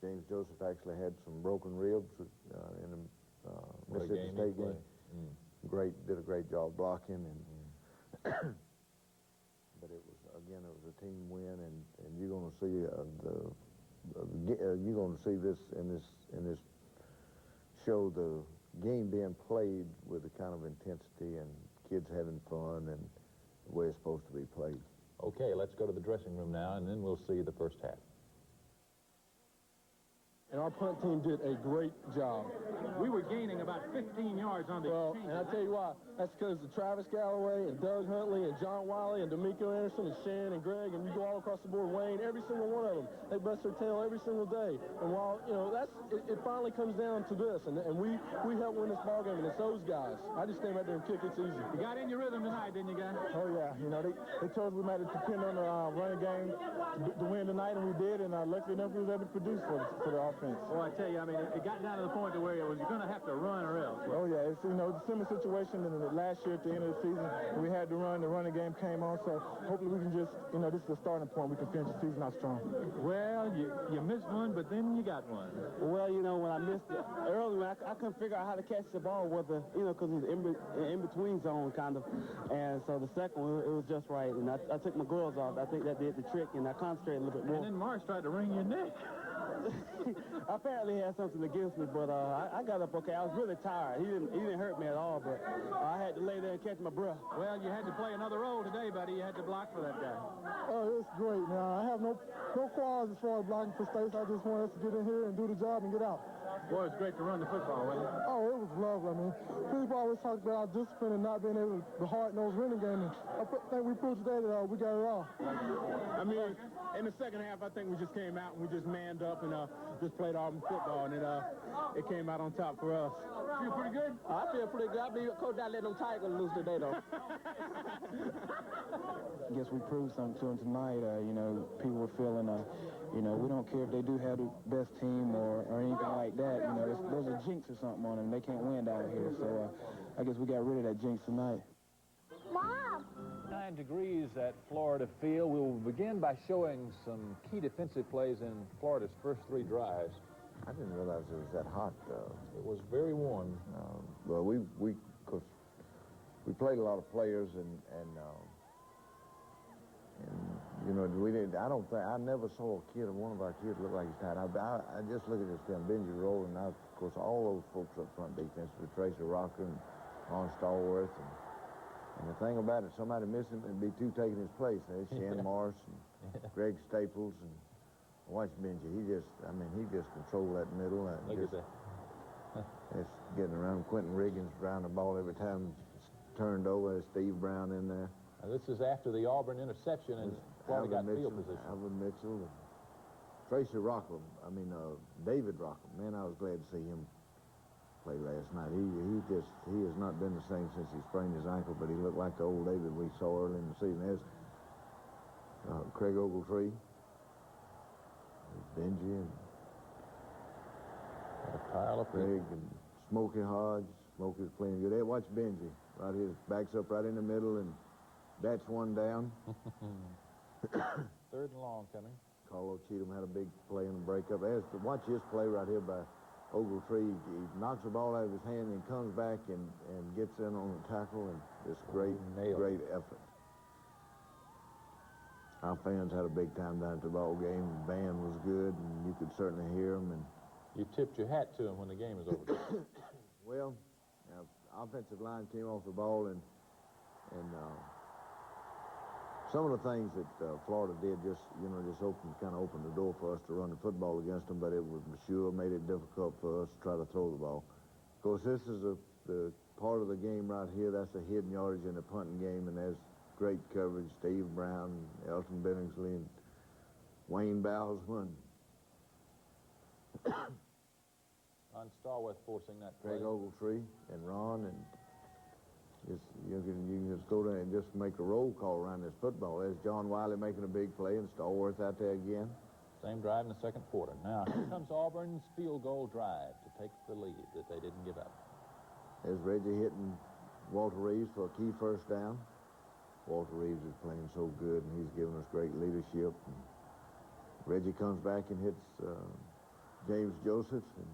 James Joseph actually had some broken ribs in the Mississippi State game. Did a great job blocking, and but it was a team win, and you're going to see you're going to see this in this show, the game being played with a kind of intensity and kids having fun and the way it's supposed to be played. Okay, let's go to the dressing room now, and then we'll see the first half. And our punt team did a great job. We were gaining about 15 yards on the exchange. And I tell you why, that's because of Travis Galloway and Doug Huntley and John Wiley and D'Amico Anderson and Shan and Greg, and you go all across the board, Wayne, every single one of them. They bust their tail every single day. And while, you know, it finally comes down to this, and we help win this ball game, and it's those guys. I just stand right there and kick, it's easy. You got in your rhythm tonight, didn't you, guys? Oh, yeah. You know, they told us we might have to depend on the running game to win tonight, and we did, and luckily enough, we was able to produce for the offense. Well, I tell you, I mean, it got down to the point to where you're going to have to run or else. Oh, yeah. It's, you know, the similar situation in the last year at the end of the season. We had to run. The running game came on, so hopefully we can just, you know, this is the starting point. We can finish the season out strong. Well, you missed one, but then you got one. Well, you know, when I missed it earlier, I couldn't figure out how to catch the ball, whether, you know, because it's in between zone, kind of. And so the second one, it was just right. And I took my gloves off. I think that did the trick, and I concentrated a little bit more. And then Marsh tried to wring your neck. apparently he had something against me, but I got up okay. I was really tired. He didn't hurt me at all, but I had to lay there and catch my breath. Well, you had to play another role today, buddy. You had to block for that guy. Oh, it's great, man. I have no qualms as far as blocking for Stace. I just want us to get in here and do the job and get out. Boy, it's great to run the football, wasn't it? Oh, it was lovely. I mean, people always talk about our discipline and not being able to the hard-nosed running game. And I think we proved today that we got it all. I mean, in the second half, I think we just came out and we just manned up and just played Auburn football, and it came out on top for us. Feel pretty good? I feel pretty good. I mean, Coach, I let them Tigers lose today, though. I guess we proved something to them tonight. You know, people were feeling, you know, we don't care if they do have the best team or anything like that. You know, there's a jinx or something on them. They can't win down here. So I guess we got rid of that jinx tonight. Mom! 9 degrees at Florida Field. We will begin by showing some key defensive plays in Florida's first 3 drives. I didn't realize it was that hot. It was very warm. Well, we played a lot of players, and you know, I never saw one of our kids look like he's tired. I just look at this damn Benji Roll, and of course, all those folks up front defensively, Tracy Rocker and Ron Stallworth, and the thing about it, somebody missing and be 2 taking his place. There's Shan Morris and Greg Staples, and watch Benji. He just controlled that middle. Look at that. It's getting around. Quentin Riggins around the ball every time it's turned over. There's Steve Brown in there. Now, this is after the Auburn interception, and Florida got field position. Alvin Mitchell, and Tracy Rockland. David Rockland. Man, I was glad to see him play last night. He has not been the same since he sprained his ankle, but he looked like the old David we saw early in the season. There's Craig Ogletree, Benji, and pile of Craig and Smokey Hodge. Smokey's playing good. Hey, watch Benji right here. Backs up right in the middle, and that's one down. 3rd and long coming. Carlo Cheatham had a big play in the breakup. Watch his play right here by Ogletree. He knocks the ball out of his hand and comes back and gets in on the tackle, and just great effort. Our fans had a big time down at the ball game. The band was good, and you could certainly hear them. And you tipped your hat to them when the game was over. Well, offensive line came off the ball, and some of the things that Florida did just kind of opened the door for us to run the football against them, but it was sure made it difficult for us to try to throw the ball. Of course, this is the part of the game right here. That's a hidden yardage in the punting game, and there's great coverage. Steve Brown, Elton Billingsley, and Wayne Bowsman. Ron Stallworth forcing that play. Craig Ogletree and Ron, and you can just go there and just make a roll call around this football. There's John Wiley making a big play, and Stallworth out there again. Same drive in the 2nd quarter. Now, here comes Auburn's field goal drive to take the lead that they didn't give up. There's Reggie hitting Walter Reeves for a key 1st down. Walter Reeves is playing so good, and he's giving us great leadership. And Reggie comes back and hits James Joseph, and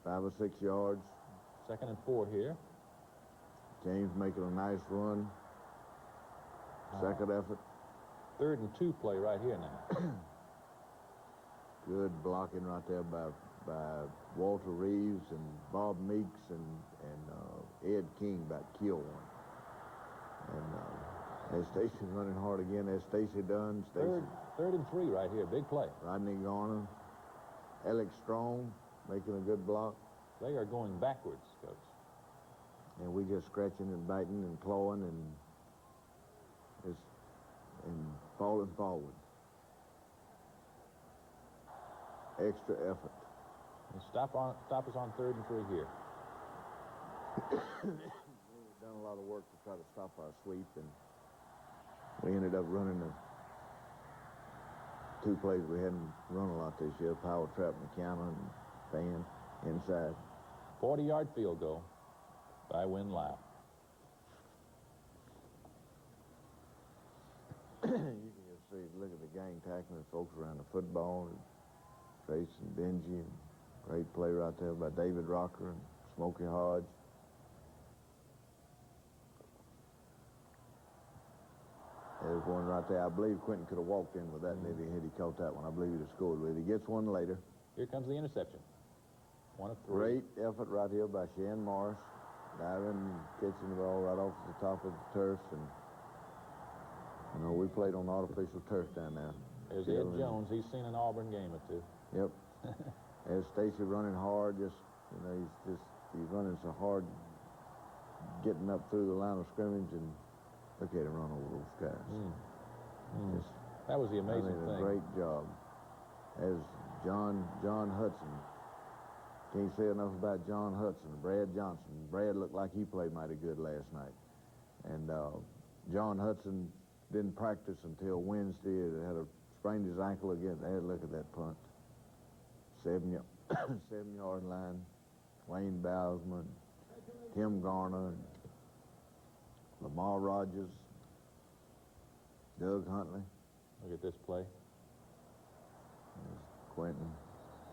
5 or 6 yards. 2nd and 4 here. James making a nice run. 2nd effort. 3rd and 2 play right here now. Good blocking right there by Walter Reeves and Bob Meeks and Ed King about to kill one. And there's Stacy running hard again. There's Stacy Dunn. 3rd and 3 right here. Big play. Rodney Garner. Alex Strong making a good block. They are going backwards, Coach. And we just scratching and biting and clawing and falling forward. Extra effort. And stop us on 3rd and 3 here. We've done a lot of work to try to stop our sweep, and we ended up running the 2 plays we hadn't run a lot this year: power trap, McKenna, and Fan inside. 40-yard field goal by Win Lau. You can just see, look at the gang tackling the folks around the football. Trace and Benji, and great play right there by David Rocker and Smokey Hodge. There's one right there. I believe Quentin could have walked in with that, and if he caught that one, I believe he'd have scored with it. He gets one later. Here comes the interception. One of three. Great effort right here by Shan Morris, diving, catching the ball right off the top of the turf, and you know we played on artificial turf down there. There's Ed Jones. He's seen an Auburn game or two. Yep. There's Stacy running hard. Just he's running so hard, getting up through the line of scrimmage, and look at him run over those guys. That was the amazing thing. A great job. As John Hudson. Can't say enough about John Hudson. Brad Johnson. Brad looked like he played mighty good last night. And John Hudson didn't practice until Wednesday. He had sprained his ankle again. Hey, look at that punt. 7-yard line. Wayne Bowsman, Tim Garner, Lamar Rogers, Doug Huntley. Look at this play. There's Quentin.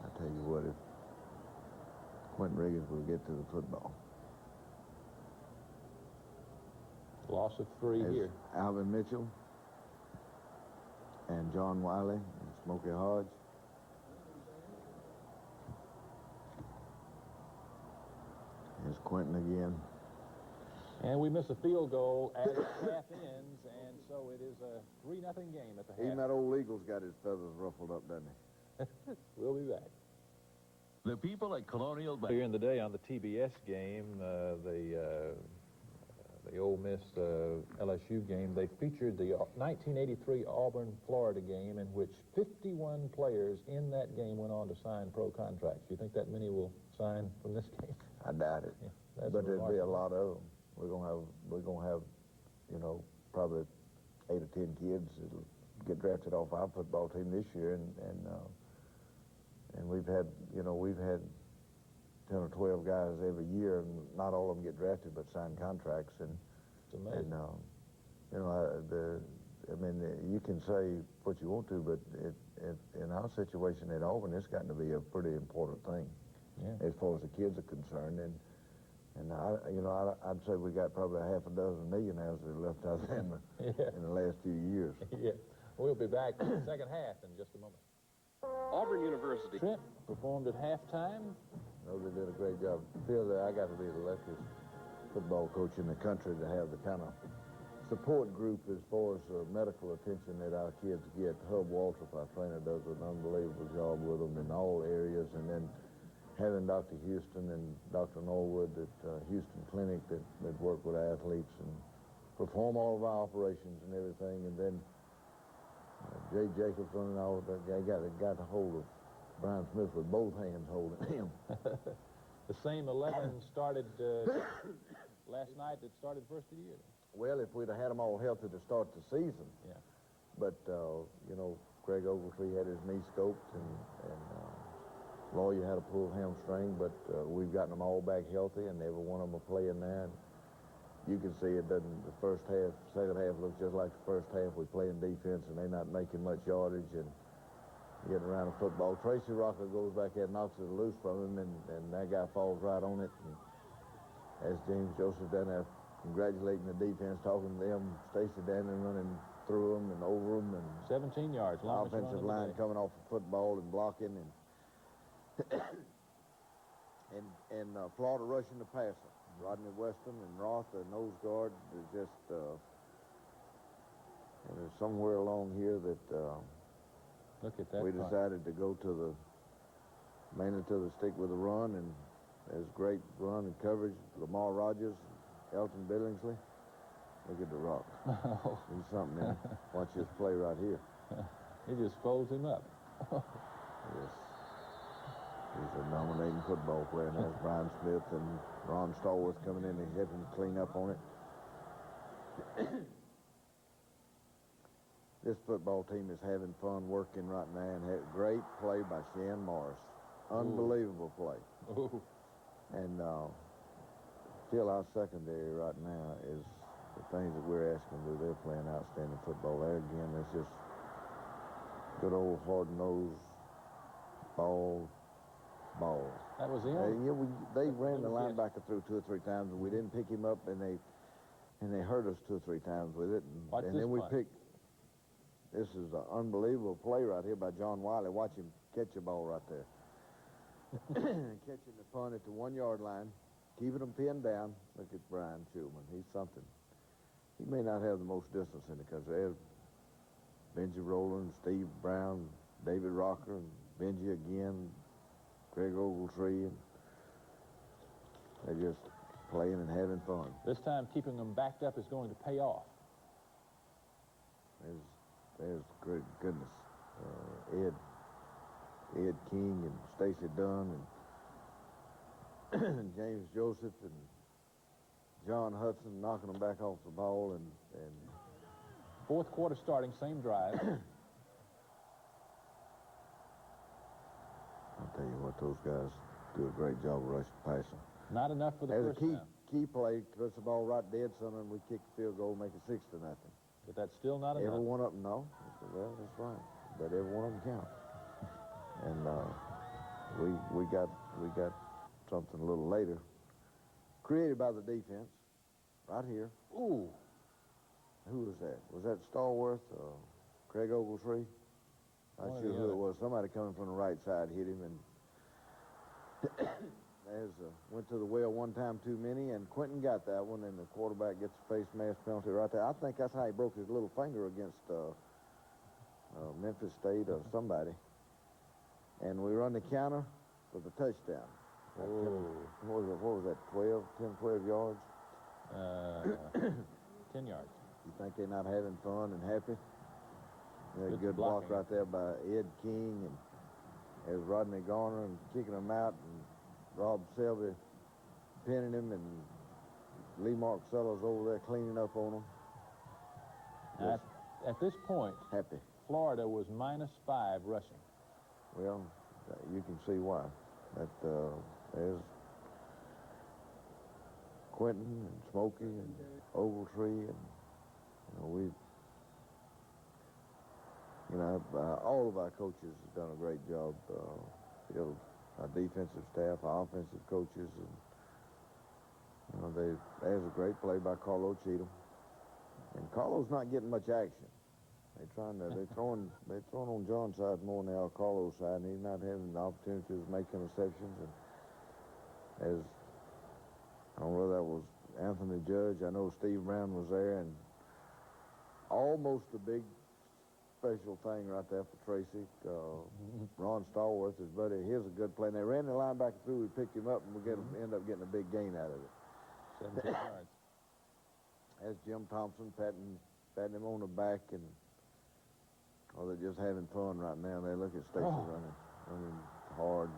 I tell you what, if Quentin Riggins will get to the football. Loss of 3 here. Alvin Mitchell and John Wiley and Smokey Hodge. Here's Quentin again. And we miss a field goal as half ends, and so it is a 3-0 game at the half. Even that old Eagle's got his feathers ruffled up, doesn't he? We'll be back. The people at Colonial Bank. Earlier in the day on the TBS game, the Ole Miss LSU game, they featured the 1983 Auburn, Florida game in which 51 players in that game went on to sign pro contracts. Do you think that many will sign from this game? I doubt it. Yeah, but there'll be a lot of them. We're gonna have, you know, probably 8 or 10 kids that'll get drafted off our football team this year, and we've had 10 or 12 guys every year, and not all of them get drafted, but sign contracts. And it's amazing. You can say what you want to, but in our situation at Auburn, it's gotten to be a pretty important thing, as far as the kids are concerned. And I'd say we got probably half a dozen millionaires that are left out there in the last few years. Yeah, we'll be back in the second half in just a moment. Auburn University. Trent performed at halftime. No, they did a great job. I feel that I got to be the luckiest football coach in the country to have the kind of support group as far as medical attention that our kids get. Hub Waltrip, our trainer, does an unbelievable job with them in all areas. And then having Dr. Houston and Dr. Norwood at Houston Clinic that work with athletes and perform all of our operations and everything. And then Jay Jacobs running all of that. They got a hold of Brian Smith with both hands holding him. The same 11 started last night that started first of the year. Well, if we'd have had them all healthy to start the season. Yeah. But, Craig Ogletree had his knee scoped, and Lawyer had a pulled hamstring, but we've gotten them all back healthy, and every one of them are playing now. And you can see it doesn't, the first half, second half looks just like the first half. We're playing defense, and they're not making much yardage and getting around the football. Tracy Rocker goes back there and knocks it loose from him, and that guy falls right on it. And as James Joseph down there congratulating the defense, talking to them, Stacy down there running through them and over them. And 17 yards, longest run of the offensive line day. coming off the football and blocking, and Florida rushing the passer. Rodney Weston and Roth, the nose guard, is just there's somewhere along here that look at that. We decided to go mainly to the stick with the run, and there's great run and coverage. Lamar Rogers, Elton Billingsley. Look at the rock. He's something there. Watch this play right here. He just folds him up. Yes. He's a dominating football player, and there's Brian Smith and Ron Stallworth coming in and helping clean up on it. This football team is having fun working right now, and had a great play by Shan Morris. Unbelievable play. Ooh. And still our secondary right now is the things that we're asking to do. They're playing outstanding football. There again, it's just good old hard-nosed ball. That was it. They ran the linebacker through 2 or 3 times, and we didn't pick him up, and they hurt us 2 or 3 times with it. And then we picked. This is an unbelievable play right here by John Wiley. Watch him catch the ball right there. catching the punt at the 1-yard line, keeping them pinned down. Look at Brian Schulman. He's something. He may not have the most distance in the country. There's Benji Rowland, Steve Brown, David Rocker, and Benji again, Craig Ogletree, and they're just playing and having fun. This time, keeping them backed up is going to pay off. There's great goodness. Ed King and Stacy Dunn and James Joseph and John Hudson knocking them back off the ball, and fourth quarter starting, same drive. I'll tell you what, those guys do a great job of rushing passing. Not enough for the There's first a down. key play, puts the ball right dead center, and we kick the field goal, make it 6-0. But that's still not enough. Every one of them, no. Well, that's right. But every one of them counts. And we got something a little later, created by the defense, right here. Ooh. Who was that? Was that Stallworth? Craig Ogletree? Not sure who it was. Somebody coming from the right side hit him, and went to the well one time too many, and Quentin got that one, and the quarterback gets a face mask penalty right there. I think that's how he broke his little finger against Memphis State or somebody. And we run the counter for the touchdown. What was that, 10, 12 yards? 10 yards. You think they're not having fun and happy? Good block right there by Ed King, and there's Rodney Garner and kicking him out, and Rob Selby pinning him, and Lee Marcello's over there cleaning up on him. At this point, happy. Florida was -5 rushing. Well, you can see why. There's Quentin and Smokey and Ogletree, and all of our coaches have done a great job. Our defensive staff, our offensive coaches, and there's a great play by Carlo Cheatham. And Carlo's not getting much action. They're throwing on John's side more than they are Carlo's side, and he's not having the opportunity to make interceptions. And I don't know whether that was Anthony Judge. I know Steve Brown was there, and almost a big special thing right there for Tracy. Ron Stallworth, his buddy, here's a good play. And they ran the linebacker through, we picked him up, and we end up getting a big gain out of it. 17 yards. That's Jim Thompson patting him on the back, and they're just having fun right now. They look at Stacy running hard.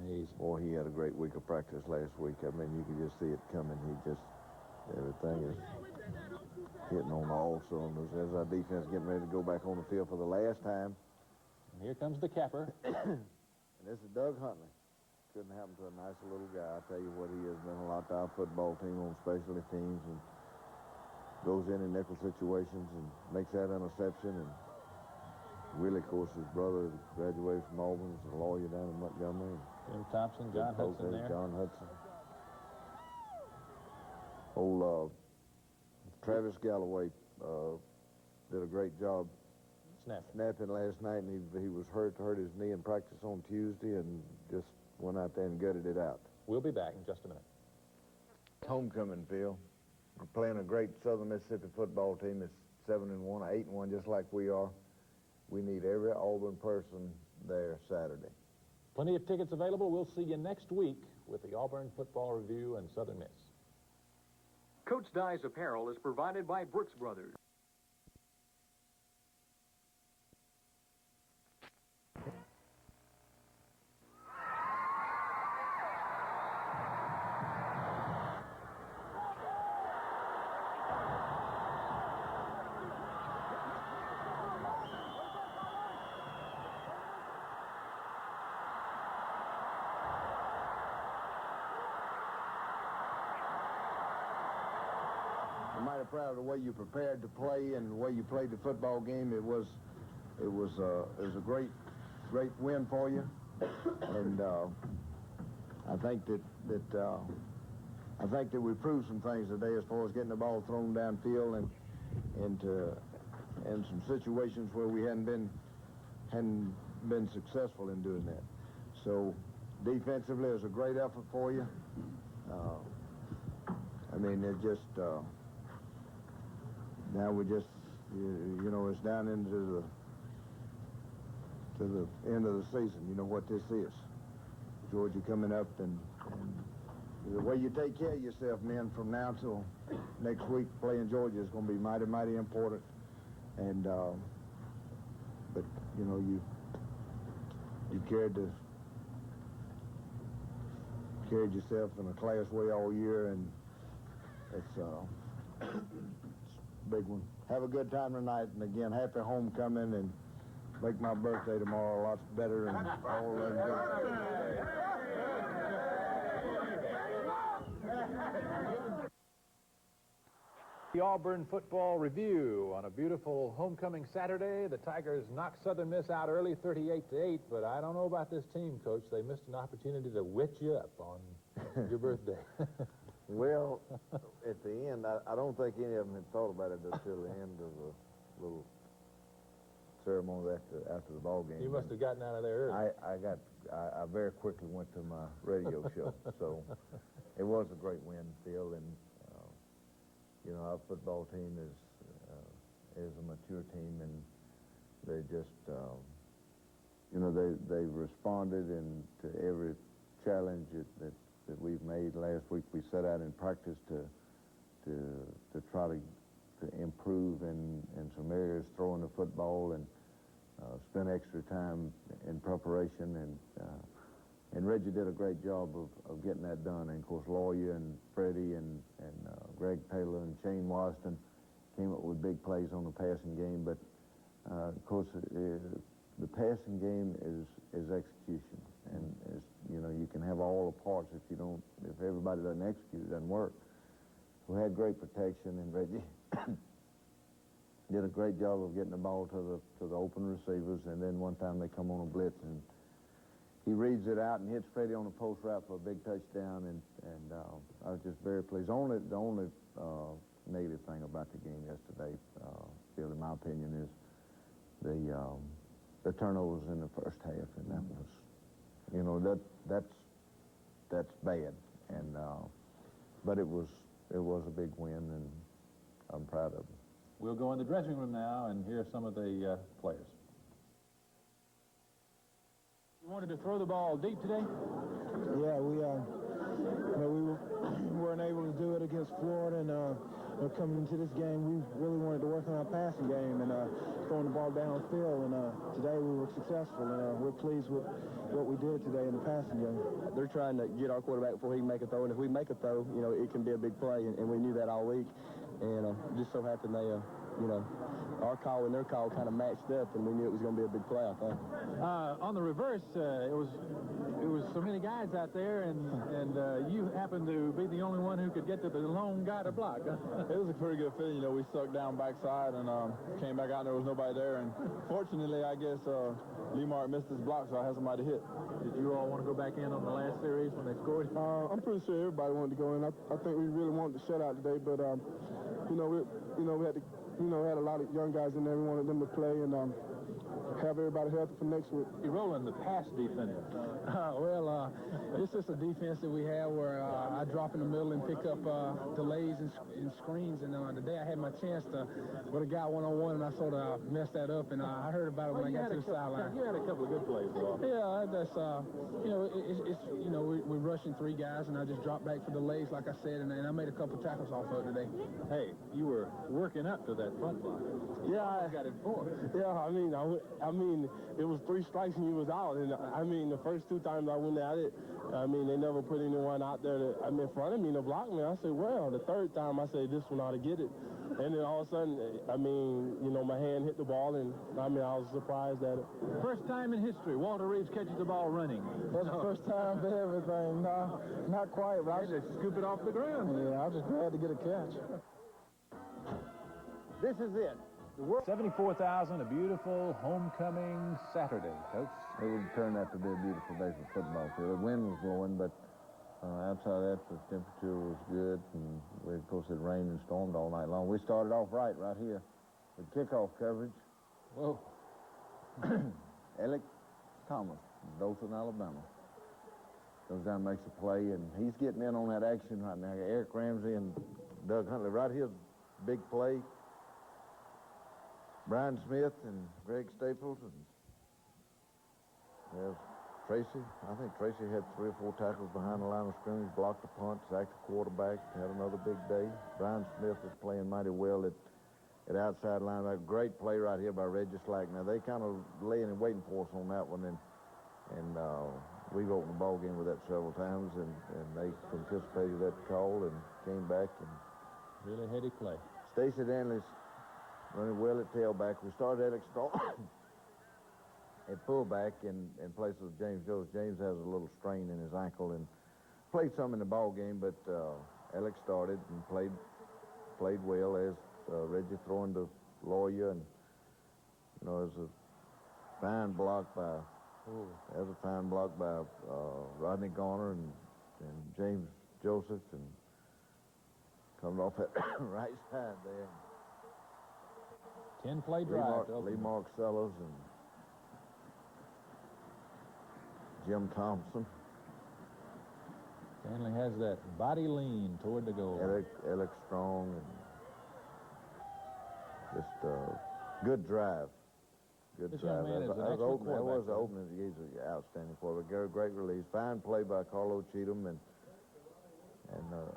Amazing. Boy, he had a great week of practice last week. I mean, you could just see it coming. Everything is hitting on all cylinders. As our defense getting ready to go back on the field for the last time. And here comes the capper. And this is Doug Huntley. Couldn't happen to a nicer little guy. I tell you what, he has done a lot to our football team on specialty teams, and goes in nickel situations and makes that interception. And Willie, of course, his brother graduated from Auburn, is a lawyer down in Montgomery. Jim Thompson, John Hudson there. John Hudson. Old Travis Galloway did a great job snapping last night, and he was hurt his knee in practice on Tuesday, and just went out there and gutted it out. We'll be back in just a minute. Homecoming, Phil. We're playing a great Southern Mississippi football team. It's 7-1, 8-1, just like we are. We need every Auburn person there Saturday. Plenty of tickets available. We'll see you next week with the Auburn Football Review and Southern Miss. Coach Dye's apparel is provided by Brooks Brothers. I'm mighty proud of the way you prepared to play and the way you played the football game. It was a great win for you, and I think that we proved some things today as far as getting the ball thrown downfield and some situations where we hadn't been successful in doing that. So defensively, it was a great effort for you. I mean, it just now we just you know, it's down into the end of the season. You know what this is. Georgia coming up, and the way you take care of yourself, men, from now till next week, playing Georgia is going to be mighty, mighty important. And but you know, you carried yourself in a class way all year, and it's a big one. Have a good time tonight, and again, happy homecoming, and make my birthday tomorrow lots better and all that good. The Auburn football review on a beautiful homecoming Saturday. The Tigers knocked Southern Miss out early, 38-8, but I don't know about this team, Coach. They missed an opportunity to wet you up on your birthday. Well, at the end, I don't think any of them had thought about it until the end of the little ceremony after the ball game. You must have gotten out of there early. I very quickly went to my radio show, so it was a great win, Phil, and you know, our football team is a mature team, and they just you know, they responded to every challenge that we've made. Last week we set out in practice to try to improve in some areas, throwing the football, and spend extra time in preparation, and Reggie did a great job of getting that done. And of course, Lawyer and Freddie and Greg Taylor and Shane Washington came up with big plays on the passing game. But of course, the passing game is execution, and you know, you can have all the parts if everybody doesn't execute, it doesn't work. We had great protection, and Reggie did a great job of getting the ball to the open receivers. And then one time they come on a blitz, and he reads it out and hits Freddie on the post route for a big touchdown, and I was just very pleased. The only negative thing about the game yesterday, Phil, in my opinion, is the turnovers in the first half, and that was, you know, that's bad, and but it was a big win, and I'm proud of it. We'll go in the dressing room now and hear some of the players. You wanted to throw the ball deep today? Yeah, we weren't able to do it against Florida, and coming into this game, we really wanted to work on our passing game and throwing the ball downfield, and today we were successful, and we're pleased with what we did today in the passing game. They're trying to get our quarterback before he can make a throw, and if we make a throw, you know, it can be a big play, and we knew that all week. And just so happened they, you know, our call and their call kind of matched up, and we knew it was going to be a big play, I think. On the reverse, it was so many guys out there, and you happened to be the only one who could get to the lone guy to block. It was a pretty good feeling. You know, we sucked down backside and came back out and there was nobody there. And fortunately, I guess Lee Mark missed his block, so I had somebody to hit. Did you all want to go back in on the last series when they scored? I'm pretty sure everybody wanted to go in. I think we really wanted to shut out today, but we had to, had a lot of young guys in there. We wanted them to play and have everybody healthy for next week. You're rolling the pass defense. It's just a defense that we have where I drop in the middle and pick up delays and screens. And today I had my chance with a guy one-on-one, and I sort of messed that up. And I heard about it when I got to the sideline. You had a couple of good plays, though. Yeah, that's we're rushing three guys, and I just dropped back for delays, like I said, and I made a couple tackles off of it today. Hey, you were working up to that front block. Yeah, I got it for. Yeah, I mean, it was 3 strikes and he was out. And I mean, the first 2 times I went at it, I mean, they never put anyone out there in front of me to block me. I said, well, the 3rd time I said, this one ought to get it. And then all of a sudden, I mean, my hand hit the ball, and I mean, I was surprised at it. First time in history, Walter Reeves catches the ball running. That's the first time for everything. No, not quite, but I was just scoop it off the ground. Yeah, I was just glad to get a catch. This is it. 74,000, a beautiful homecoming Saturday, Coach. It would turn out to be a beautiful day for football. The wind was blowing, but outside that, the temperature was good, and of course, it rained and stormed all night long. We started off right here with kickoff coverage. Whoa. Alec Thomas, Dothan, Alabama. Goes down and makes a play, and he's getting in on that action right now. Eric Ramsey and Doug Huntley right here, big play. Brian Smith and Greg Staples and there's Tracy. I think Tracy had 3 or 4 tackles behind the line of scrimmage, blocked a punt, sacked the quarterback, had another big day. Brian Smith is playing mighty well at outside linebacker. Great play right here by Reggie Slack. Now they kind of laying and waiting for us on that one, and we've opened the ball game with that several times, and they anticipated that call and came back and really heady play. Stacy Danley's running well at tailback. We started Alex Starr at fullback in place of James Jones. James has a little strain in his ankle and played some in the ball game, but Alex started and played well as Reggie throwing to Lawyer, and you know, there's a fine block by Rodney Garner and James Joseph, and coming off that right side there. 10-play drive. Lee Mark Sellers and Jim Thompson. Stanley has that body lean toward the goal. Alex Strong, and just good drive. Good this drive. Young man is an that was the opening. He's an outstanding quarterback. Great release. Fine play by Carlo Cheatham, and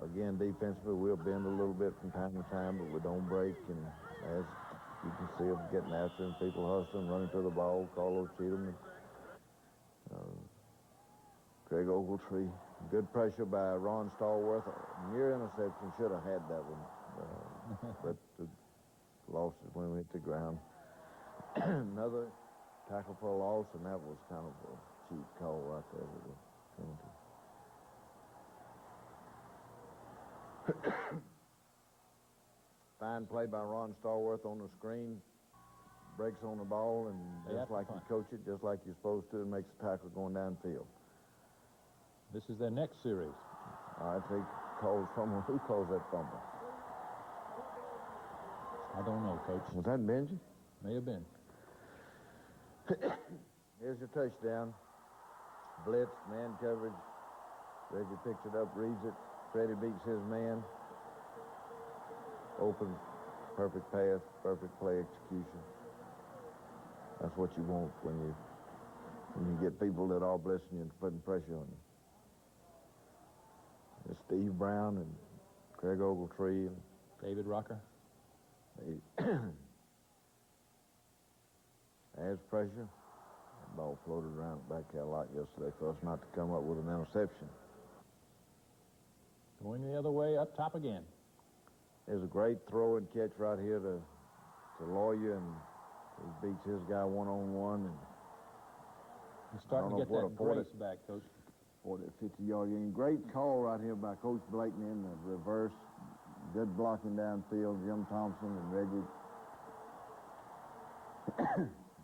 again, defensively, we'll bend a little bit from time to time, but we don't break. And as you can see them getting after him, people hustling, running to the ball. Carlo Cheatham and Craig Ogletree. Good pressure by Ron Stallworth. Near interception, should have had that one, but lost it when we hit the ground. Another tackle for a loss, and that was kind of a cheap call right there with the penalty. Fine play by Ron Stallworth on the screen. Breaks on the ball, and just like you coach it, just like you're supposed to, and makes the tackle going downfield. This is their next series. I think fumble. Who calls that fumble? I don't know, Coach. Was that Benji? May have been. Here's your touchdown. Blitz, man coverage. Reggie picks it up, reads it. Freddie beats his man. Open, perfect pass, perfect play execution. That's what you want when you get people that are blitzing you and putting pressure on you. It's Steve Brown and Craig Ogletree and David Rocker. Adds pressure. That ball floated around the back a lot yesterday for us not to come up with an interception. Going the other way, up top again. There's a great throw and catch right here to Lawyer, and he beats his guy one-on-one. And he's starting to get that grace back, Coach. 40, 50-yard gain. Great call right here by Coach Blakeney in the reverse. Good blocking downfield. Jim Thompson and Reggie.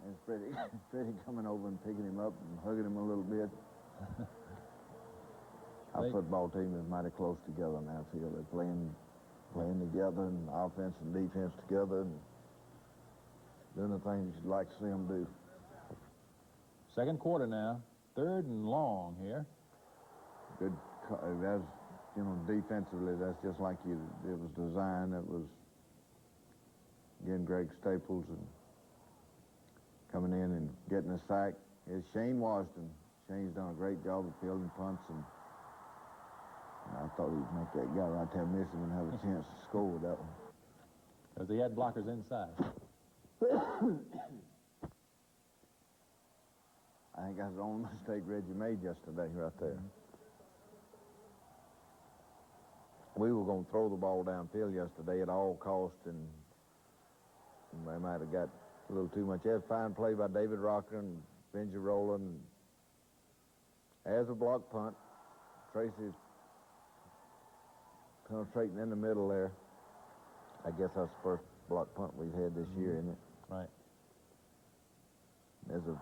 And Freddie coming over and picking him up and hugging him a little bit. Our football team is mighty close together now. I feel they're playing together, and offense and defense together, and doing the things you'd like to see them do. Second quarter now. 3rd and long here. Good. That's, defensively, that's just like it was designed. It was, again, Greg Staples and coming in and getting a sack. It's Shane Washington. Shane's done a great job of fielding punts, and I thought he'd make that guy right there miss him and have a chance to score with that one. Because he had blockers inside. I think that's the only mistake Reggie made yesterday right there. We were going to throw the ball downfield yesterday at all costs, and they might have got a little too much. That's fine play by David Rocker and Benji Rowland. As a block punt, Tracy's penetrating in the middle there. I guess that's the first block punt we've had this year, isn't it? Right. There's a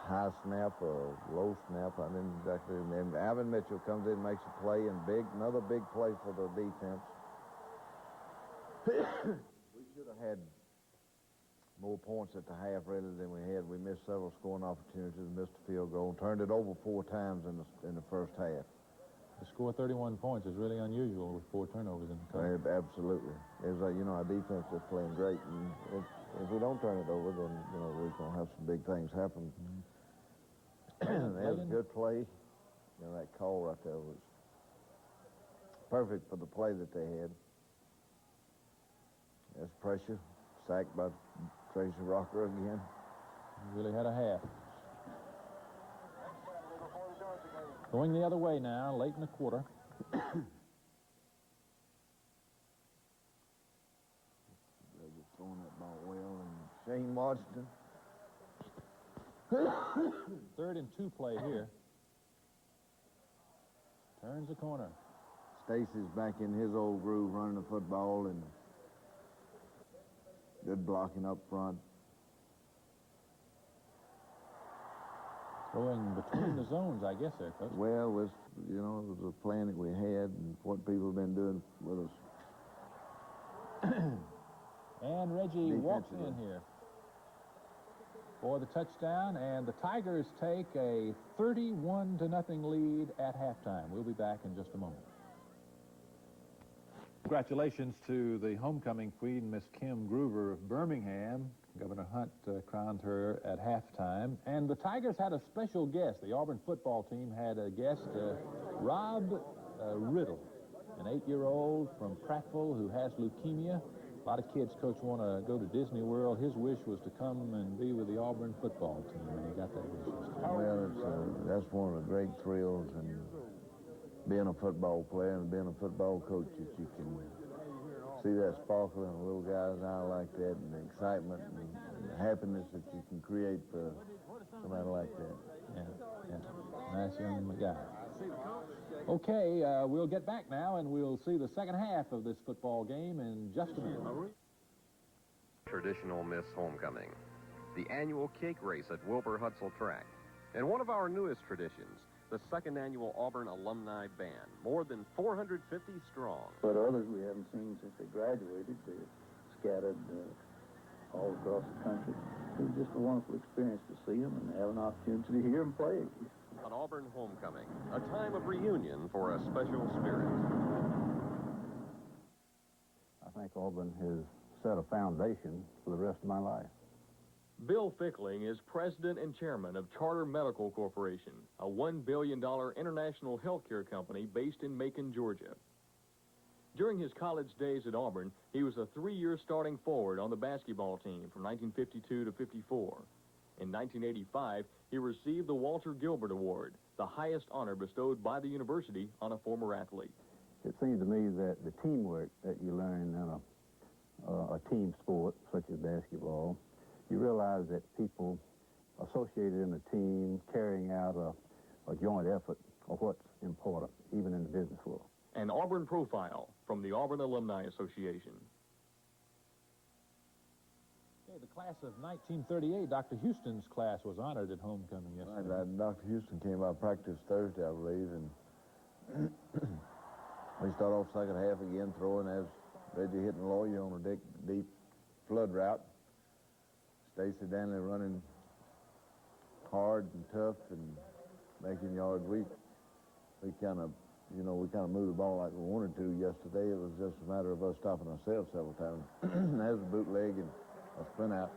high snap or low snap. I didn't exactly. And Alvin Mitchell comes in and makes a play, and another big play for the defense. We should have had more points at the half rather than we had. We missed several scoring opportunities, missed a field goal, turned it over 4 times in the first half. To score 31 points is really unusual with 4 turnovers in the contest. Absolutely. It's like, our defense is playing great, and if we don't turn it over, then, we're going to have some big things happen. They had a good play. That call right there was perfect for the play that they had. That's pressure. Sacked by Tracy Rocker again. He really had a half. Going the other way now, late in the quarter. They're just throwing that ball well, and Shane Washington. 3rd and 2 play here. Turns the corner. Stacy's back in his old groove running the football, and good blocking up front. Throwing between the zones, I guess, there, Coach. Well, it was a plan that we had and what people have been doing with us. And Reggie walks in here for the touchdown, and the Tigers take a 31-0 lead at halftime. We'll be back in just a moment. Congratulations to the homecoming queen, Miss Kim Groover of Birmingham. Governor Hunt crowned her at halftime. And the Tigers had a special guest. The Auburn football team had a guest, Rob Riddle, an 8-year-old from Prattville who has leukemia. A lot of kids, Coach, want to go to Disney World. His wish was to come and be with the Auburn football team, and he got that wish. Well, that's one of the great thrills, and being a football player and being a football coach, that you can see that sparkle in a little guy's eye like that, and the excitement and the happiness that you can create for somebody like that. Yeah. Nice young guy. Okay, we'll get back now, and we'll see the second half of this football game in just a minute. Traditional Miss Homecoming, the annual cake race at Wilbur Hutzel Track, and one of our newest traditions, the second annual Auburn Alumni Band, more than 450 strong. But others we haven't seen since they graduated. They're scattered all across the country. It was just a wonderful experience to see them and have an opportunity to hear them play. An Auburn homecoming, a time of reunion for a special spirit. I think Auburn has set a foundation for the rest of my life. Bill Fickling is president and chairman of Charter Medical Corporation, a $1 billion international healthcare company based in Macon, Georgia. During his college days at Auburn, he was a 3-year starting forward on the basketball team from 1952 to 54. In 1985, he received the Walter Gilbert Award, the highest honor bestowed by the university on a former athlete. It seems to me that the teamwork that you learn in a team sport, such as basketball, you realize that people associated in a team carrying out a joint effort are what's important, even in the business world. An Auburn profile from the Auburn Alumni Association. Okay, the class of 1938, Dr. Houston's class was honored at homecoming yesterday. Right, Dr. Houston came out practice Thursday, I believe, and we start off second half again throwing as Reggie hitting the lawyer on a deep flood route. Stacy Danley running hard and tough and making yards. We kind of moved the ball like we wanted to yesterday. It was just a matter of us stopping ourselves several times. There's a bootleg and a spin out.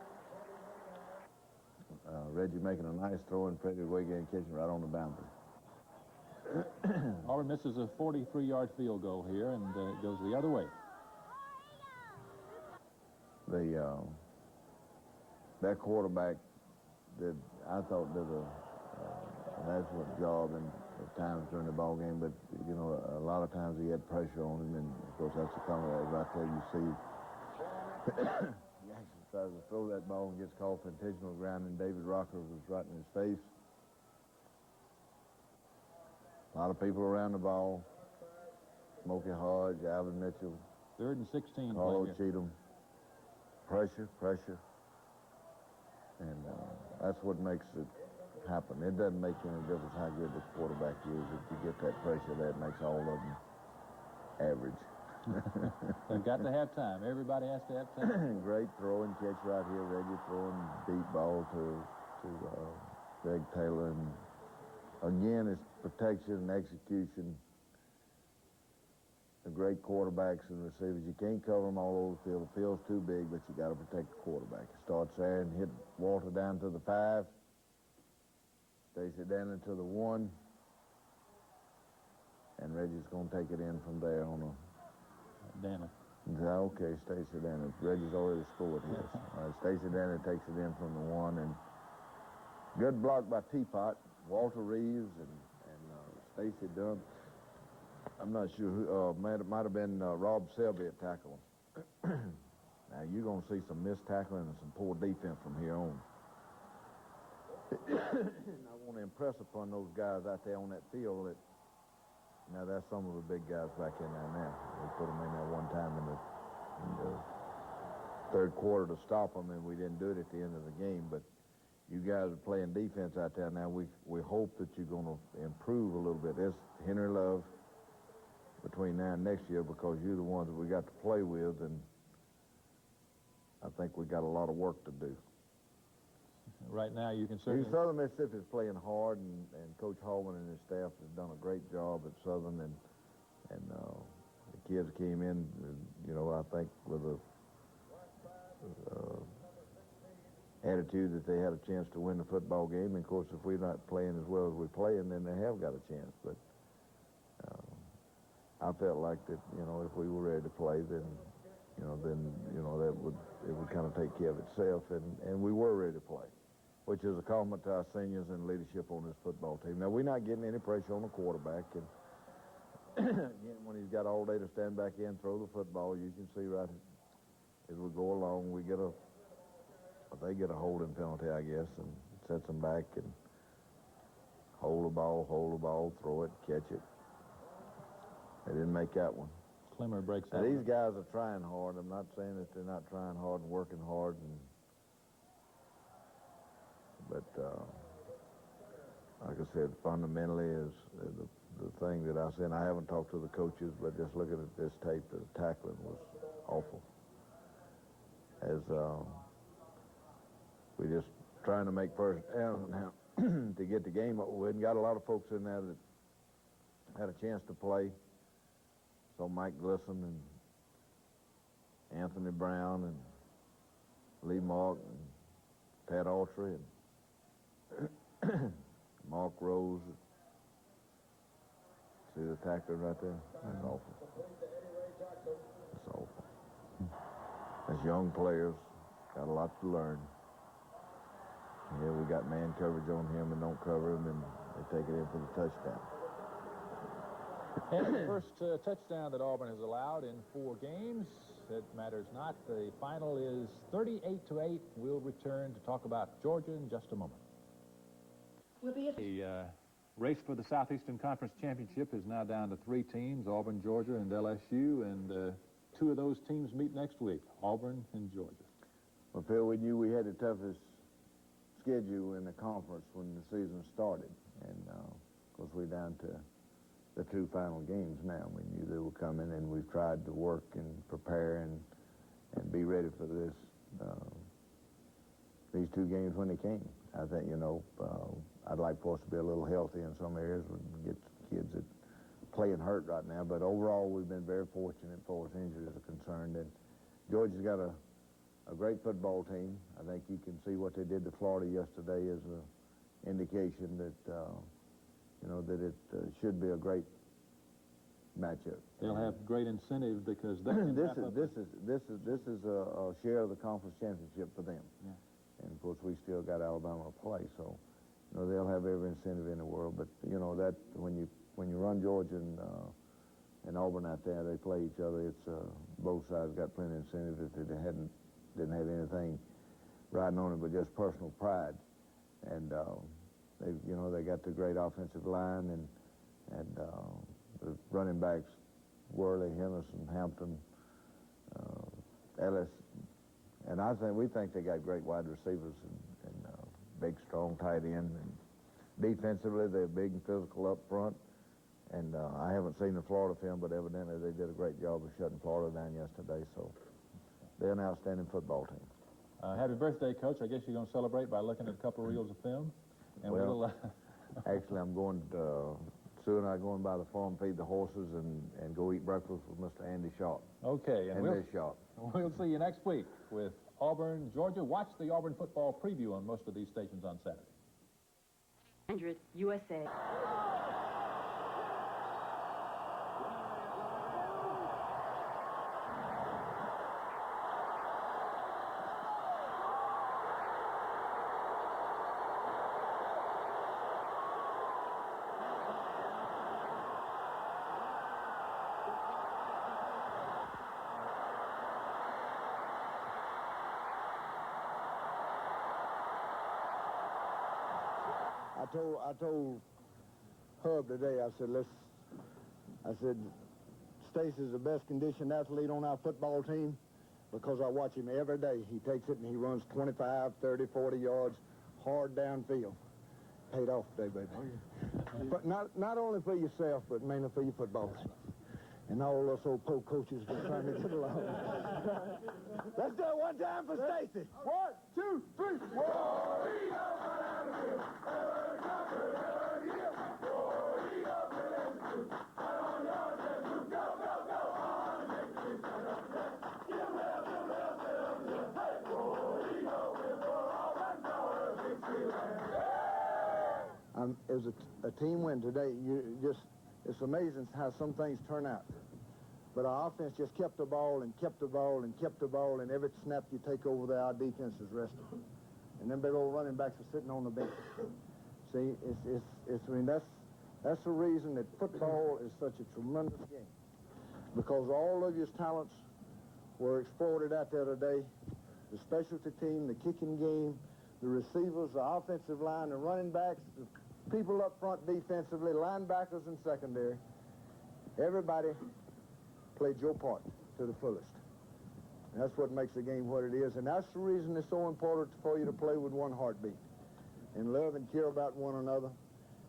Reggie making a nice throw and Freddie Waygan catching right on the boundary. Auburn misses a 43-yard field goal here, and it goes the other way. That quarterback I thought did an excellent job at times during the ball game, but a lot of times he had pressure on him, and of course that's the kind of right there you see. Jackson tries to throw that ball and gets called for intentional grounding. David Rocker was right in his face. A lot of people around the ball. Smokey Hodge, Alvin Mitchell. 3rd and 16. Carlo Cheatham. Pressure. And that's what makes it happen. It doesn't make any difference how good the quarterback is. If you get that pressure, that makes all of them average. They've got to have time. Everybody has to have time. Great throwing catch right here. Reggie throwing deep ball to Greg Taylor. And again, it's protection and execution. The great quarterbacks and receivers. You can't cover them all over the field. The field's too big, but you got to protect the quarterback. He starts there and hit Walter down to the 5. Stays it down into the 1. And Reggie's going to take it in from there on a... Danny. Okay, Stacey Danny. Reggie's already scored his. Stacey Danny takes it in from the 1. And good block by Teapot, Walter Reeves, and Stacey Dunn. I'm not sure who, might have been Rob Selby at tackle. Now, you're going to see some missed tackling and some poor defense from here on. I want to impress upon those guys out there on that field that, now, that's some of the big guys back in there now. We put them in there one time in the third quarter to stop them, and we didn't do it at the end of the game. But you guys are playing defense out there now. We hope that you're going to improve a little bit. There's Henry Love between now and next year, because you're the ones that we got to play with, and I think we got a lot of work to do. Right now, you can certainly... Southern Mississippi is playing hard, and Coach Hallman and his staff has done a great job at Southern, and the kids came in, you know, I think with a attitude that they had a chance to win the football game. And of course, if we're not playing as well as we're playing, then they have got a chance. But I felt like that, you know, if we were ready to play, then that would kind of take care of itself, and we were ready to play, which is a compliment to our seniors and leadership on this football team. Now, we're not getting any pressure on the quarterback, and again, when he's got all day to stand back in, throw the football, you can see right as we go along, they get a holding penalty, I guess, and sets them back and hold the ball, throw it, catch it. They didn't make that one. Clemmer breaks now, out. These guys are trying hard. I'm not saying that they're not trying hard and working hard, but like I said, fundamentally is the thing that I said. I haven't talked to the coaches, but just looking at this tape, the tackling was awful. As we just trying to make first down now to get the game over with. And got a lot of folks in there that had a chance to play. So Mike Glisson and Anthony Brown and Lee Mark and Pat Autry and Mark Rose. See the tackler right there? That's awful. That's awful. As young players, got a lot to learn. Yeah, we got man coverage on him and don't cover him, and they take it in for the touchdown. And the first touchdown that Auburn has allowed in 4 games. It matters not. The final is 38-8. We'll return to talk about Georgia in just a moment. The race for the Southeastern Conference Championship is now down to 3 teams, Auburn, Georgia, and LSU, and 2 of those teams meet next week, Auburn and Georgia. Well, Phil, we knew we had the toughest schedule in the conference when the season started, and of course we're down to the 2 final games now. We knew they were coming, and we've tried to work and prepare and be ready for this these 2 games when they came. I think, you know, I'd like for us to be a little healthy in some areas. We get kids that playing hurt right now, but overall we've been very fortunate as far as injuries are concerned. And Georgia's got a great football team. I think you can see what they did to Florida yesterday as an indication that you know, that it should be a great matchup. They'll have great incentive because they this is a share of the conference championship for them. Yeah. And of course we still got Alabama to play, so you know they'll have every incentive in the world. But you know that when you run Georgia and Auburn out there, they play each other. It's both sides got plenty of incentive. If they didn't have anything riding on it but just personal pride, and they got the great offensive line and the running backs, Worley, Henderson, Hampton, Ellis, and we think they got great wide receivers and big, strong tight end. And defensively, they're big and physical up front, And I haven't seen the Florida film, but evidently they did a great job of shutting Florida down yesterday. So they're an outstanding football team. Happy birthday, Coach. I guess you're going to celebrate by looking at a couple of reels of film. And well, actually, I'm going to, Sue and I are going by the farm, feed the horses, and go eat breakfast with Mr. Andy Sharp. Okay. And Ms. Sharp. We'll see you next week with Auburn, Georgia. Watch the Auburn football preview on most of these stations on Saturday. 100 USA. I told Hub today, I said, Stacy's the best conditioned athlete on our football team because I watch him every day. He takes it and he runs 25, 30, 40 yards hard downfield. Paid off today, baby. Oh, yeah. But not only for yourself, but mainly for your football team. And all those old poke coaches been trying to get along. Let's do it one time for Stacy. 1, 2, 3. It was a team win today. It's amazing how some things turn out. But our offense just kept the ball and kept the ball and kept the ball, and every snap you take over there, our defense is resting. And them big old running backs are sitting on the bench. See, I mean, that's the reason that football is such a tremendous game. Because all of your talents were exploited out there today. The specialty team, the kicking game, the receivers, the offensive line, the running backs, the people up front defensively, linebackers and secondary. Everybody played your part to the fullest. And that's what makes the game what it is. And that's the reason it's so important for you to play with one heartbeat and love and care about one another.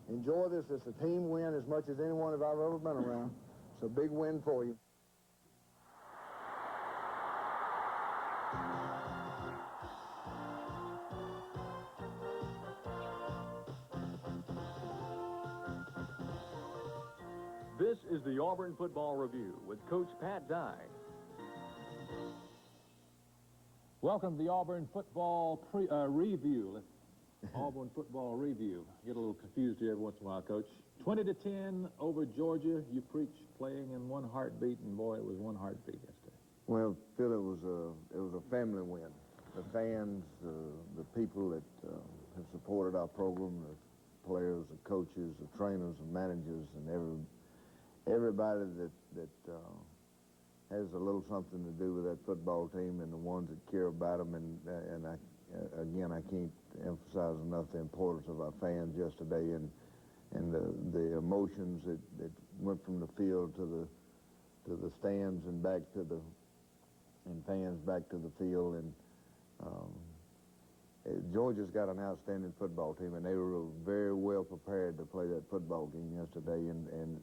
Enjoy this. It's a team win as much as anyone that I've ever been around. It's a big win for you. This is the Auburn Football Review with Coach Pat Dye. Welcome to the Auburn Football Review. Auburn Football Review. Get a little confused here every once in a while, Coach. 20-10 over Georgia. You preach playing in one heartbeat, and boy, it was one heartbeat yesterday. Well, Phil, it was a family win. The fans, the people that have supported our program, the players, the coaches, the trainers, the managers, and everybody that has a little something to do with that football team, and the ones that care about them. And I can't emphasize enough the importance of our fans yesterday and the emotions that went from the field to the stands and back to and fans back to the field. And Georgia's got an outstanding football team, and they were very well prepared to play that football game yesterday. And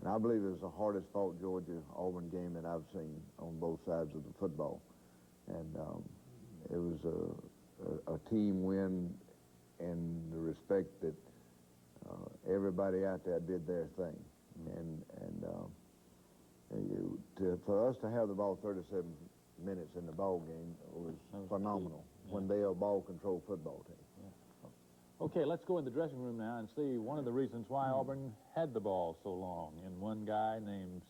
I believe it was the hardest fought Georgia-Auburn game that I've seen on both sides of the football. And it was a team win in the respect that everybody out there did their thing. For us to have the ball 37 minutes in the ball game was phenomenal when they are a ball-control football team. Okay, let's go in the dressing room now and see one of the reasons why Auburn had the ball so long in one guy named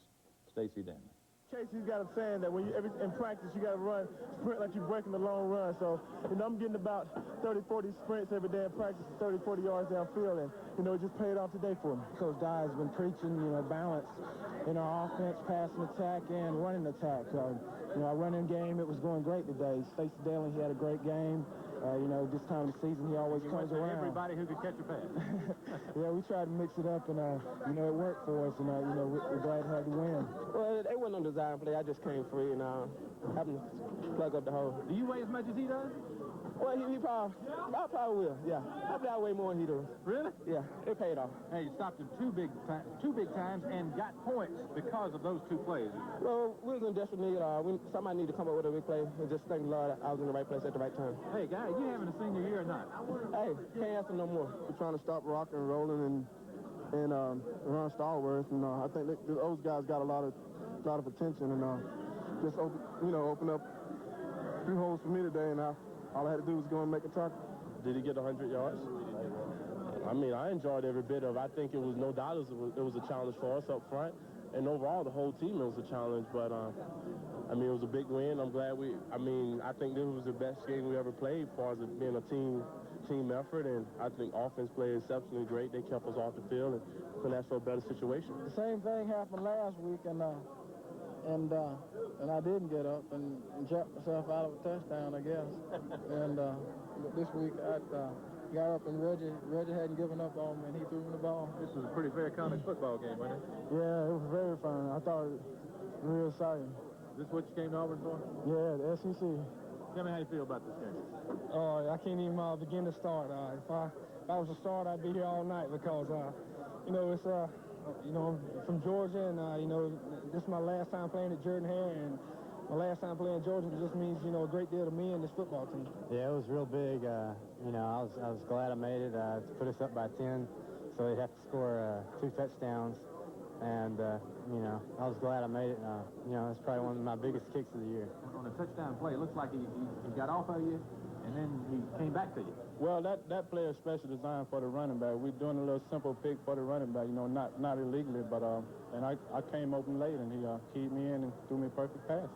Stacy Denman. Casey's got a saying that when in practice you got to run, sprint like you're breaking the long run. So, I'm getting about 30, 40 sprints every day in practice, 30, 40 yards downfield, and, it just paid off today for me. Coach Dye has been preaching, balance in our offense, passing attack, and running attack. Our running game, it was going great today. Stacey Daly, he had a great game. This time of the season, he always comes around. Everybody who could catch a pass. Yeah, we tried to mix it up, and, it worked for us, and, we're glad to have the win. Well, it wasn't no design play. I just came free and happened to plug up the hole. Do you weigh as much as he does? Well, he probably will, yeah. I think I weigh more than he does. Really? Yeah, it paid off. Hey, you stopped him two big times and got points because of those two plays. Well, we was in desperate need. Somebody need to come up with a big play. And just thank the Lord I was in the right place at the right time. Hey, guy, you having a senior year or not? Hey, can't ask him no more. We're trying to stop rocking and rolling and run Stallworth. And I think those guys got a lot of attention and just open up a few holes for me today. And all I had to do was go and make a tackle. Did he get 100 yards? I mean, I enjoyed every bit of it. I think it was no doubt it was a challenge for us up front. And overall, the whole team, it was a challenge. But, I mean, it was a big win. I'm glad I think this was the best game we ever played as far as it being a team effort. And I think offense played exceptionally great. They kept us off the field and couldn't ask for a better situation. The same thing happened last week, and I didn't get up and jumped myself out of a touchdown, I guess. And this week I got up and Reggie hadn't given up on me, and he threw me the ball. This was a pretty fair college football game, wasn't it? Yeah, it was very fun. I thought it was real exciting. Is this what you came to Auburn for? Yeah, the SEC. Tell me how you feel about this game. I can't even begin to start. If I was a starter, I'd be here all night because, it's I'm from Georgia, and this is my last time playing at Jordan Hare, and my last time playing Georgia just means a great deal to me and this football team. Yeah, it was real big. I was glad I made it to put us up by 10, so they'd have to score 2 touchdowns, and I was glad I made it. It's probably one of my biggest kicks of the year. On a touchdown play, it looks like he got off of you, and then he came back to you. Well, that play is special designed for the running back. We're doing a little simple pick for the running back, not illegally, but and I came open late, and he keyed me in and threw me a perfect pass.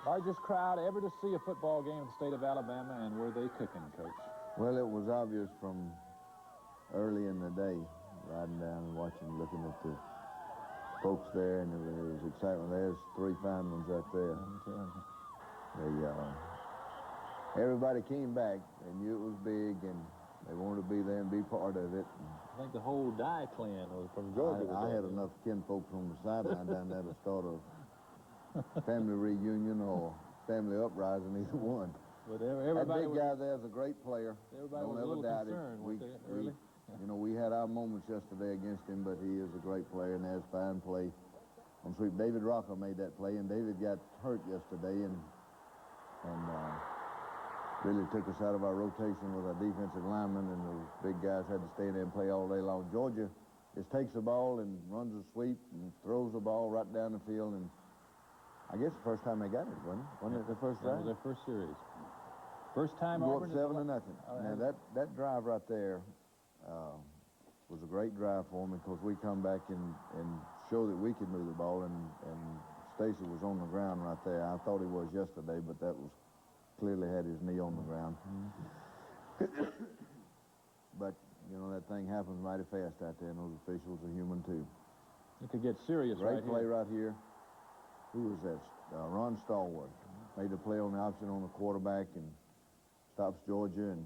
Largest crowd ever to see a football game in the state of Alabama, and were they cooking, Coach? Well, it was obvious from early in the day, riding down and looking at the folks there, and there was excitement. There's 3 fine ones out there. Everybody came back. They knew it was big, and they wanted to be there and be part of it. I think the whole Dye clan was from Georgia. I had enough kinfolks on the sideline down there to start a family reunion or family uprising, either one. But that big guy there's a great player. Everybody Don't was ever a little doubt concerned, it. weren't they, early? We had our moments yesterday against him, but he is a great player, and there's fine play on sweep. David Rocker made that play, and David got hurt yesterday, and really took us out of our rotation with our defensive linemen, and those big guys had to stay there and play all day long. Georgia just takes the ball and runs a sweep and throws the ball right down the field, and I guess the first time they got it, wasn't it the first drive? That was their first series. First time Go Auburn... up 7-0. Now, that drive right there was a great drive for me because we come back and show that we could move the ball, and Stacy was on the ground right there. I thought he was yesterday, but that was clearly had his knee on the ground. But, that thing happens mighty fast out there, and those officials are human, too. It could get serious Great right here. play right here. Who was that? Ron Stallworth. Made the play on the option on the quarterback and stops Georgia. And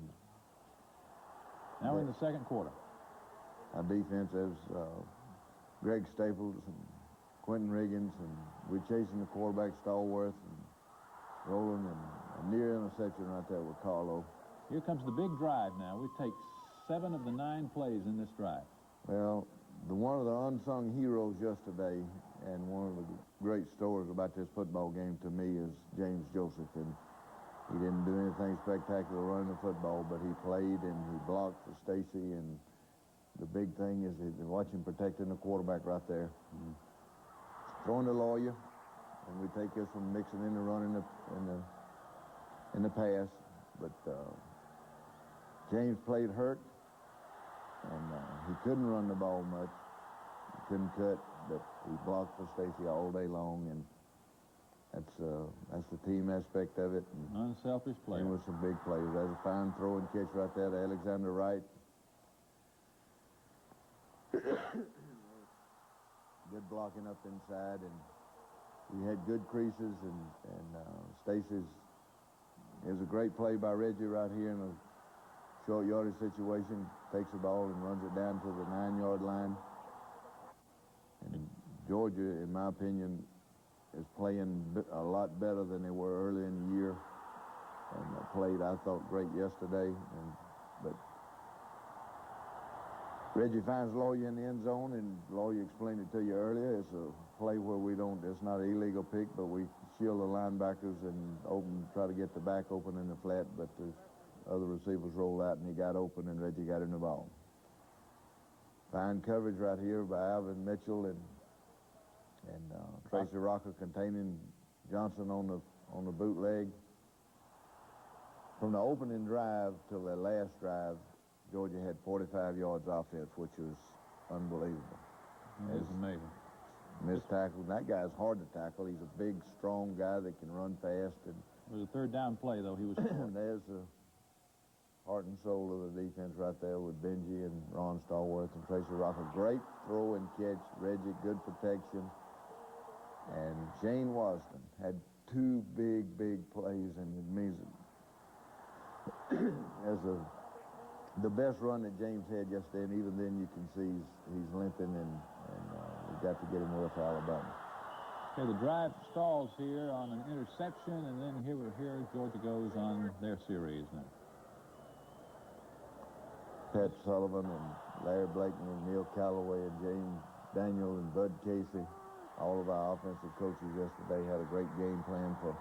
now we're in the second quarter. Our defense has Greg Staples and Quentin Riggins, and we're chasing the quarterback Stallworth and rolling, and a near interception right there with Carlo. Here comes the big drive now. We take 7 of the 9 plays in this drive. Well, one of the unsung heroes yesterday, and one of the great stories about this football game to me, is James Joseph. And he didn't do anything spectacular running the football, but he played and he blocked for Stacy. And the big thing is watch him protecting the quarterback right there. Throwing the lawyer, and we take this from mixing in the run in the pass. But James played hurt, and he couldn't run the ball much. He couldn't cut, but he blocked for Stacy all day long, and that's the team aspect of it. And unselfish play. And with some big plays. There's a fine throw and catch right there to Alexander Wright. Good blocking up inside, and we had good creases, and Stacy's is a great play by Reggie right here in a short yardage situation. Takes the ball and runs it down to the 9-yard line. And Georgia, in my opinion, is playing a lot better than they were early in the year, and played, I thought, great yesterday. But Reggie finds Lawyer in the end zone, and Lawyer explained it to you earlier. It's a play where it's not an illegal pick, but we shield the linebackers and try to get the back open in the flat, but the other receivers rolled out, and he got open, and Reggie got in the ball. Fine coverage right here by Alvin Mitchell and Tracy Rocker containing Johnson on the bootleg. From the opening drive till the last drive, Georgia had 45 yards offense, which was unbelievable. It's amazing. Missed tackle. That guy's hard to tackle. He's a big, strong guy that can run fast. And it was a third down play, though. He was there's the heart and soul of the defense right there with Benji and Ron Stallworth and Tracy Rocker. Great throw and catch. Reggie, good protection. And Shane Wasden had two big plays, and it means the best run that James had yesterday, and even then you can see he's limping, and we've got to get him worth Alabama. Okay, the drive stalls here on an interception, and then here Georgia goes on their series now. Pat Sullivan and Larry Blakeney and Neil Calloway and James Daniel and Bud Casey, all of our offensive coaches yesterday had a great game plan for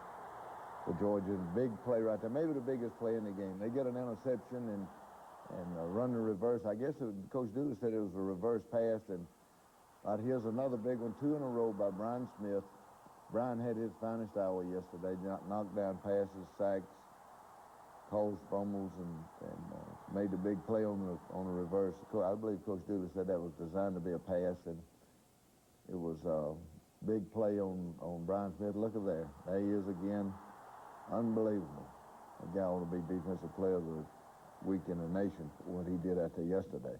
Georgia. Big play right there, maybe the biggest play in the game. They get an interception and run the reverse. I guess Coach Dooley said it was a reverse pass, and here's another big one, 2 in a row by Brian Smith. Brian had his finest hour yesterday, knocked down passes, sacks, caused fumbles, and made the big play on the reverse. I believe Coach Dooley said that was designed to be a pass, and it was a big play on Brian Smith. Look at there. There he is again. Unbelievable. That guy ought to be defensive player of the week in the nation for what he did out there yesterday.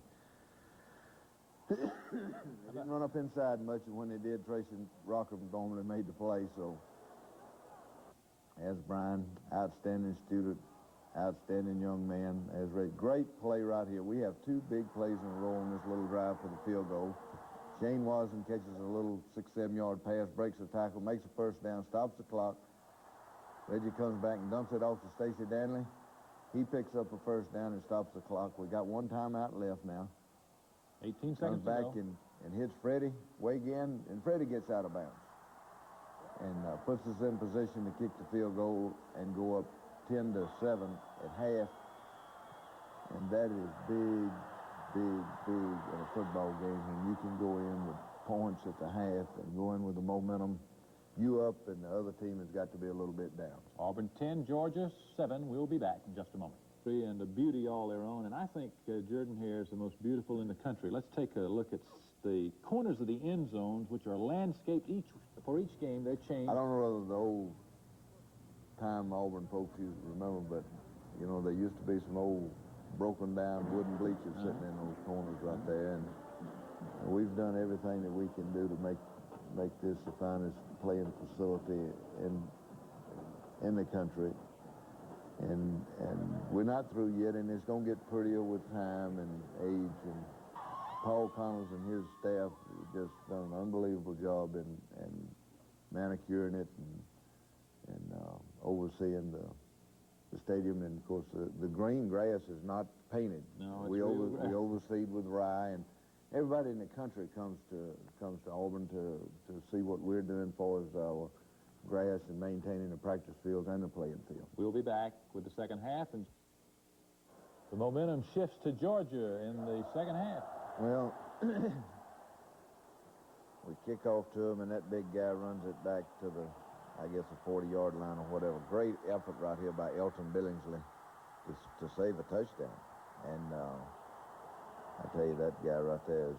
They didn't run up inside much, and when they did, Tracy Rocker normally made the play. So, as Brian, outstanding student, outstanding young man, as a great play right here. We have 2 big plays in a row on this little drive for the field goal. Shane Wasden catches a little 6-7 yard pass, breaks the tackle, makes a first down, stops the clock. Reggie comes back and dumps it off to Stacey Danley. He picks up a first down and stops the clock. We got 1 timeout left now. 18 seconds comes back to go. and hits Freddie way again, and Freddie gets out of bounds and puts us in position to kick the field goal and go up 10-7 at half. And that is big in a football game, and you can go in with points at the half and go in with the momentum. You up, and the other team has got to be a little bit down. Auburn 10, Georgia 7. We'll be back in just a moment. And the beauty all their own, and I think Jordan here is the most beautiful in the country. Let's take a look at the corners of the end zones, which are landscaped for each game. They're changed. I don't know whether the old-time Auburn folks you remember, but, you know, there used to be some old broken-down wooden bleachers sitting in those corners right there, and we've done everything that we can do to make this the finest playing facility in the country. And we're not through yet, and it's going to get prettier with time and age. And Paul Connells and his staff just done an unbelievable job in manicuring it and overseeing the stadium. And of course, the green grass is not painted. No, we overseed with rye, and everybody in the country comes to Auburn to see what we're doing for us, our grass and maintaining the practice fields and the playing field. We'll be back with the second half, and the momentum shifts to Georgia in the second half. Well, we kick off to him, and that big guy runs it back to the, I guess, a 40-yard line or whatever. Great effort right here by Elton Billingsley to save a touchdown. And I tell you, that guy right there is...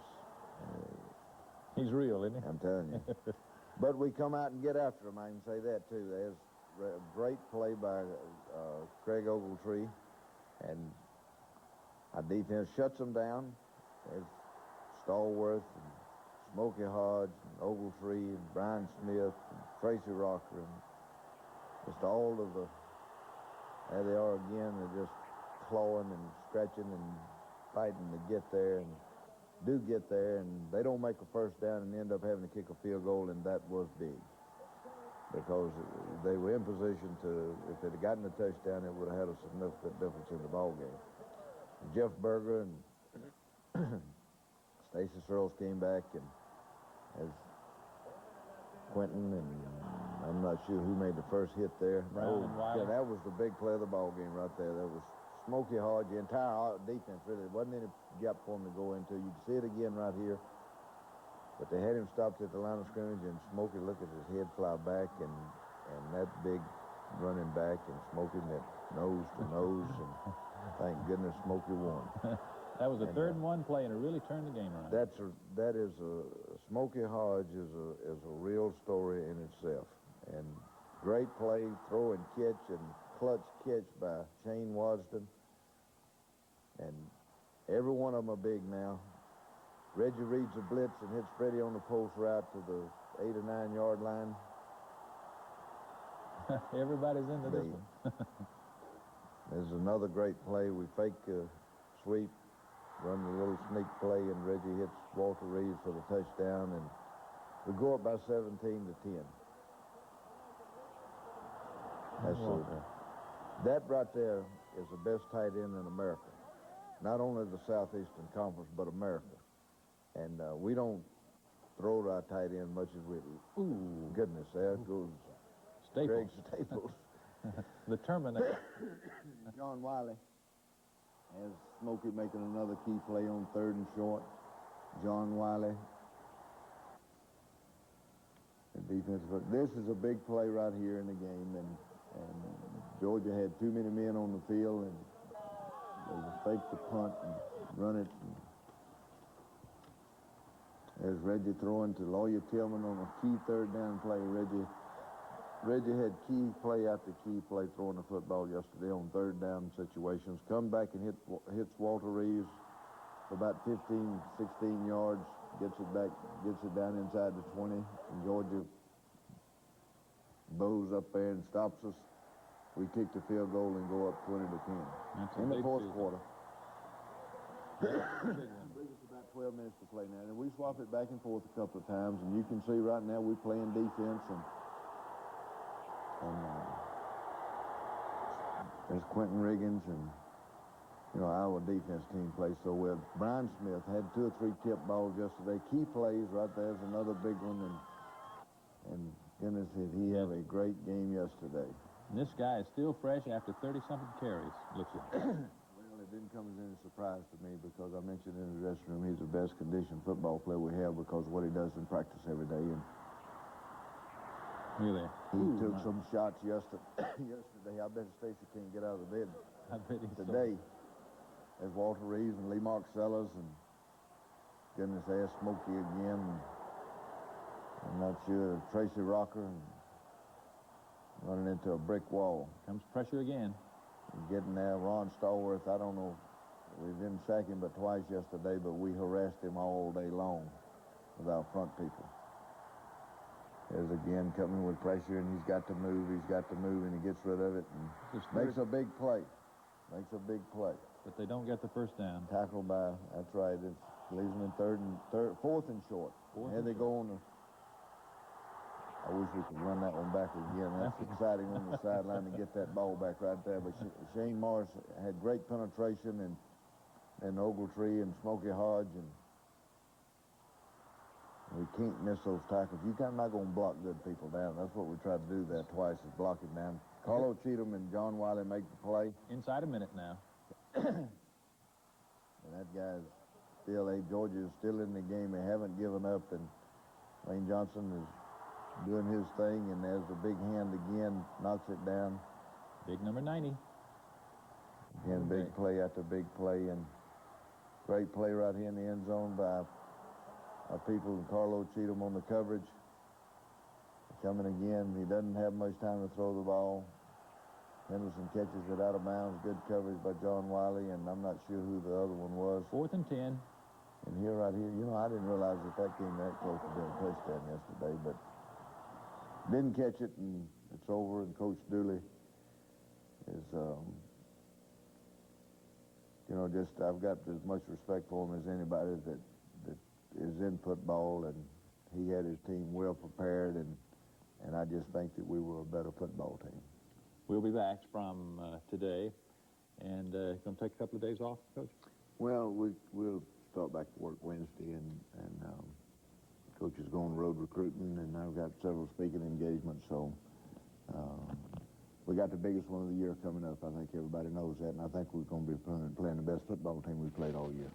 he's real, isn't he? I'm telling you. But we come out and get after him, I can say that, too. There's a great play by Craig Ogletree, and our defense shuts them down. There's Stallworth and Smokey Hodge and Ogletree and Brian Smith and Tracy Rocker and just all of the... There they are again. They're just clawing and scratching and fighting to get there, and do get there, and they don't make a first down and end up having to kick a field goal, and that was big. because they were in position to, if they'd have gotten a touchdown, it would have had a significant difference in the ball game. Jeff Berger and Stacy Searles came back, and as Quentin, and I'm not sure who made the first hit there. Brown and Wiley. Yeah, that was the big play of the ball game right there. That was Smokey Hodge, the entire defense, really. There wasn't any gap for him to go into. You can see it again right here. But they had him stopped at the line of scrimmage, and Smokey looked at his head fly back, and that big running back, and Smokey went nose to nose, and thank goodness Smokey won. That was a 3rd and 1 play, and it really turned the game around. That is Smokey Hodge is a real story in itself, and great play, throw and catch, and clutch catch by Shane Wasden, and every one of them are big now. Reggie reads a blitz and hits Freddie on the post route to the 8 or 9 yard line. Everybody's into this one. There's another great play. We fake a sweep, run a little sneak play, and Reggie hits Walter Reeves for the touchdown, and we go up by 17 to 10. That right there is the best tight end in America. Not only the Southeastern Conference, but America. And we don't throw to our tight end much as we do. Ooh, goodness, there goes Greg Staples. The Terminator. John Wiley has Smokey making another key play on 3rd and short. John Wiley. The defense. This is a big play right here in the game, and Georgia had too many men on the field, and they would fake the punt and run it. There's Reggie throwing to Lawyer Tillman on a key 3rd down play. Reggie had key play after key play throwing the football yesterday on 3rd down situations. Come back and hits Walter Reeves for about 15, 16 yards, gets it back, gets it down inside the 20, and Georgia bows up there and stops us. We kick the field goal and go up 20 to 10 in the 4th quarter. About 12 minutes to play now, and we swap it back and forth a couple of times, and you can see right now we're playing defense, and there's Quentin Riggins, and our defense team plays so well. Brian Smith had 2 or 3 tip balls yesterday. Key plays right there's another big one, and goodness, did he have a great game yesterday. And this guy is still fresh after 30-something carries, looks like. Well, it didn't come as any surprise to me, because I mentioned in the dressing room he's the best conditioned football player we have because of what he does in practice every day. And really, he took some shots yesterday. I bet Stacy can't get out of the bed today. As Walter Reeves and Lee Marcellas, and goodness, ask Smokey again. And I'm not sure Tracy Rocker, and running into a brick wall. Comes pressure again. Getting there, Ron Stallworth, I don't know, we didn't sack him but twice yesterday, but we harassed him all day long with our front people. There's again coming with pressure, and he's got to move, and he gets rid of it, and makes a big play. But they don't get the 1st down. Tackled by, that's right, it leaves them in 4th and short. Here they go on the, I wish we could run that one back again. That's exciting on the sideline to get that ball back right there. But Shane Morris had great penetration, and Ogletree and Smokey Hodge, and we can't miss those tackles. You're not going to block good people down. That's what we tried to do there twice, is block it down. Carlo Cheatham and John Wiley make the play. Inside a minute now. And that guy's still, Georgia is still in the game. They haven't given up, and Lane Johnson is doing his thing, and there's a big hand again, knocks it down. Big number 90. Again, big play after big play, and great play right here in the end zone by our people, and Carlo Cheatham on the coverage. Coming again, he doesn't have much time to throw the ball. Henderson catches it out of bounds. Good coverage by John Wiley, and I'm not sure who the other one was. 4th and 10. And here, right here, I didn't realize that came that close to being a touchdown yesterday, but didn't catch it, and it's over, and Coach Dooley is, I've got as much respect for him as anybody that is in football, and he had his team well prepared, and and I just think that we were a better football team. We'll be back from today, and going to take a couple of days off, Coach? Well, we'll start back to work Wednesday, and Coach is going road recruiting, and I've got several speaking engagements, so we got the biggest one of the year coming up. I think everybody knows that, and I think we're going to be playing the best football team we played all year.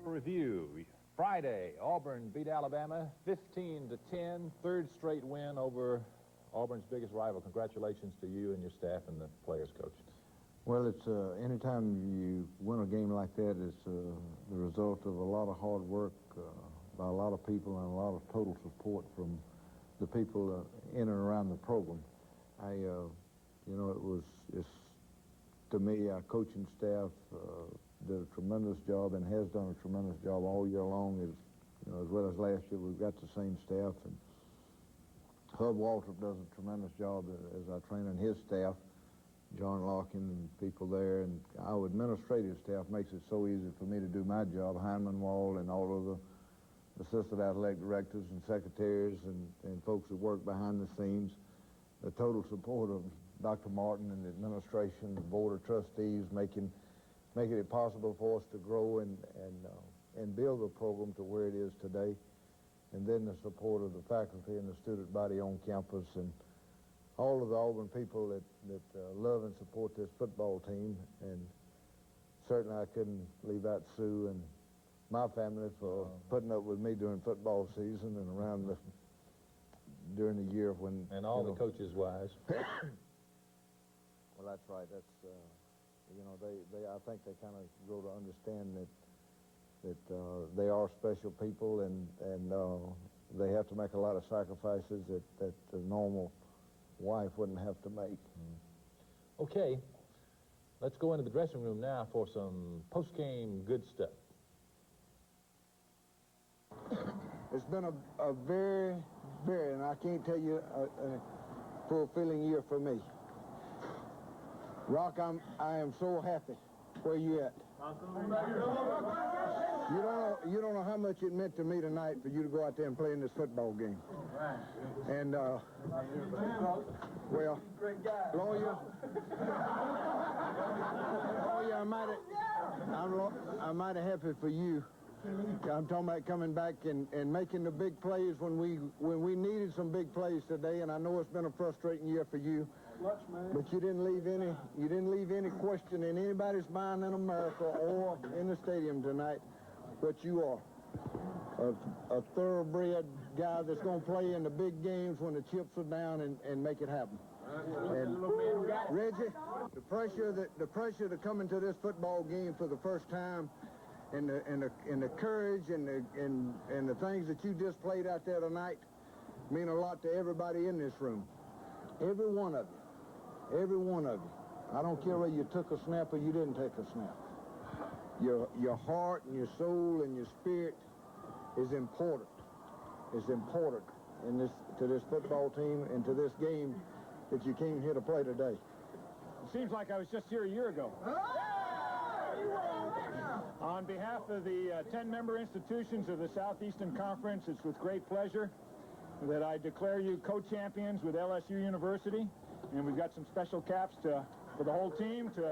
Review. Friday, Auburn beat Alabama 15-10, third straight win over Auburn's biggest rival. Congratulations to you and your staff and the players, Coach. Well, it's anytime you win a game like that, it's the result of a lot of hard work by a lot of people and a lot of total support from the people in and around the program. You know, to me, our coaching staff did a tremendous job and has done a tremendous job all year long. As well as last year, we've got the same staff, and Hub Waltrip does a tremendous job as our trainer, and his staff, John Larkin and people there, and our administrative staff makes it so easy for me to do my job. Hyman Wall and all of the assistant athletic directors and secretaries and folks that work behind the scenes. The total support of Dr. Martin and the administration, the board of trustees, making it possible for us to grow and build the program to where it is today. And then the support of the faculty and the student body on campus, and all of the Auburn people that love and support this football team. And certainly I couldn't leave out Sue and my family for putting up with me during football season and around during the year when... And all the coaches' wives. Well, that's right. That's, you know, I think they kind of grow to understand that they are special people, and they have to make a lot of sacrifices that the normal wife wouldn't have to make. Okay, let's go into the dressing room now for some post-game good stuff. It's been a very, very, and I can't tell you, a fulfilling year for me. Rock, I am so happy. Where you at? You don't know how much it meant to me tonight for you to go out there and play in this football game. And, well, Lawyer, I'm mighty happy for you. I'm talking about coming back and making the big plays when we needed some big plays today, and I know it's been a frustrating year for you. But you didn't leave any question in anybody's mind in America or in the stadium tonight what you are. A thoroughbred guy that's going to play in the big games when the chips are down and make it happen. And Reggie, the pressure to come into this football game for the first time, and the courage and the things that you just played out there tonight mean a lot to everybody in this room. Every one of you. Every one of you. I don't care whether you took a snap or you didn't take a snap. Your heart and your soul and your spirit is important. It's important to this football team and to this game that you came here to play today. It seems like I was just here a year ago. On behalf of the 10-member institutions of the Southeastern Conference, it's with great pleasure that I declare you co-champions with LSU University. And we've got some special caps for the whole team to...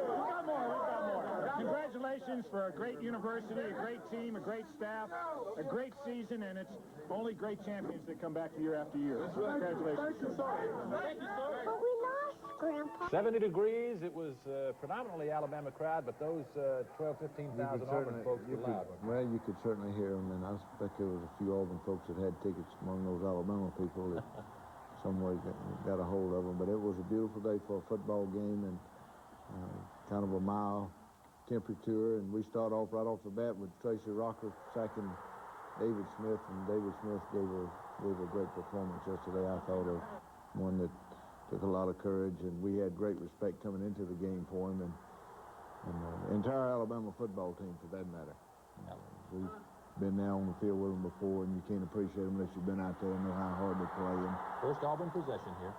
We've got more. Congratulations for a great university, a great team, a great staff, a great season, and it's only great champions that come back year after year. Congratulations. Thank you, sir. But we lost, Grandpa. 70 degrees. It was predominantly Alabama crowd, but those 15,000 Auburn folks were loud. Well, you could certainly hear them, and I suspect there was a few Auburn folks that had tickets among those Alabama people that somewhere got a hold of them. But it was a beautiful day for a football game, and kind of a mild temperature. And we start off right off the bat with Tracy Rocker sacking David Smith, and David Smith gave a great performance yesterday. I thought of one that took a lot of courage, and we had great respect coming into the game for him, and the entire Alabama football team, for that matter. We've been there on the field with them before, and you can't appreciate them unless you've been out there and know how hard they play. And First Auburn possession here.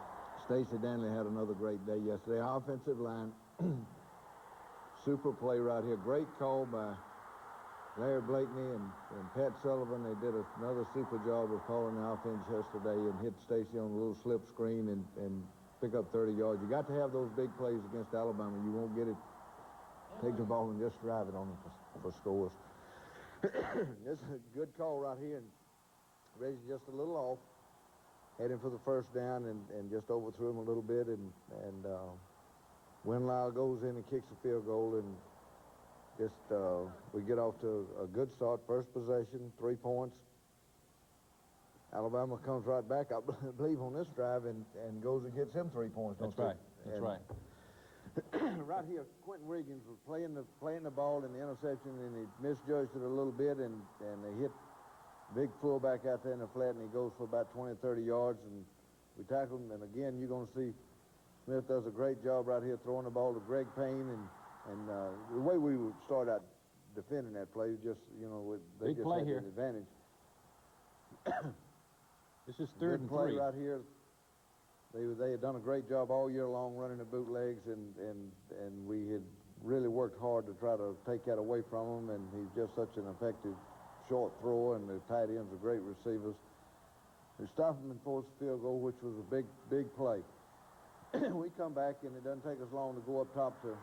Stacey Danley had another great day yesterday. Offensive line, super play right here. Great call by Larry Blakeney and Pat Sullivan. They did another super job of calling the offense yesterday and hit Stacey on a little slip screen and pick up 30 yards. You got to have those big plays against Alabama. You won't get it. Take the ball and just drive it on them for scores. This is a good call right here, and Reggie's just a little off. Had him for the first down and just overthrew him a little bit, and Winlow goes in and kicks a field goal, and just we get off to a good start. First possession, 3 points. Alabama comes right back, I believe, on this drive and goes and gets him 3 points. That's right. That's right. Right here, Quentin Wiggins was playing the ball in the interception, and he misjudged it a little bit, and they hit big fullback out there in the flat, and he goes for about 20, 30 yards, and we tackle him. And again, you're going to see Smith does a great job right here throwing the ball to Greg Payne, and the way we would start out defending that play, just, you know, they big just play had here. an advantage. This is third and play 3. Right here. They had done a great job all year long running the bootlegs, and we had really worked hard to try to take that away from him, and he's just such an effective short thrower, and the tight ends are great receivers. They stopped him and forced the field goal, which was a big play. We come back, and it doesn't take us long to go up top to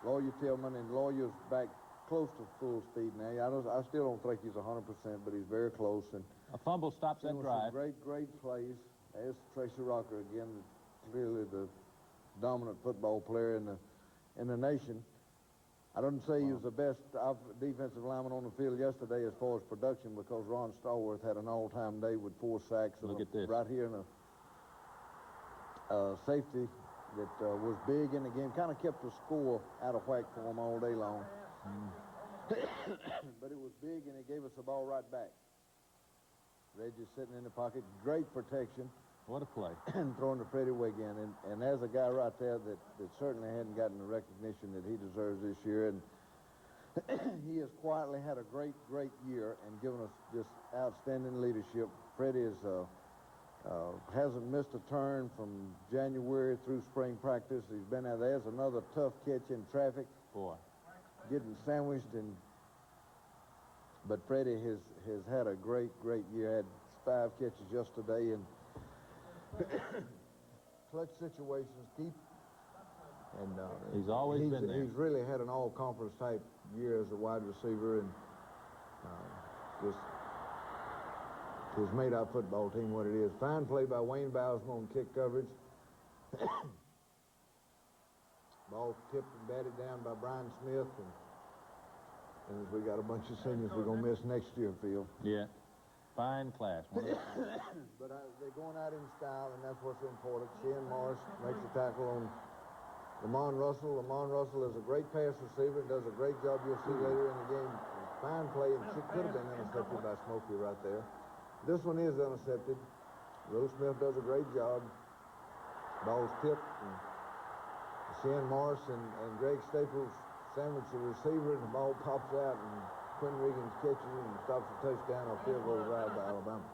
Lawyer Tillman, and Lawyer's back close to full speed now. I still don't think he's 100%, but he's very close. And a fumble stops that drive. Great plays. There's Tracy Rocker again, clearly the dominant football player in the nation. I don't say he was the best defensive lineman on the field yesterday as far as production, because Ron Stallworth had an all-time day with 4 sacks. Look at this. Right here in a safety that was big in the game, kind of kept the score out of whack for him all day long. But it was big, and it gave us the ball right back. Reggie's sitting in the pocket, great protection. What a play. And throwing to Freddie Wiggin. And there's a guy right there that certainly hadn't gotten the recognition that he deserves this year. And he has quietly had a great year and given us just outstanding leadership. Freddie hasn't missed a turn from January through spring practice. He's been there. There's another tough catch in traffic. Boy. Getting sandwiched. But Freddie has had a great year. Had 5 catches yesterday, and clutch situations, he's always been there. He's really had an all-conference type year as a wide receiver, and just has made our football team what it is. Fine play by Wayne Bowsman on kick coverage. Ball tipped and batted down by Brian Smith, and we got a bunch of seniors we're going to miss next year, Phil. Yeah. Fine class. But they're going out in style, and that's what's important. Sheehan Morris makes a tackle on Lamont Russell. Lamont Russell is a great pass receiver and does a great job. You'll see later in the game. Fine play, and she could have been intercepted by Smokey right there. This one is intercepted. Rose Smith does a great job. Ball's tipped, and Sheehan Morris and Greg Staples sandwich the receiver, and the ball pops out, and Quentin Wiggins catches it and stops a touchdown or field goal drive by Alabama.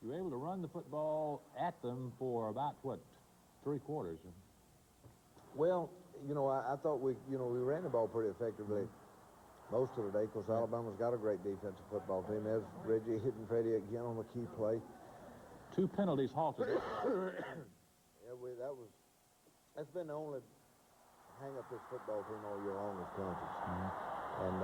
You were able to run the football at them for about, what, 3 quarters? Well, you know, I thought we ran the ball pretty effectively most of the day, because Alabama's got a great defensive football team. There's Reggie hitting Freddie again on a key play. 2 penalties halted. Yeah, that's been the only hang up this football team all year long is penalties. And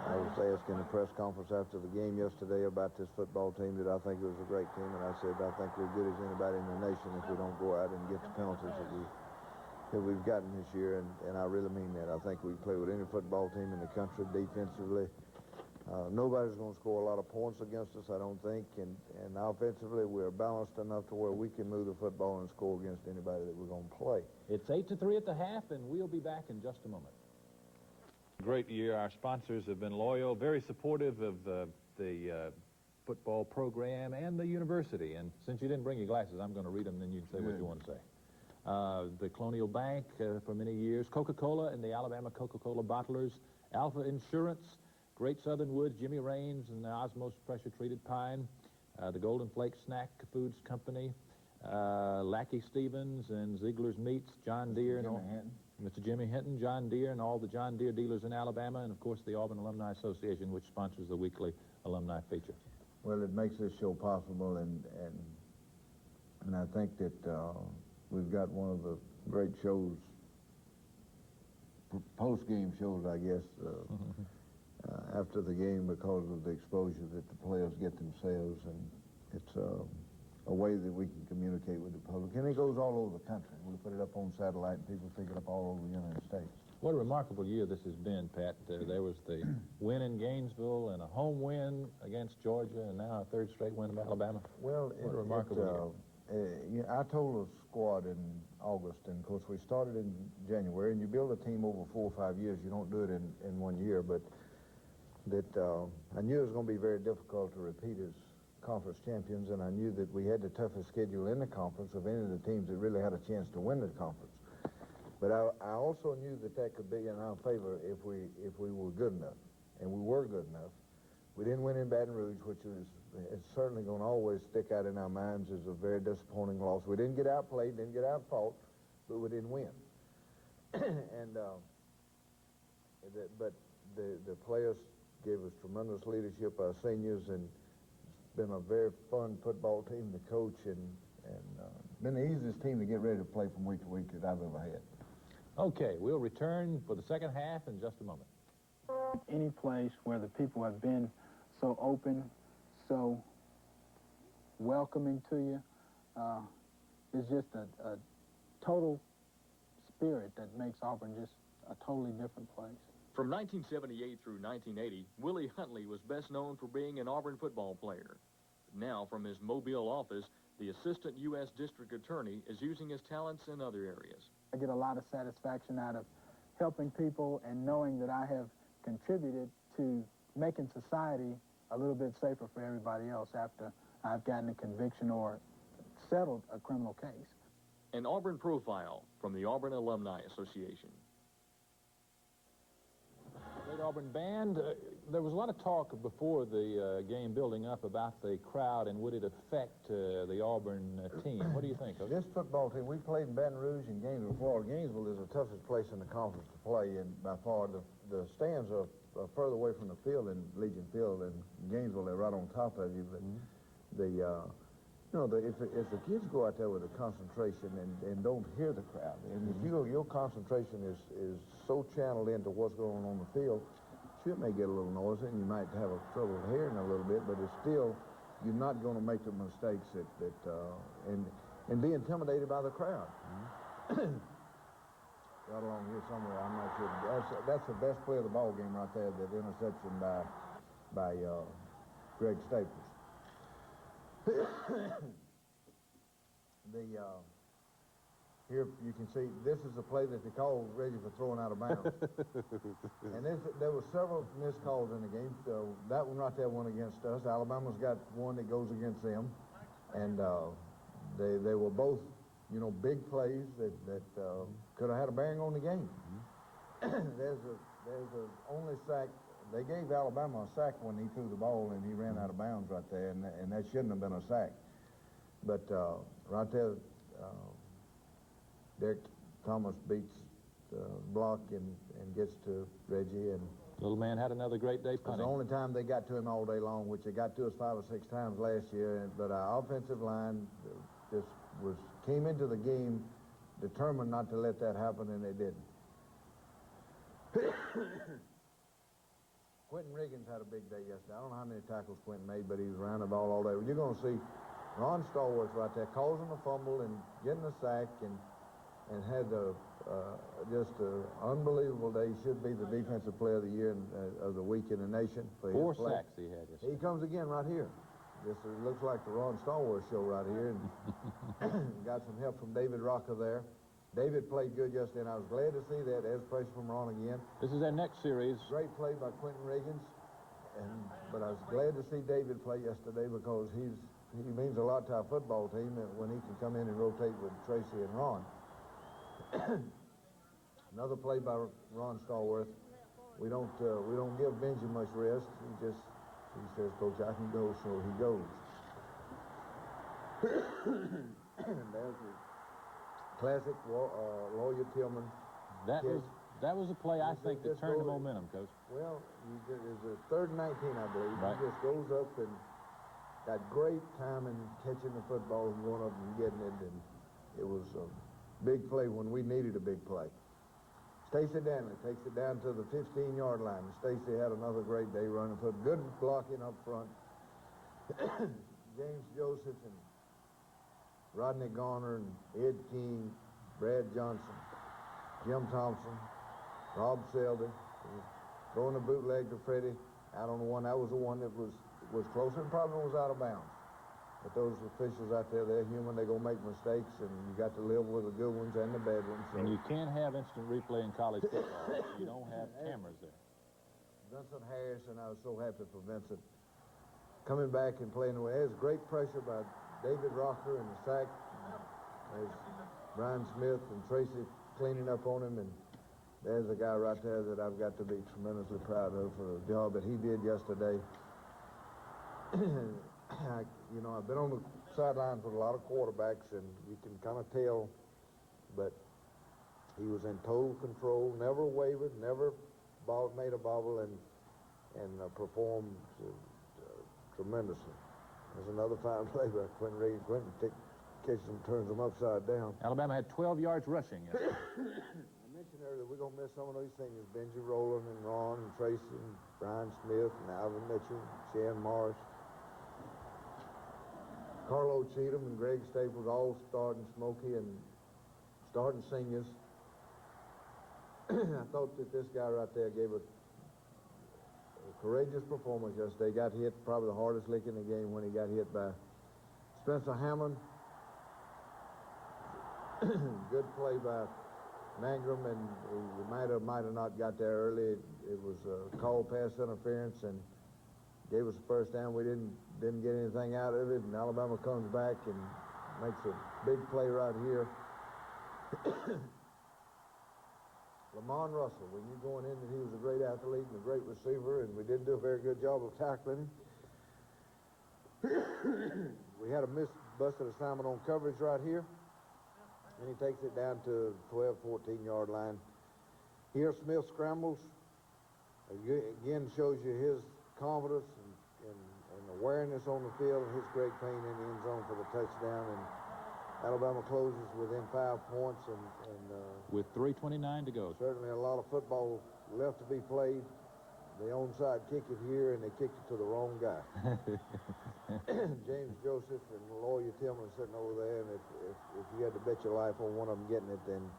I was asking the press conference after the game yesterday about this football team that I think it was a great team, and I said I think we're good as anybody in the nation if we don't go out and get the penalties that we've gotten this year, and I really mean that. I think we play with any football team in the country defensively. Nobody's going to score a lot of points against us, I don't think, and offensively we're balanced enough to where we can move the football and score against anybody that we're going to play. It's 8-3 at the half, and we'll be back in just a moment. Great year. Our sponsors have been loyal, very supportive of the football program and the university. And since you didn't bring your glasses, I'm going to read them, then you can say what you want to say. The Colonial Bank for many years, Coca-Cola and the Alabama Coca-Cola bottlers, Alpha Insurance, Great Southern Woods, Jimmy Raines and the Osmos pressure-treated pine, the Golden Flake Snack Foods Company, Lackey Stevens and Ziegler's Meats, John Deere, and all, Mr. Jimmy Hinton, John Deere, and all the John Deere dealers in Alabama, and of course the Auburn Alumni Association, which sponsors the weekly alumni feature. Well, it makes this show possible, and I think that we've got one of the great shows, post-game shows, I guess, after the game because of the exposure that the players get themselves, and it's a way that we can communicate with the public. And it goes all over the country. We put it up on satellite, and people pick it up all over the United States. What a remarkable year this has been, Pat. There was the win in Gainesville and a home win against Georgia, and now a third straight win of Alabama. Well, what a remarkable year. I told a squad in August, and of course we started in January, and you build a team over 4 or 5 years. You don't do it in 1 year, but that I knew it was going to be very difficult to repeat as conference champions, and I knew that we had the toughest schedule in the conference of any of the teams that really had a chance to win the conference. But I also knew that could be in our favor if we were good enough, and we were good enough. We didn't win in Baton Rouge, which it's certainly going to always stick out in our minds as a very disappointing loss. We didn't get outplayed, didn't get outfought, but we didn't win. And but the players gave us tremendous leadership, our seniors, and it's been a very fun football team to coach, and been the easiest team to get ready to play from week to week that I've ever had. Okay, we'll return for the second half in just a moment. Any place where the people have been so open, so welcoming to you, is just a total spirit that makes Auburn just a totally different place. From 1978 through 1980, Willie Huntley was best known for being an Auburn football player. Now, from his Mobile office, the assistant U.S. District Attorney is using his talents in other areas. I get a lot of satisfaction out of helping people and knowing that I have contributed to making society a little bit safer for everybody else after I've gotten a conviction or settled a criminal case. An Auburn profile from the Auburn Alumni Association. Great Auburn band. There was a lot of talk before the game building up about the crowd and would it affect the Auburn team. What do you think of it? This football team, we played in Baton Rouge and Gainesville, Florida. Gainesville is the toughest place in the conference to play, and by far the stands are further away from the field in Legion Field, and Gainesville, they're right on top of you. But if the kids go out there with a concentration and don't hear the crowd, and if your concentration is so channeled into what's going on the field, it may get a little noisy and you might have trouble hearing a little bit, but it's still, you're not going to make the mistakes and be intimidated by the crowd. Right along here somewhere, I'm not sure. That's the best play of the ball game right there, that interception by Greg Staples. Here you can see this is the play that they called Reggie for throwing out of bounds. And there were several missed calls in the game. So that one right there went against us. Alabama's got one that goes against them, and they were both, big plays that could have had a bearing on the game. There's a only sack. They gave Alabama a sack when he threw the ball and he ran out of bounds right there, and that shouldn't have been a sack. But right there, Derek Thomas beats the block and gets to Reggie. And little man had another great day punting. It was the only time they got to him all day long, which they got to us 5 or 6 times last year. But our offensive line just came into the game determined not to let that happen, and they didn't. Quentin Riggins had a big day yesterday. I don't know how many tackles Quentin made, but he was around the ball all day. You're going to see Ron Stallworth right there causing a fumble and getting a sack and had just an unbelievable day. He should be the defensive player of the year of the week in the nation. For 4 sacks he had yesterday. He comes again right here. This looks like the Ron Stallworth show right here. And got some help from David Rocker there. David played good yesterday, and I was glad to see that. There's pressure from Ron again. This is their next series. Great play by Quentin Riggins. But I was glad to see David play yesterday because he means a lot to our football team when he can come in and rotate with Tracy and Ron. Another play by Ron Stallworth. We don't give Benji much rest. He says, Coach, I can go, so he goes. There's a classic Lawyer Tillman. That was a play, I think, that turned the momentum, Coach. Well, it was a 3rd and 19, I believe. Right. He just goes up and got great timing catching the football and going up and getting it. And it was a big play when we needed a big play. Stacy Danley takes it down to the 15-yard line. Stacy had another great day running, put good blocking up front. James Joseph and Rodney Garner and Ed King, Brad Johnson, Jim Thompson, Rob Selden, throwing a bootleg to Freddie out on the one. That was the one that was closer and probably was out of bounds. But those officials out there, they're human. They're going to make mistakes, and you got to live with the good ones and the bad ones. So. And you can't have instant replay in college football. You don't have cameras there. Vincent Harris, and I was so happy for Vincent coming back and playing away. There's great pressure by David Rocker in the sack. There's Brian Smith and Tracy cleaning up on him, and there's a guy right there that I've got to be tremendously proud of for the job that he did yesterday. I've been on the sidelines with a lot of quarterbacks, and you can kind of tell, but he was in total control, never wavered, never made a bobble, and performed tremendously. There's another fine play by Quentin Reed. Quentin catches them, turns them upside down. Alabama had 12 yards rushing yesterday. I mentioned earlier we're going to miss some of these seniors, Benji Rowland and Ron and Tracy and Brian Smith and Alvin Mitchell, Shan Morris, Carlo Cheatham and Greg Staples, all starting Smokey and starting seniors. I thought that this guy right there gave a courageous performance yesterday. Got hit probably the hardest lick in the game when he got hit by Spencer Hammond. Good play by Mangrum, and he might have not got there early. It was a called pass interference and gave us a first down. We didn't get anything out of it, and Alabama comes back and makes a big play right here. Lamont Russell, we knew going in that he was a great athlete and a great receiver, and we didn't do a very good job of tackling him. We had a busted assignment on coverage right here, and he takes it down to 12, 14-yard line. Here, Smith scrambles. Again, shows you his confidence and awareness on the field, and his great pain in the end zone for the touchdown. And Alabama closes within 5 points, and with 3:29 to go. Certainly a lot of football left to be played. They onside kick it here, and they kicked it to the wrong guy. James Joseph and Lawyer Tillman sitting over there, and if you had to bet your life on one of them getting it, then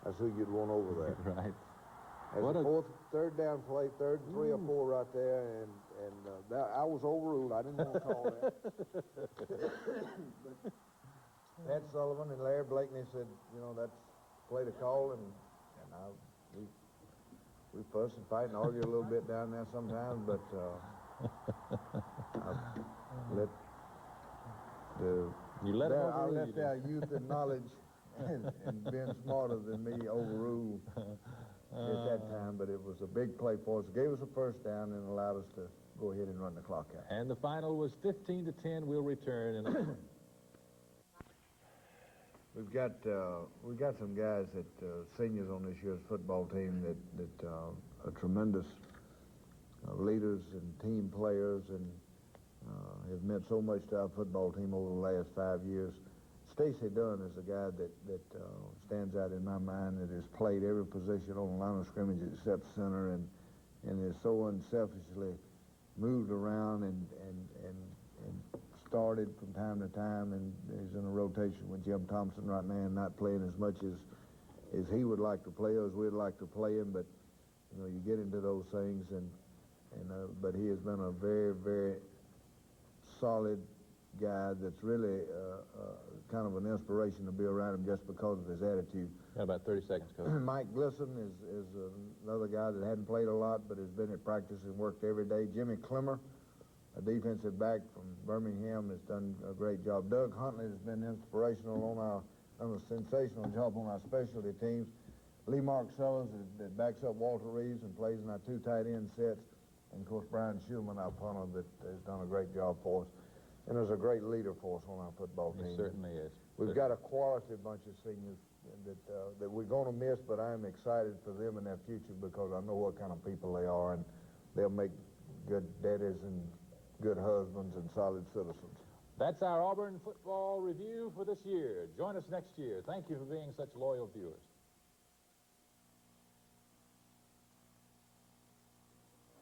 that's who you'd want over there. Right. As third down play, 3rd and 3 or 4 right there, and I was overruled. I didn't want to call that. But Pat Sullivan and Larry Blakeney said, that's play to call, and we fuss and fight and argue a little bit down there sometimes, but I'll let their youth and knowledge and being smarter than me overrule at that time, but it was a big play for us. It gave us a first down and allowed us to go ahead and run the clock out. And the final was 15-10. We'll return in a moment. We've got some guys that seniors on this year's football team that are tremendous leaders and team players, and have meant so much to our football team over the last 5 years. Stacey Dunn is a guy that stands out in my mind, that has played every position on the line of scrimmage except center, and is so unselfishly moved around and started from time to time, and is in a rotation with Jim Thompson right now, and not playing as much as he would like to play, or as we'd like to play him. But you get into those things, but he has been a very, very solid guy that's really kind of an inspiration to be around him just because of his attitude. Got about 30 seconds, Coach. Mike Glisson is another guy that hadn't played a lot but has been at practice and worked every day. Jimmy Clemmer, a defensive back from Birmingham, has done a great job. Doug Huntley has been inspirational on a sensational job on our specialty teams. Lee Mark Sellers that backs up Walter Reeves and plays in our 2 tight end sets. And, of course, Brian Schulman, our punter, that has done a great job for us. And there's a great leader for us on our football team. He certainly is. We've got a quality bunch of seniors that we're going to miss, but I am excited for them and their future because I know what kind of people they are, and they'll make good daddies and good husbands and solid citizens. That's our Auburn football review for this year. Join us next year. Thank you for being such loyal viewers.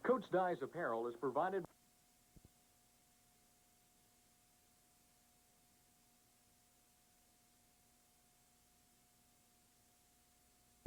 Coach Dye's apparel is provided